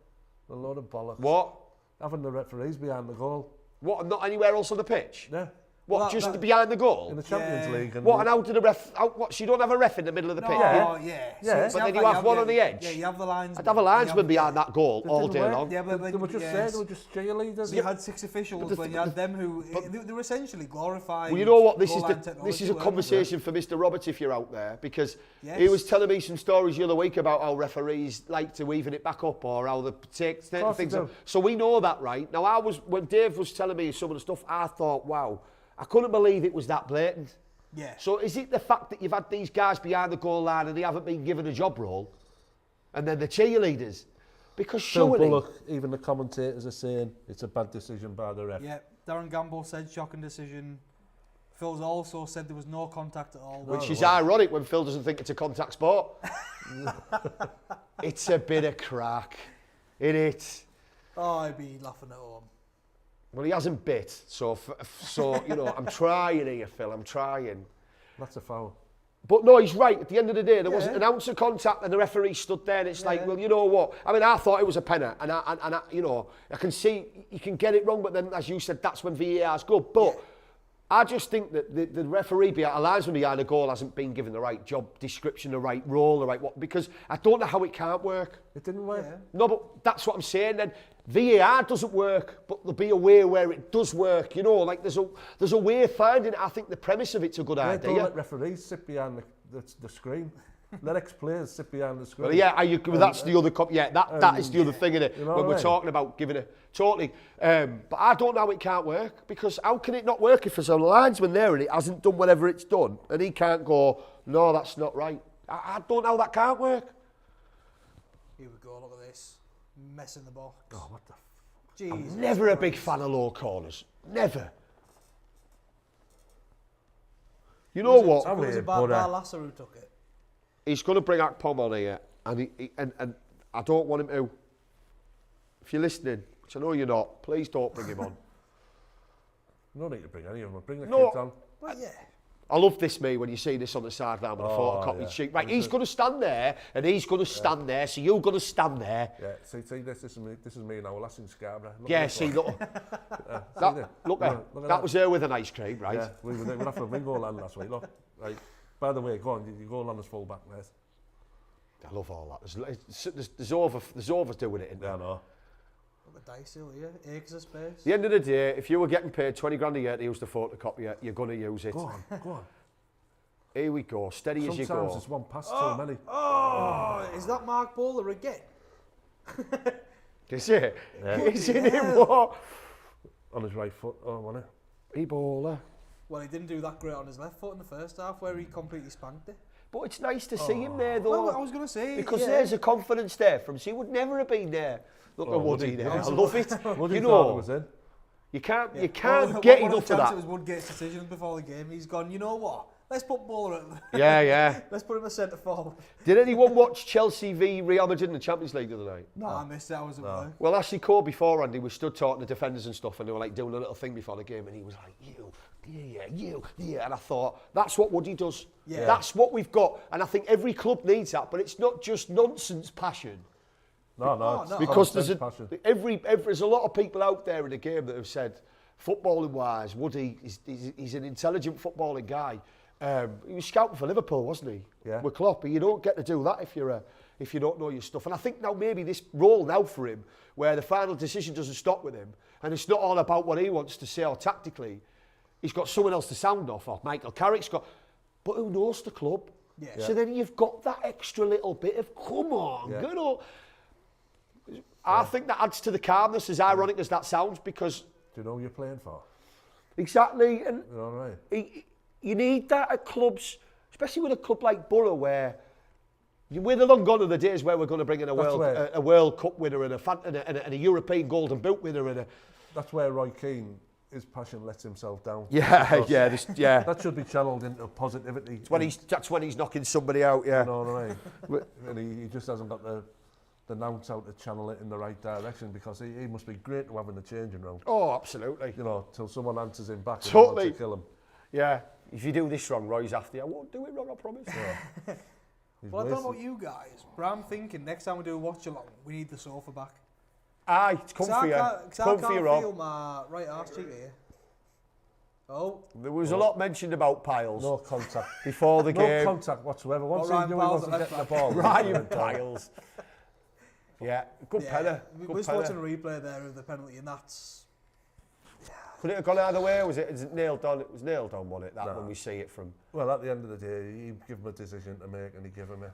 A load of bollocks. What? Having the referees behind the goal. What, not anywhere else on the pitch? Yeah. What, Well, just that- behind the goal? In the Champions Yeah. League. And What, and how did the ref... what, so you don't have a ref in the middle of the No, pitch? yeah. Yeah. So But then you have one on the yeah, edge. Yeah, you have the linesman. I'd have a linesman behind that goal It all didn't day work. long. Yeah, but They were just there, they were just cheerleaders. So you had 6 officials, But but you had them who they were essentially glorified. Well, you know what? This goal is line this is technology, a weren't they? conversation for Mr. Roberts if you're out there, because he Yes. was telling me some stories the other week about how referees like to even it back up or how they take certain course they things. do. Up. So we know that, right? Now, when Dave was telling me some of the stuff, I thought, wow, I couldn't believe it was that blatant. Yeah. So is it the fact that you've had these guys behind the goal line and they haven't been given a job role, and then the cheerleaders? Because Phil surely... Bullock, even the commentators are saying it's a bad decision by the ref. Yeah, Darren Gamble said shocking decision. Phil's also said there was no contact at all. Which is ironic when Phil doesn't think it's a contact sport. It's a bit of crack. It is. Oh, I'd be laughing at home. Well, he hasn't bit, so you know, I'm trying here, Phil, I'm trying. That's a foul. But no, he's right. At the end of the day, there wasn't Yeah. an ounce of contact, and the referee stood there, and it's like, Yeah. well, you know what? I mean, I thought it was a penalty, and I, you know, I can see you can get it wrong, but then, as you said, that's when VAR's good. But Yeah. I just think that the referee, a linesman behind a goal, hasn't been given the right job description, the right role, the right what, because I don't know how it can't work. It didn't work. Yeah. No, but that's what I'm saying then. VAR doesn't work, but there'll be a way where it does work, you know, like there's a way of finding it. I think the premise of it's a good Yeah, don't idea. let referees sit behind the screen. Let ex-players sit behind the screen. Well, yeah, that's the other that is the other thing in it, You know when what we're I mean? talking about giving it, totally. But I don't know how it can't work, because how can it not work if there's a linesman there and it hasn't done whatever it's done, and he can't go, no, that's not right. I don't know how that can't work. Here we go, look at this. Mess in the box. Oh, what the Jesus Never a Christ. big fan of low corners. Never. You know what? Was it Boro. Barlasser who took it? He's going to bring Akpom on here, and and I don't want him to. If you're listening, which I know you're not, please don't bring him on. No need to bring any of them. Bring the No. kids on. Well, yeah. I love this, me, when you see this on the sideline with a photocopied yeah. sheet. Right, he's going to stand there, and he's going to stand there, so you're going to stand there. Yeah, see this is me now. Well, that's in Scarborough. Look Yeah, at this see, one. look, there. look Yeah, there. look at That was her with an ice cream, right? Yeah, we were after a bingo land last week. Look, right. By the way, go on. You go on as full back, mate. I love all that. There's overs doing it, isn't there? Yeah, I know. Look at dice still here. Acres of space. At the end of the day, if you were getting paid 20 grand a year to use the photocopy, you're going to use it. Go on, go on. Here we go, steady as you Sometimes go. it's one pass too many. Oh, is that Mark Bowler again? Is it? Yeah. Is it him? What? On his right foot. Oh, wasn't it? Ebola. Well, he didn't do that great on his left foot in the first half, where he completely spanked it. But it's nice to see him there, though. Well, I was going to say, because yeah. there's a confidence there from him. He would never have been there. Look at Woody Woody, there. Woody. I love it. Woody You thought it know, was in. you can't Yeah. get One of enough the of chance that. It was Woodgate's decision before the game. He's gone, you know what? Let's put Boro at Yeah. Let's put him as centre forward. Did anyone watch Chelsea v Real Madrid in the Champions League the other night? No, I missed it. I was at work. Well, Ashley Cole beforehand, he was stood talking to defenders and stuff, and they were like doing a little thing before the game, and he was like, you, and I thought, that's what Woody does. Yeah. That's what we've got, and I think every club needs that, but it's not just nonsense passion. No. It's Because there's passion. there's a lot of people out there in the game that have said, footballing wise, Woody, he's an intelligent footballing guy. He was scouting for Liverpool, wasn't he? Yeah. With Klopp. You don't get to do that if you don't know your stuff. And I think now maybe this role now for him, where the final decision doesn't stop with him, and it's not all about what he wants to say or tactically. He's got someone else to sound off. Or Michael Carrick's got, but who knows the club? Yeah. So then you've got that extra little bit of come on, good old. I think that adds to the calmness, as ironic as that sounds, because Do you know who you're playing for? exactly, and You know what I mean? you need that at clubs, especially with a club like Boro, where we're the long gone of the days where we're going to bring in a World Cup winner and a European Golden Boot winner and a. That's where Roy Keane, his passion lets himself down. Yeah. That should be channeled into positivity. That's when he's knocking somebody out. Yeah. You know what I mean? And he just hasn't got the nous out to channel it in the right direction, because he must be great to have in the changing room. Oh, absolutely. You know, till someone answers him back and Totally. wants to kill him. Yeah. If you do this wrong, Roy's after you. I won't do it wrong, I promise. Well, I don't know about you guys, but I'm thinking next time we do a watch along, we need the sofa back. Aye, it's comfy. I can't feel Rob. my right arse cheek here. Oh. There was a lot mentioned about Piles No contact. before the No game. contact whatsoever. Once Ryan he knew he Powell's wasn't the getting the left ball. Ryan Piles. Yeah, good penner. We Good was watching a penner. replay there of the penalty, and that's... Could it have gone either way? Was it nailed on? It was nailed on, wasn't it? That No. when we see it from. Well, at the end of the day, he give him a decision to make, and he give him it.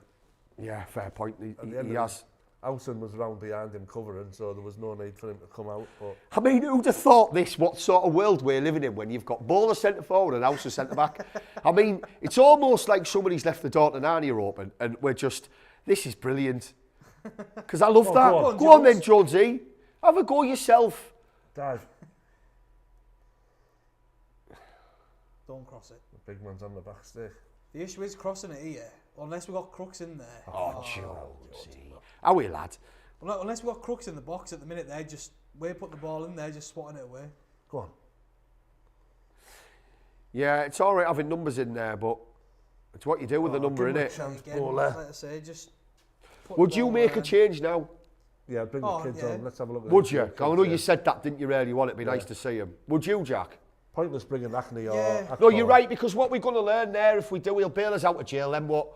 Yeah, fair point. At the end He of has. Howson was round behind him covering, so there was no need for him to come out. But I mean, who'd have thought this? What sort of world we're living in when you've got Bowler centre forward and Howson centre back? I mean, it's almost like somebody's left the door to Narnia open, and we're just. This is brilliant. Because I love that. Go on then, Jonesy. Have a go yourself. dive. Don't cross it. The big man's on the back stick. The issue is crossing it here, unless we've got crooks in there. Oh, Jonesy. How are we, lad? Well, unless we've got crooks in the box at the minute, we're putting the ball in there, just swatting it away. Go on. Yeah, it's all right having numbers in there, but it's what you do with the number, give him a innit? chance, Again, Bowler. like I say, just... put Would the you ball make there. a change now? Yeah, bring Oh, the kids yeah. on. Let's have a look at Would the you? kids, I know yeah. you said that, didn't you, really? Want it'd be nice to see him. Would you, Jack? Pointless bringing Acne or... Yeah. No, you're right, because what we're going to learn there, if we do, he'll bail us out of jail, then what?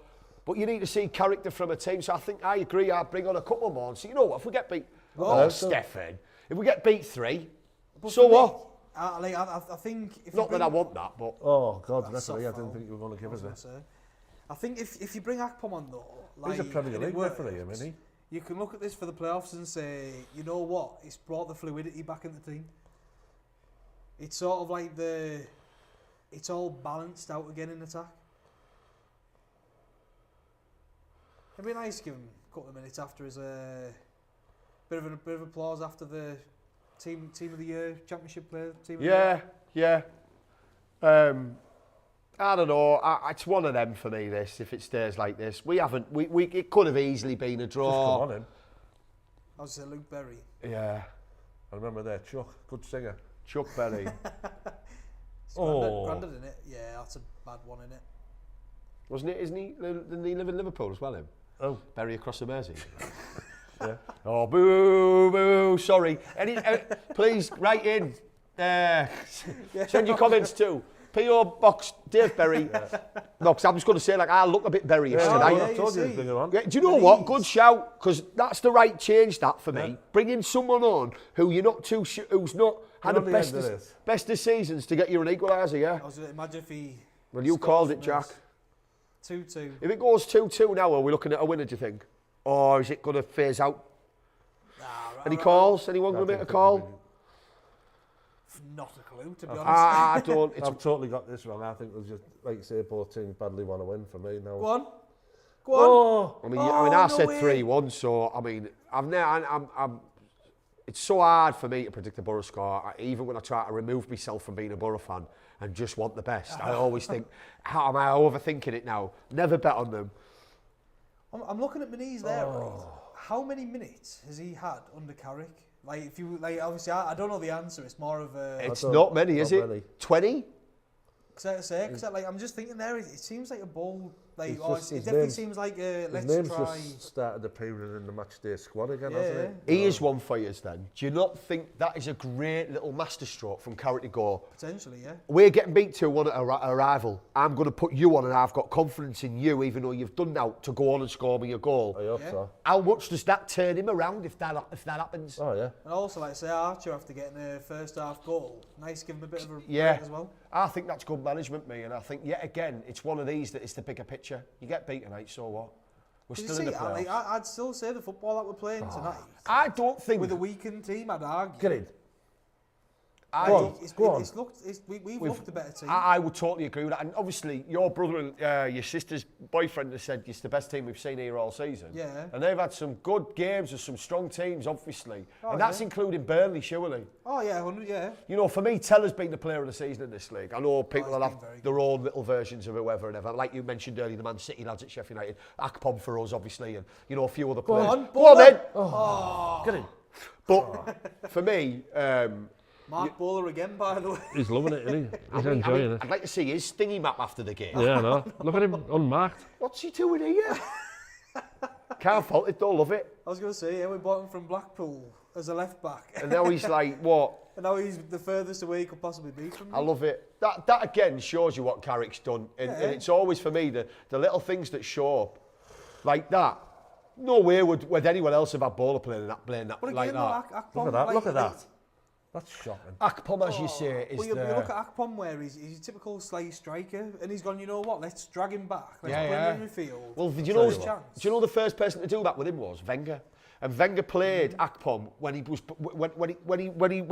But you need to see character from a team, so I think I agree, I'd bring on a couple more. So you know what, if we get beat... Oh, Stefan. If we get beat 3, But so for me, what? I think... If Not you bring, that I want that, but... Oh, God, That's referee, I soft didn't foul. think you were going to give us I it. was gonna say. I think if you bring Akpom on though, like, He's a Premier and it League referee, works, isn't you can look at this for the playoffs and say, you know what, it's brought the fluidity back in the team. It's sort of like it's all balanced out again in attack. It'd be nice to give him a couple of minutes after his bit of applause after the team of the year, championship player, team of the year. Yeah. I don't know. It's one of them for me. This, if it stays like this, it could have easily been a Just draw. come on him. I was saying Luke Berry. Yeah, I remember there, Chuck, good singer. Chuck Berry. Grandad in it. Yeah, that's a bad one in it. Wasn't it? Isn't he? Didn't he live in Liverpool as well? Him. Oh, Berry across the Mersey. yeah. Oh, boo, boo. Sorry. Please write in. Send your comments too. P.O. Box Dave Berry. No, because I'm just going to say, like, I look a bit berryish tonight. yeah, I told you you to bring him on. Yeah, do you know what? Good shout, because that's the right change, that, for me. Bringing someone on who you're not too who's not had We're the on the end of this. best of seasons to get you an equaliser, yeah? I was going to imagine if he... Well, you called it, Jack. 2-2. If it goes 2-2 now, are we looking at a winner, do you think? Or is it going to phase out? Any calls? Anyone going to make a call? Not a clue, to be honest. I don't. It's I've totally got this wrong. I think it was just, like you say, both teams badly want to win for me now. Go on. Go on. I mean, I no said way. 3-1, so I mean, I'm it's so hard for me to predict the Boro score, even when I try to remove myself from being a Boro fan and just want the best. I always think, how am I overthinking it now? Never bet on them. I'm looking at my knees there, right? How many minutes has he had under Carrick? Like, if you, like, obviously, I don't know the answer. It's more of a... It's not many, is many. it? 20? Because like, I'm just thinking there, it seems like a bold... Like, It's or just- it his definitely name's- seems like a His let's name's try... just started appearing in the match day squad again, Yeah. hasn't it? He is one for you then. Do you not think that is a great little masterstroke from Carrick to go? Potentially, yeah. We're getting beat 2-1 at a rival. I'm going to put you on and I've got confidence in you, even though you've done now, to go on and score me a goal. I hope Yeah. so. How much does that turn him around if that happens? Oh, yeah. And also, like, say Archer after getting a first half goal, nice to give him a bit of a Yeah. break as well. I think that's good management, me, and I think, yet again, it's one of these that is the bigger picture. You get beat tonight, so what? We're Did you still in see, the playoffs. I'd still say the football that we're playing tonight, I don't think... with a weakened team, I'd argue. Get in. I Go on, It's go on. we've looked a better team. I would totally agree with that. And obviously, your brother and your sister's boyfriend has said it's the best team we've seen here all season. Yeah. And they've had some good games and some strong teams, obviously. Oh, and that's yeah. including Burnley, surely. Oh, yeah, 100, yeah. You know, for me, Teller's been the player of the season in this league. I know people he's will been have very their own little versions of whoever and ever. Like you mentioned earlier, the Man City lads at Sheffield United. Akpom for us, obviously, and, you know, a few other players. on, Go on, then! Get in. But for me... Mark Bowler again, by the way. He's loving it, isn't he? He's enjoying it. I'd like to see his stingy map after the game. Yeah, I know. Look at him unmarked. What's he doing here? Can't fault it, don't love it. I was going to say, yeah, we bought him from Blackpool as a left back. And now he's like, what? And now he's the furthest away he could possibly be from me. I love it. That again shows you what Carrick's done. And it's always, for me, the little things that show up like that. No way would anyone else have had bowler playing that But like again, that. Akpom, Look at that, like, look at that. That's shocking. Akpom, as you say, is well, you the... look at Akpom where he's a typical slay striker, and he's gone, you know what, let's drag him back. Let's Yeah, put yeah. him in midfield. Well, do you Chance. know the first person to do that with him was Wenger? And Wenger played Akpom when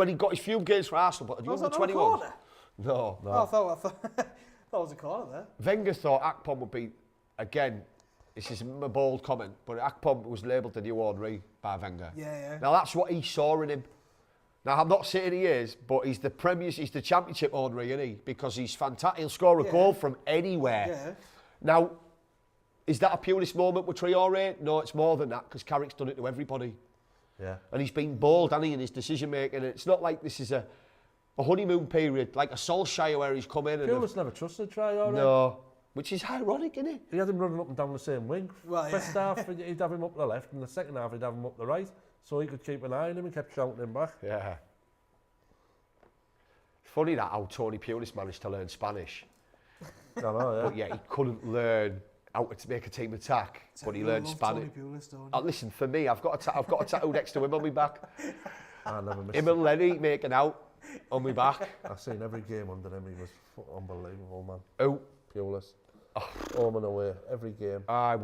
he got his few games for Arsenal. But do you Was remember that not a 21? corner? No. Oh, I thought that was a corner there. Wenger thought Akpom would be, again, this is a bold comment, but Akpom was labelled the new Henry by Wenger. Yeah. Now that's what he saw in him. Now I'm not saying he is, but he's the Championship Henry, isn't he? Because he's fantastic. He'll score a goal from anywhere. Yeah. Now, is that a purist moment with Traore? No, it's more than that, because Carrick's done it to everybody. Yeah. And he's been bold, hasn't he, in his decision making. It's not like this is a honeymoon period, like a Solskjaer where he's come in and... Pulis never trusted Traore. No. Which is ironic, isn't it? He had him running up and down the same wing. Well, First half, he'd have him up the left, and the second half, he'd have him up the right. So he could keep an eye on him and kept shouting him back. Yeah. Funny that how Tony Pulis managed to learn Spanish. I know, yeah. But yeah, he couldn't learn how to make a team attack, but he learned Spanish. Listen, for me, I've got a tattoo next to him on my back. I never missed Him and Lenny making out on my back. I've seen every game under him. He was unbelievable, man. Oh, Pulis. Home and away, every game. I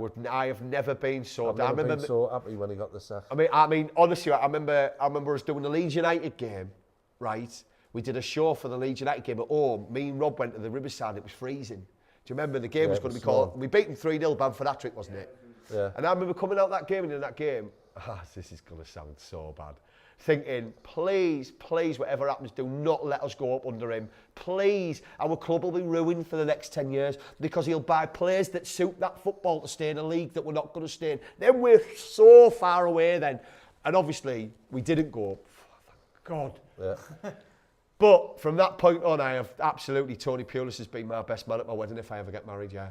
have never been so... I've never been so happy when he got the sack. I mean, honestly, I remember us doing the Leeds United game, right? We did a show for the Leeds United game at home. Me and Rob went to the Riverside. It was freezing. Do you remember the game was going to be called? We beat them 3-0, Bamford hat-trick, wasn't it? Yeah. And I remember coming out that game and in that game, this is going to sound so bad, thinking, please, whatever happens, do not let us go up under him. Please, our club will be ruined for the next 10 years because he'll buy players that suit that football to stay in a league that we're not going to stay in. Then we're so far away then. And obviously, we didn't go up. Thank God. Yeah. But from that point on, I have absolutely, Tony Pulis has been my best man at my wedding if I ever get married, yeah.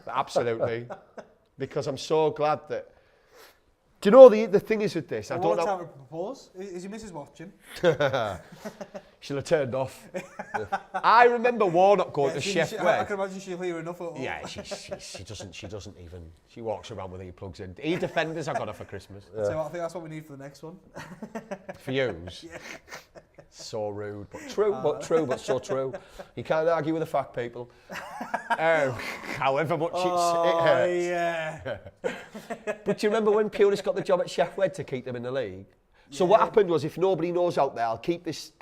Absolutely. Because I'm so glad that... Do you know the thing is with this? I don't know... time to propose. Is your missus watching? She'll have turned off. I remember Warnock going to Chef I Wed. can imagine she'll hear enough at all. Yeah, she doesn't even... She walks around with earplugs in. E-Defenders I got her for Christmas. So I think that's what we need for the next one. For yous. Yeah. So rude, but but so true. You can't argue with the fact, people. However much it hurts. Yeah. But do you remember when Pulis got the job at Chef Wed to keep them in the league? So what happened was, if nobody knows out there, I'll keep this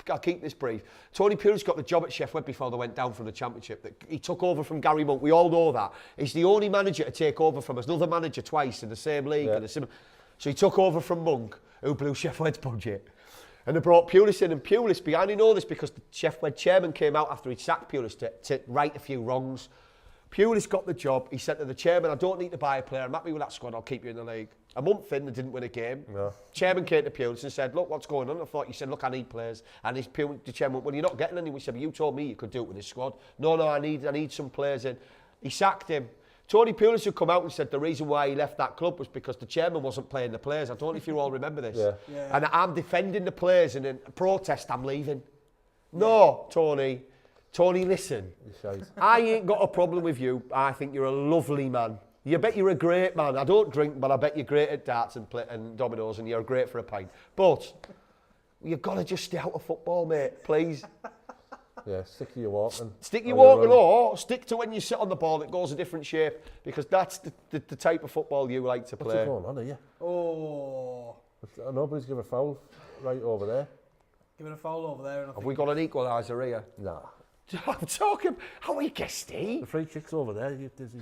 brief. Tony Pulis got the job at Chef Wed before they went down from the Championship. He took over from Gary Monk. We all know that. He's the only manager to take over from another manager twice in the same league. Yeah. So he took over from Monk. who blew Chef Wed's budget. And they brought Pulis in, and Pulis, I only know this because the Chef Wed chairman came out after he'd sacked Pulis to right a few wrongs. Pulis got the job. He said to the chairman, I don't need to buy a player. I'm happy with that squad. I'll keep you in the league. A month in, they didn't win a game. No. Chairman came to Pulis and said, look, what's going on? I thought, he said, look, I need players. And the chairman went, well, you're not getting any. We said, but you told me you could do it with this squad. No, I need some players in. He sacked him. Tony Pulis had come out and said the reason why he left that club was because the chairman wasn't playing the players. I don't know if you all remember this. Yeah. And I'm defending the players, and in protest, I'm leaving. No, Tony. Tony, listen. I ain't got a problem with you. I think you're a lovely man. You bet you're a great man. I don't drink, but I bet you're great at darts and dominoes, and you're great for a pint. But you've got to just stay out of football, mate, please. Yeah, stick to your walking. Stick your walking, or stick to when you sit on the ball that goes a different shape, because that's the type of football you like to play. What's going on here? Oh. Nobody's given a foul right over there. Giving a foul over there. And Have we got an equaliser here? Nah. I'm talking. How are you, Guesty? The free kick's over there, you dizzy.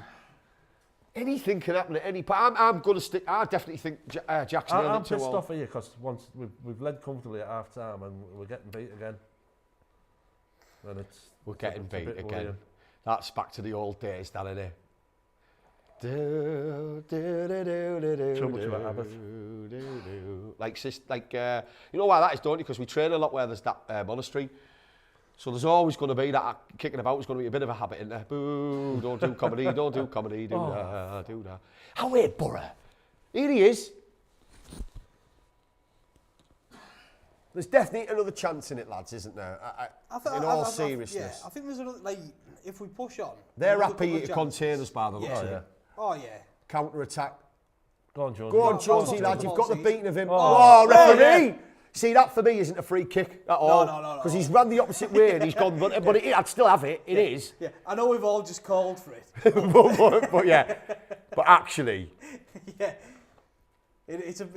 Anything can happen at any point. I'm going to stick. I definitely think Jackson. I'm pissed off here because once we've led comfortably at half time and we're getting beat again. And we're getting beat again. Worrying. That's back to the old days, that isn't it? Too much of a habit. Like you know why that is, don't you? Because we train a lot where there's that monastery. So there's always going to be that kicking about. Is going to be a bit of a habit in there. Boo! Don't do comedy. Don't do comedy. Do that. Do that. Oh wait, Boro. Here he is. There's definitely another chance in it, lads, isn't there? In all seriousness. Yeah, I think there's another, like, if we push on... They're happy to contain us, by the looks of it. Oh, yeah. Counter-attack. Go on, Jonesy. Go on, Jonesy, lads. You've got the beating of him. Oh, referee! Yeah. See, that for me isn't a free kick at all. No. Because he's run the opposite way and he's gone, but I'd still have it. It is. Yeah, I know we've all just called for it. but yeah. But actually... Yeah. It's a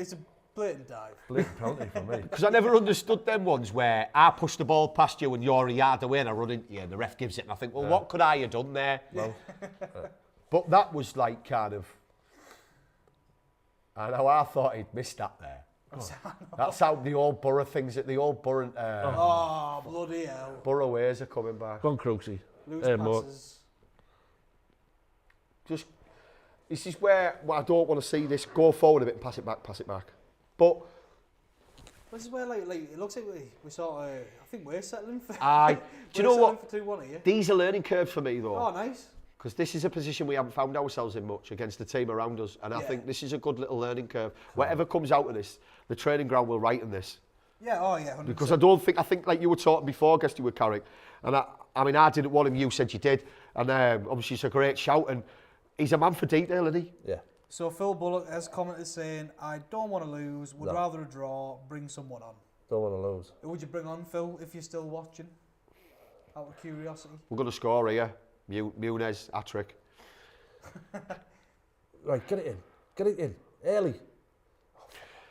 blatant dive. Blatant penalty for me. Because I never understood them ones where I push the ball past you and you're a yard away and I run into you and the ref gives it and I think, well, what could I have done there? Well, but that was like kind of... I know, I thought he'd missed that there. That's how the old Boro things, the old Boro... bloody hell. Boro ways are coming back. Go on, Crooksy. Loose passes. Just... This is where I don't want to see this go forward a bit and pass it back. But this is where like it looks like we sort of, I think we're settling for. Do you know what? For 2-1 here. These are learning curves for me though. Oh, nice. Because this is a position we haven't found ourselves in much against the team around us, and I think this is a good little learning curve. Whatever comes out of this, the training ground will right in this. Yeah. Oh yeah. 100%. Because I think like you were talking before, Guesty, with Carrick, and I mean I didn't want him. You said you did, and obviously it's a great shout, and he's a man for detail, isn't he? Yeah. So Phil Bullock has commented saying, I don't want to lose, would rather a draw, bring someone on. Don't want to lose. Who would you bring on, Phil, if you're still watching? Out of curiosity. We're going to score here. Muniz, hat-trick. Right, get it in. Early.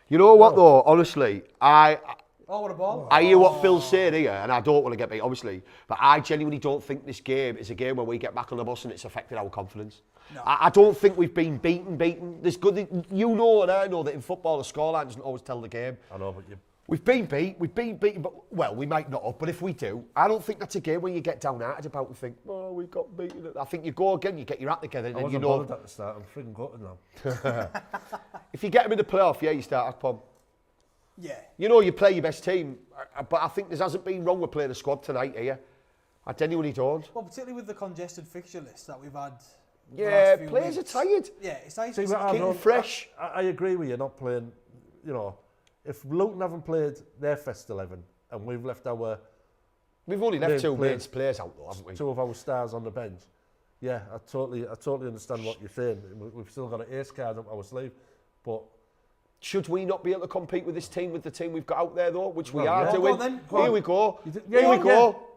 You know what though, honestly, what a ball. I hear what Phil's saying here, and I don't want to get beat, obviously, but I genuinely don't think this game is a game where we get back on the bus and it's affected our confidence. No. I don't think we've been beaten. There's good, you know and I know that in football the scoreline doesn't always tell the game. I know, but we've been beaten, but, well, we might not have, but if we do, I don't think that's a game where you get downhearted about and think, oh, we got beaten. I think you go again, you get your act together, and you know... I wasn't bothered at the start, I'm frigging gutted now. If you get them in the playoff, you start Akpom. Yeah. You know you play your best team, but I think there hasn't been wrong with playing a squad tonight here. I genuinely don't. Well, particularly with the congested fixture list that we've had. Yeah, players are tired. Yeah, it's nice. Getting fresh. I agree with you, not playing, you know, if Luton haven't played their first 11 and we've left our... We've only left two main players out though, haven't we? Two of our stars on the bench. Yeah, I totally understand what you're saying. We've still got an ace card up our sleeve, but... Should we not be able to compete with this team, with the team we've got out there though, which we are doing? Here we go. Here we go.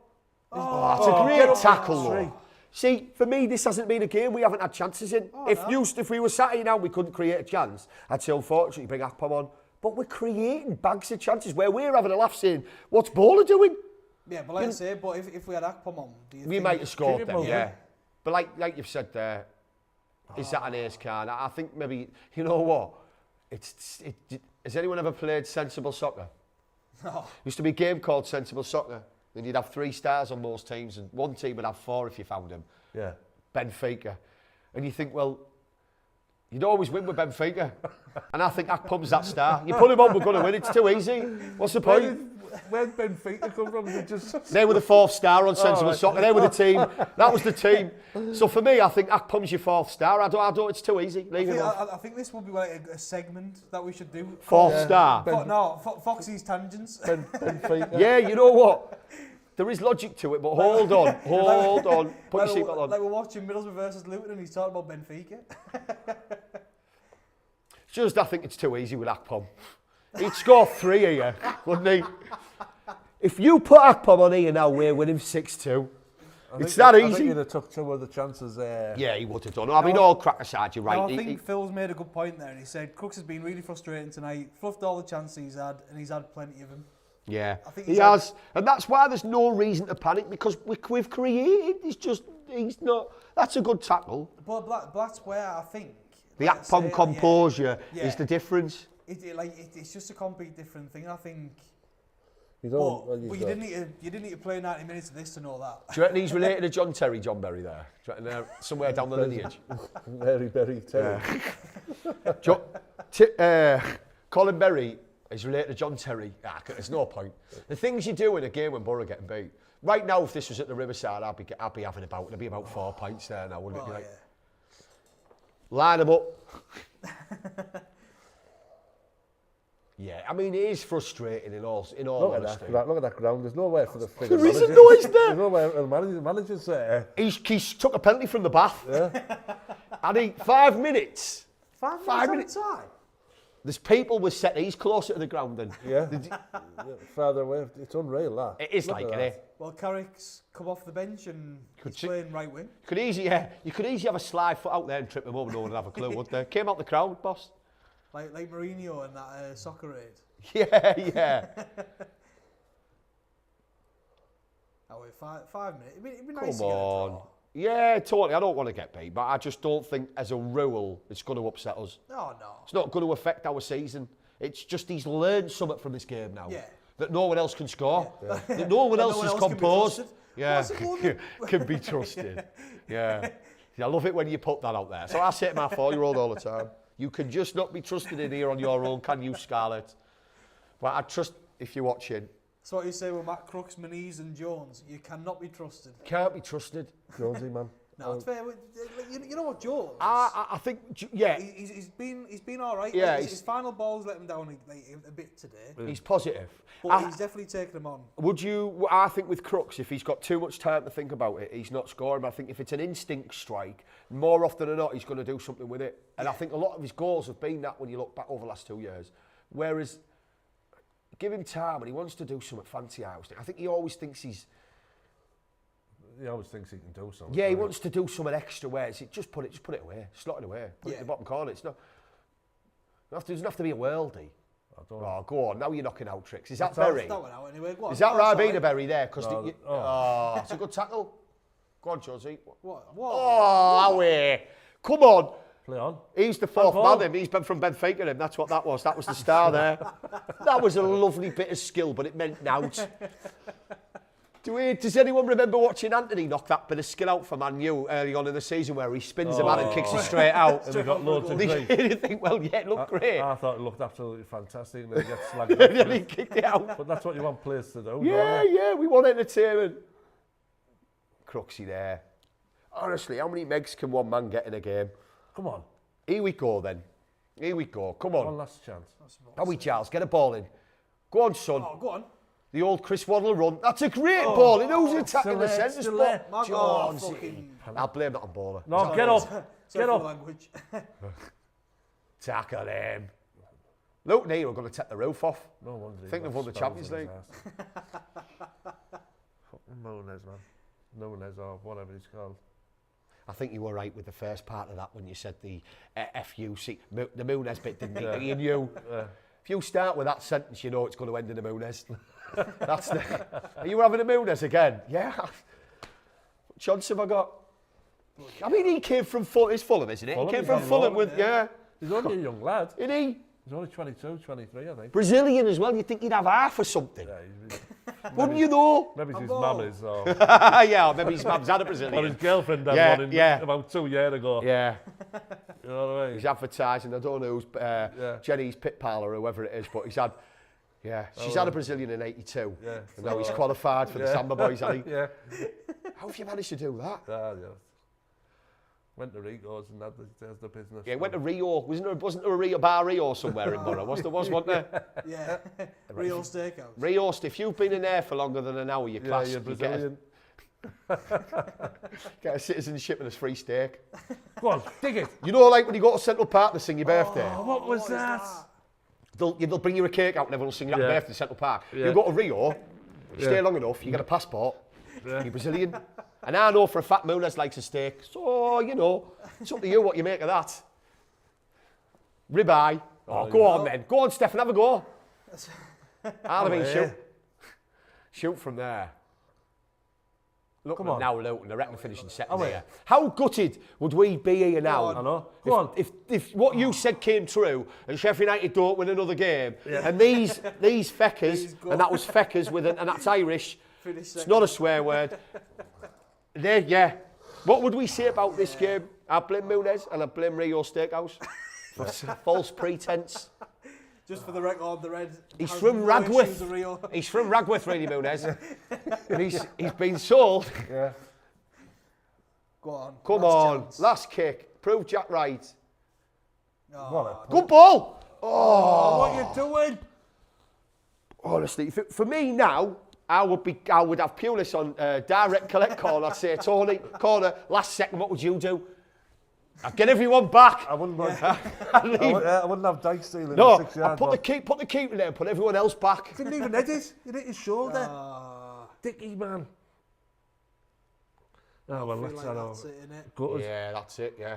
Oh, that's a great tackle though. See, for me, this hasn't been a game we haven't had chances in. If we were sat here now, we couldn't create a chance. I'd say, unfortunately, bring Akpom on. But we're creating bags of chances where we're having a laugh saying, what's Bowler doing? Yeah, but like I say, but if we had Akpom on, do you think... We might have scored them, yeah. But like you've said there, is that an ace card? I think maybe, you know what? Has anyone ever played sensible soccer? No. Used to be a game called Sensible Soccer. Then you'd have 3 stars on most teams, and one team would have 4 if you found them. Yeah. Benfica. And you think, well, you'd always win with Benfica. And I think Akpom's that star. You put him on, we're going to win. It's too easy. What's the point? Where did Benfica come from? They were the 4th star on Sensible Soccer. They were the team. That was the team. So for me, I think Akpom's your 4th star. I don't. It's too easy. Leave him off. I think this will be like a segment that we should do. 4th star. Foxy's tangents. Benfica. Yeah, you know what? There is logic to it, but hold on. Put your seatbelt on. Like we're watching Middlesbrough versus Luton and he's talking about Benfica. Just, I think it's too easy with Akpom. He'd score 3 here, wouldn't he? If you put Akpom on here now, we're winning 6-2. It's that easy. I think he'd have took some of the chances there. Yeah, he would have done. I mean, all crack aside, you're right. No, I think Phil's made a good point there. And he said Crooks has been really frustrating tonight, fluffed all the chances he's had, and he's had plenty of them. Yeah, I think he has. And that's why there's no reason to panic, because we've created. He's not. That's a good tackle. But that's where I think The Akpom composure is the difference. It's just a complete different thing, I think. You didn't need to play 90 minutes of this to know that. Do you reckon he's related to John Berry there? Do you reckon they're somewhere down the lineage? Very Terry. Colin Berry is related to John Terry. There's no point. The things you do in a game when Boro getting beat. Right now, if this was at the Riverside, I'd be having there'd be about 4 pints there now, wouldn't it? Line them up. Yeah, I mean, it is frustrating in all honesty. Look at that ground. There's nowhere for the figure. There isn't, no, is there? There's nowhere for the manager's there. He's took a penalty from the bath. Yeah. And 5 minutes. 5 minutes. Time. There's people with settees closer to the ground than... Yeah. Farther away. It's unreal, that. It is like it. Well, Carrick's come off the bench and he's playing right wing. You could easily have a slide foot out there and trip him over, no one would have a clue, would they? Came out the crowd, boss. Like Mourinho and that soccer raid. Yeah. Oh, wait, 5 minutes. It'd be nice to Come get a on. draw. Yeah, totally. I don't want to get beat, but I just don't think, as a rule, it's going to upset us. Oh, no. It's not going to affect our season. It's just he's learned something from this game now. Yeah. That no one else can score. Yeah. That no one else is composed. Can be trusted. Yeah. I love it when you put that out there. So I say to my 4-year-old all the time, you can just not be trusted in here on your own, can you, Scarlett? But I trust, if you're watching... So what you say with Matt Crooks, Moniz and Jones, you cannot be trusted. Can't be trusted. Jonesy, man. No, it's fair. You know what, Jones? I think, yeah. He's been all right. Yeah, like, his final balls let him down a bit today. He's positive. But he's definitely taken him on. I think with Crooks, if he's got too much time to think about it, he's not scoring. But I think if it's an instinct strike, more often than not, he's going to do something with it. And I think a lot of his goals have been that when you look back over the last 2 years. Whereas, give him time and he wants to do something fancy. I think he always thinks he always thinks he can do something. Yeah, he wants to do something extra. Where just put it away, slot it away, put it in the bottom corner. It's not. It doesn't have to be a worldie. Oh, go on! Now you're knocking out tricks. Is that Berry? That went out anyway. Go on. Is that Ribena Berry there? Because it's a good tackle. Go on, Josie. What? Oh, away! Come on. Play on. He's the 4th man. He's been from Benfica. Him. That's what that was. That was the star there. That was a lovely bit of skill, but it meant nought. Does anyone remember watching Anthony knock that bit of skill out for Man U early on in the season where he spins the man and kicks it straight out? And we got loads of great. You think, well, yeah, it looked great. I thought it looked absolutely fantastic and then he gets slagged and then he kicked it out. But that's what you want players to do. Yeah, we want entertainment. Crooksy there. Honestly, how many megs can one man get in a game? Come on. Here we go then. Here we go. Come on. One last chance. How we, Charles? Get a ball in. Go on, son. Oh, go on. The old Chris Waddle run. That's a great ball. He knows attacking the centre spot. Jonesy. I'll blame that on Bowler. No, get up. Get up. Tackle him. Luton here are going to take the roof off. No wonder. I think they've won the Champions League. Fucking Nunes, man. Nunes or whatever he's called. I think you were right with the first part of that when you said the FUC. The Nunes bit didn't it? You knew. If you start with that sentence, you know it's going to end in a Nunes. Are you having a Nunes again? Yeah. What chance have I got? I mean, he came from Fulham. It's Fulham, isn't it? He came from Fulham with, He's only a young lad. Isn't he? He's only 22, 23, I think. Brazilian as well. You'd think he'd have half or something. Yeah, Wouldn't you know? maybe his mum is, or, Yeah, or maybe his mum's had a or Brazilian. his girlfriend had one about 2 years ago. Yeah. You know what I mean? He's advertising. I don't know who's Jenny's pit pal or whoever it is, but he's had. Yeah, she's had a Brazilian in '82. Yeah. And now he's qualified for the Samba Boys, hasn't he? Yeah. How have you managed to do that? Yeah. Went to Rico's and there's the business. Yeah, went to Rio. Wasn't there a Rio bar Rio somewhere in Boro? Wasn't there? Yeah, Rio Steakhouse. Rio, if you've been in there for longer than an hour, you're classed. You're Brazilian. Get a citizenship and a free steak. Go on, dig it. You know, like when you go to Central Park to sing your birthday? Oh, what was that? They'll bring you a cake out and everyone will sing your happy birthday in Central Park. Yeah. You go to Rio, you stay long enough, you get a passport, you're Brazilian. And I know for a fact Muniz likes a steak, so, you know, it's up to you what you make of that. Ribeye. Oh, go on then. Go on, Stefan, have a go. Shoot from there. Look Come on. now, Luton. I reckon finishing second here. How gutted would we be here now? I know. Go on. If what you said came true and Sheffield United don't win another game, and these feckers, and that was feckers with and that's Irish. It's not a swear word. What would we say about this game? I blame Muniz and I blame Rio Steakhouse for false pretense. Just for the record, the Red. He's from Ragworth. He's from Ragworth, really, Muniz. And he's been sold. Yeah. Go on. Come on. Last kick. Prove Jack right. Oh, Good ball. What are you doing? Honestly, for me now, I would have Pulis on direct collect corner. I'd say, Tony, corner, last second, what would you do? I'd get everyone back. I wouldn't I wouldn't have Dyke stealing No, 6 I'd yards. put the keeper there and put everyone else back. Didn't even hit it. He hit his shoulder. Dicky, man. Oh, well, let's have that's it, innit? Yeah, that's it, yeah.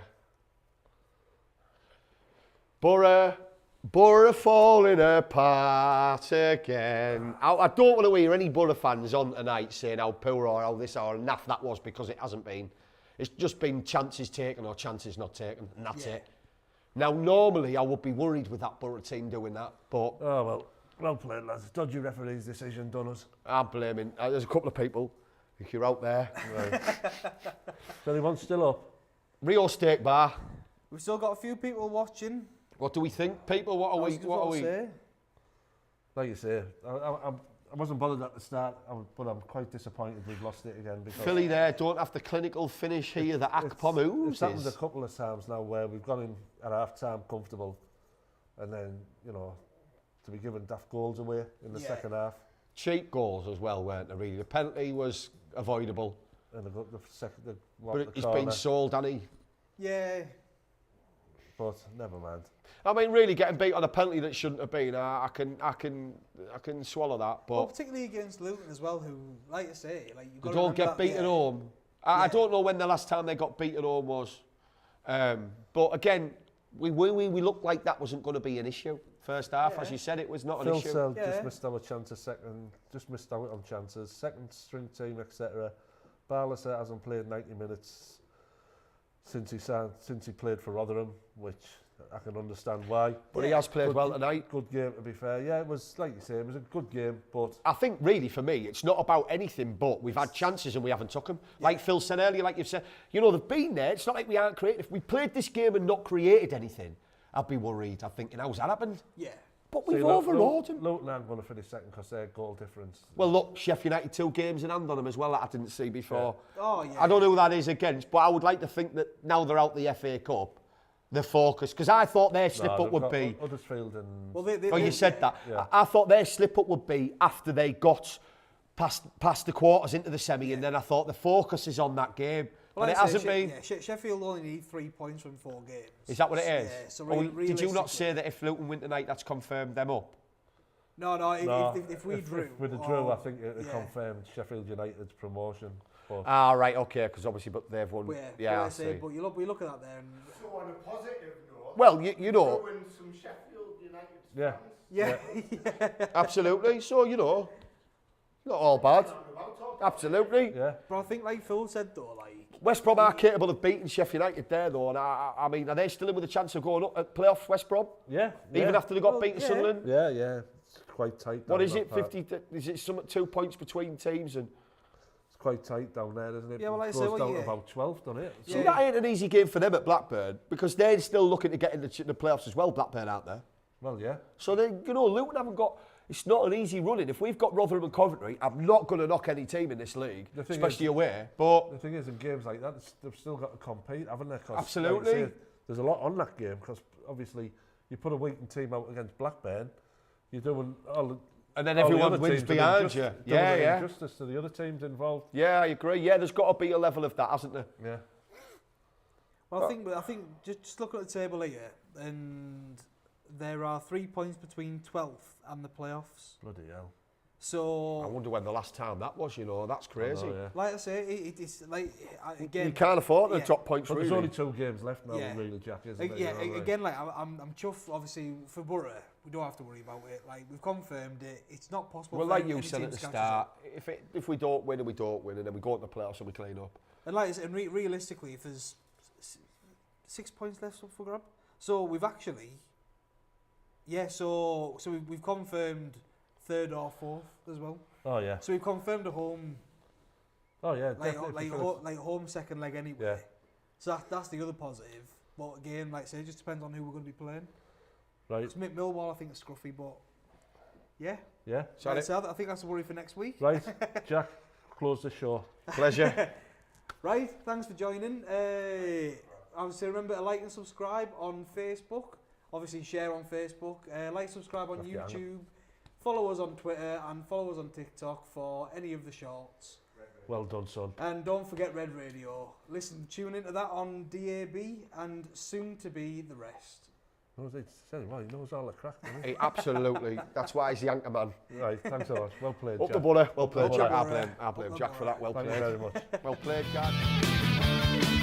Boro falling apart again. I don't want to hear any Boro fans on tonight saying how poor or how this or naff that was, because it hasn't been. It's just been chances taken or chances not taken, and that's it. Now, normally I would be worried with that Boro team doing that, but... Oh, well played, lads. Dodgy referee's decision done us. I'm blaming... there's a couple of people, if you're out there. Right. So anyone's still up? Rio Steak Bar. We've still got a few people watching. What do we think, people? What are we? Like you say, I wasn't bothered at the start, but I'm quite disappointed we've lost it again. Because Philly there don't have the clinical finish here that Akpom moves. It's happened a couple of times now where we've gone in at half-time comfortable, and then, you know, to be given daft goals away in the second half. Cheap goals as well, weren't they, really? The penalty was avoidable. And But he's been sold, hasn't he? Yeah. But never mind. I mean, really getting beat on a penalty that shouldn't have been. I can swallow that. But well, particularly against Luton as well, who, like I say, like you don't get beat at home. I don't know when the last time they got beat at home was. But again, we looked like that wasn't going to be an issue. First half, as you said, it was not an issue. Phil just missed our chances. Just missed out on chances. Second string team, etc. Barlaser hasn't played 90 minutes since he played for Rotherham, which I can understand why. But he has played well tonight. Good game, to be fair. Yeah, it was, like you say, it was a good game, but... I think, really, for me, it's not about anything but we've had chances and we haven't took them. Like Phil said earlier, like you've said, you know, they've been there. It's not like we aren't creative. If we played this game and not created anything, I'd be worried. I'm thinking, how's that happened? Yeah. But we've overawed them. Luton aren't going to finish second because their goal difference. Well, look, Sheffield United 2 games in hand on them as well that I didn't see before. Yeah. Oh, yeah. I don't know who that is against, but I would like to think that now they're out the FA Cup, they're focused. Because I thought their slip-up would be... Huddersfield and... Well, you said that. Yeah. I thought their slip-up would be after they got past the quarters into the semi, and then I thought the focus is on that game. Well, and it hasn't been... Yeah, Sheffield only need 3 points from 4 games. Is that what it is? Yeah, so did you not say that if Luton win tonight, that's confirmed them up? No, if we drew... If we drew, I think it confirmed Sheffield United's promotion. But right, okay, because obviously but they've won. I see. But we look at that there and... So on a positive note... Well, you know... Ruin some Sheffield United fans. Yeah. Absolutely. So, you know, not all bad. Absolutely. Yeah. But I think, like Phil said, though, like... West Brom are capable of beating Sheffield United there, though. And I mean, are they still in with a chance of going up at playoffs, West Brom? Yeah. Even after they got beaten Sunderland? Yeah, yeah. It's quite tight. What is it, 50? Is it some 2 points between teams? And It's quite tight down there, isn't it? Yeah, well, like I it say, goes down to yeah. about 12, doesn't it? see, that ain't an easy game for them at Blackburn, because they're still looking to get in the playoffs as well, Blackburn, aren't they? Well, yeah. So, Luton haven't got... It's not an easy running. If we've got Rotherham and Coventry, I'm not going to knock any team in this league, especially away. But the thing is, in games like that, they've still got to compete, haven't they? 'Cause, absolutely. like you say, there's a lot on that game, because obviously you put a weakened team out against Blackburn, you're doing all and then all the everyone other wins teams are behind you. doing Yeah. injustice to the other teams involved. Yeah, I agree. Yeah, there's got to be a level of that, hasn't there? Yeah. Well, I think just look at the table here, and there are 3 points between 12th and the playoffs. Bloody hell. I So, wonder when the last time that was, that's crazy. I know, yeah. like I say, it's like, again... You can't afford to yeah. drop points, But really. there's only 2 games left now, Yeah. really, Jack, isn't there? Yeah, You know, like- again, like I'm chuffed. Obviously, for Boro, we don't have to worry about it. Like we've confirmed it. It's not possible. Well, for like any you said team at the to catch us start, up. if we don't win and we don't win, and then we go into the playoffs and we clean up. And like I said, and realistically, if there's 6 points left for grab, so we've actually, so we've confirmed 3rd or 4th as well. Oh, yeah. So we've confirmed a home, Oh, yeah, like definitely. like home second leg anyway. Yeah. So that's the other positive. But again, like I say, it just depends on who we're going to be playing. Right. It's Millwall, I think, is scruffy, but yeah. Yeah. Like I said, I think that's a worry for next week. Right, Jack, close the show. Pleasure. Right, thanks for joining. Obviously, remember to like and subscribe on Facebook. Obviously, share on Facebook. Like, subscribe on Left your hand up. YouTube. Follow us on Twitter and follow us on TikTok for any of the shorts. Well done, son. And don't forget Red Radio. Listen, tune into that on DAB and soon to be the rest. He knows all the crack, doesn't he? Hey, absolutely. That's why he's the anchor man. Right, thanks a lot. Well played, Up Jack. the butter. Well played, the Jack. butter. I blame Up the Jack for that. Well Thank you played. very much. Well played, Jack.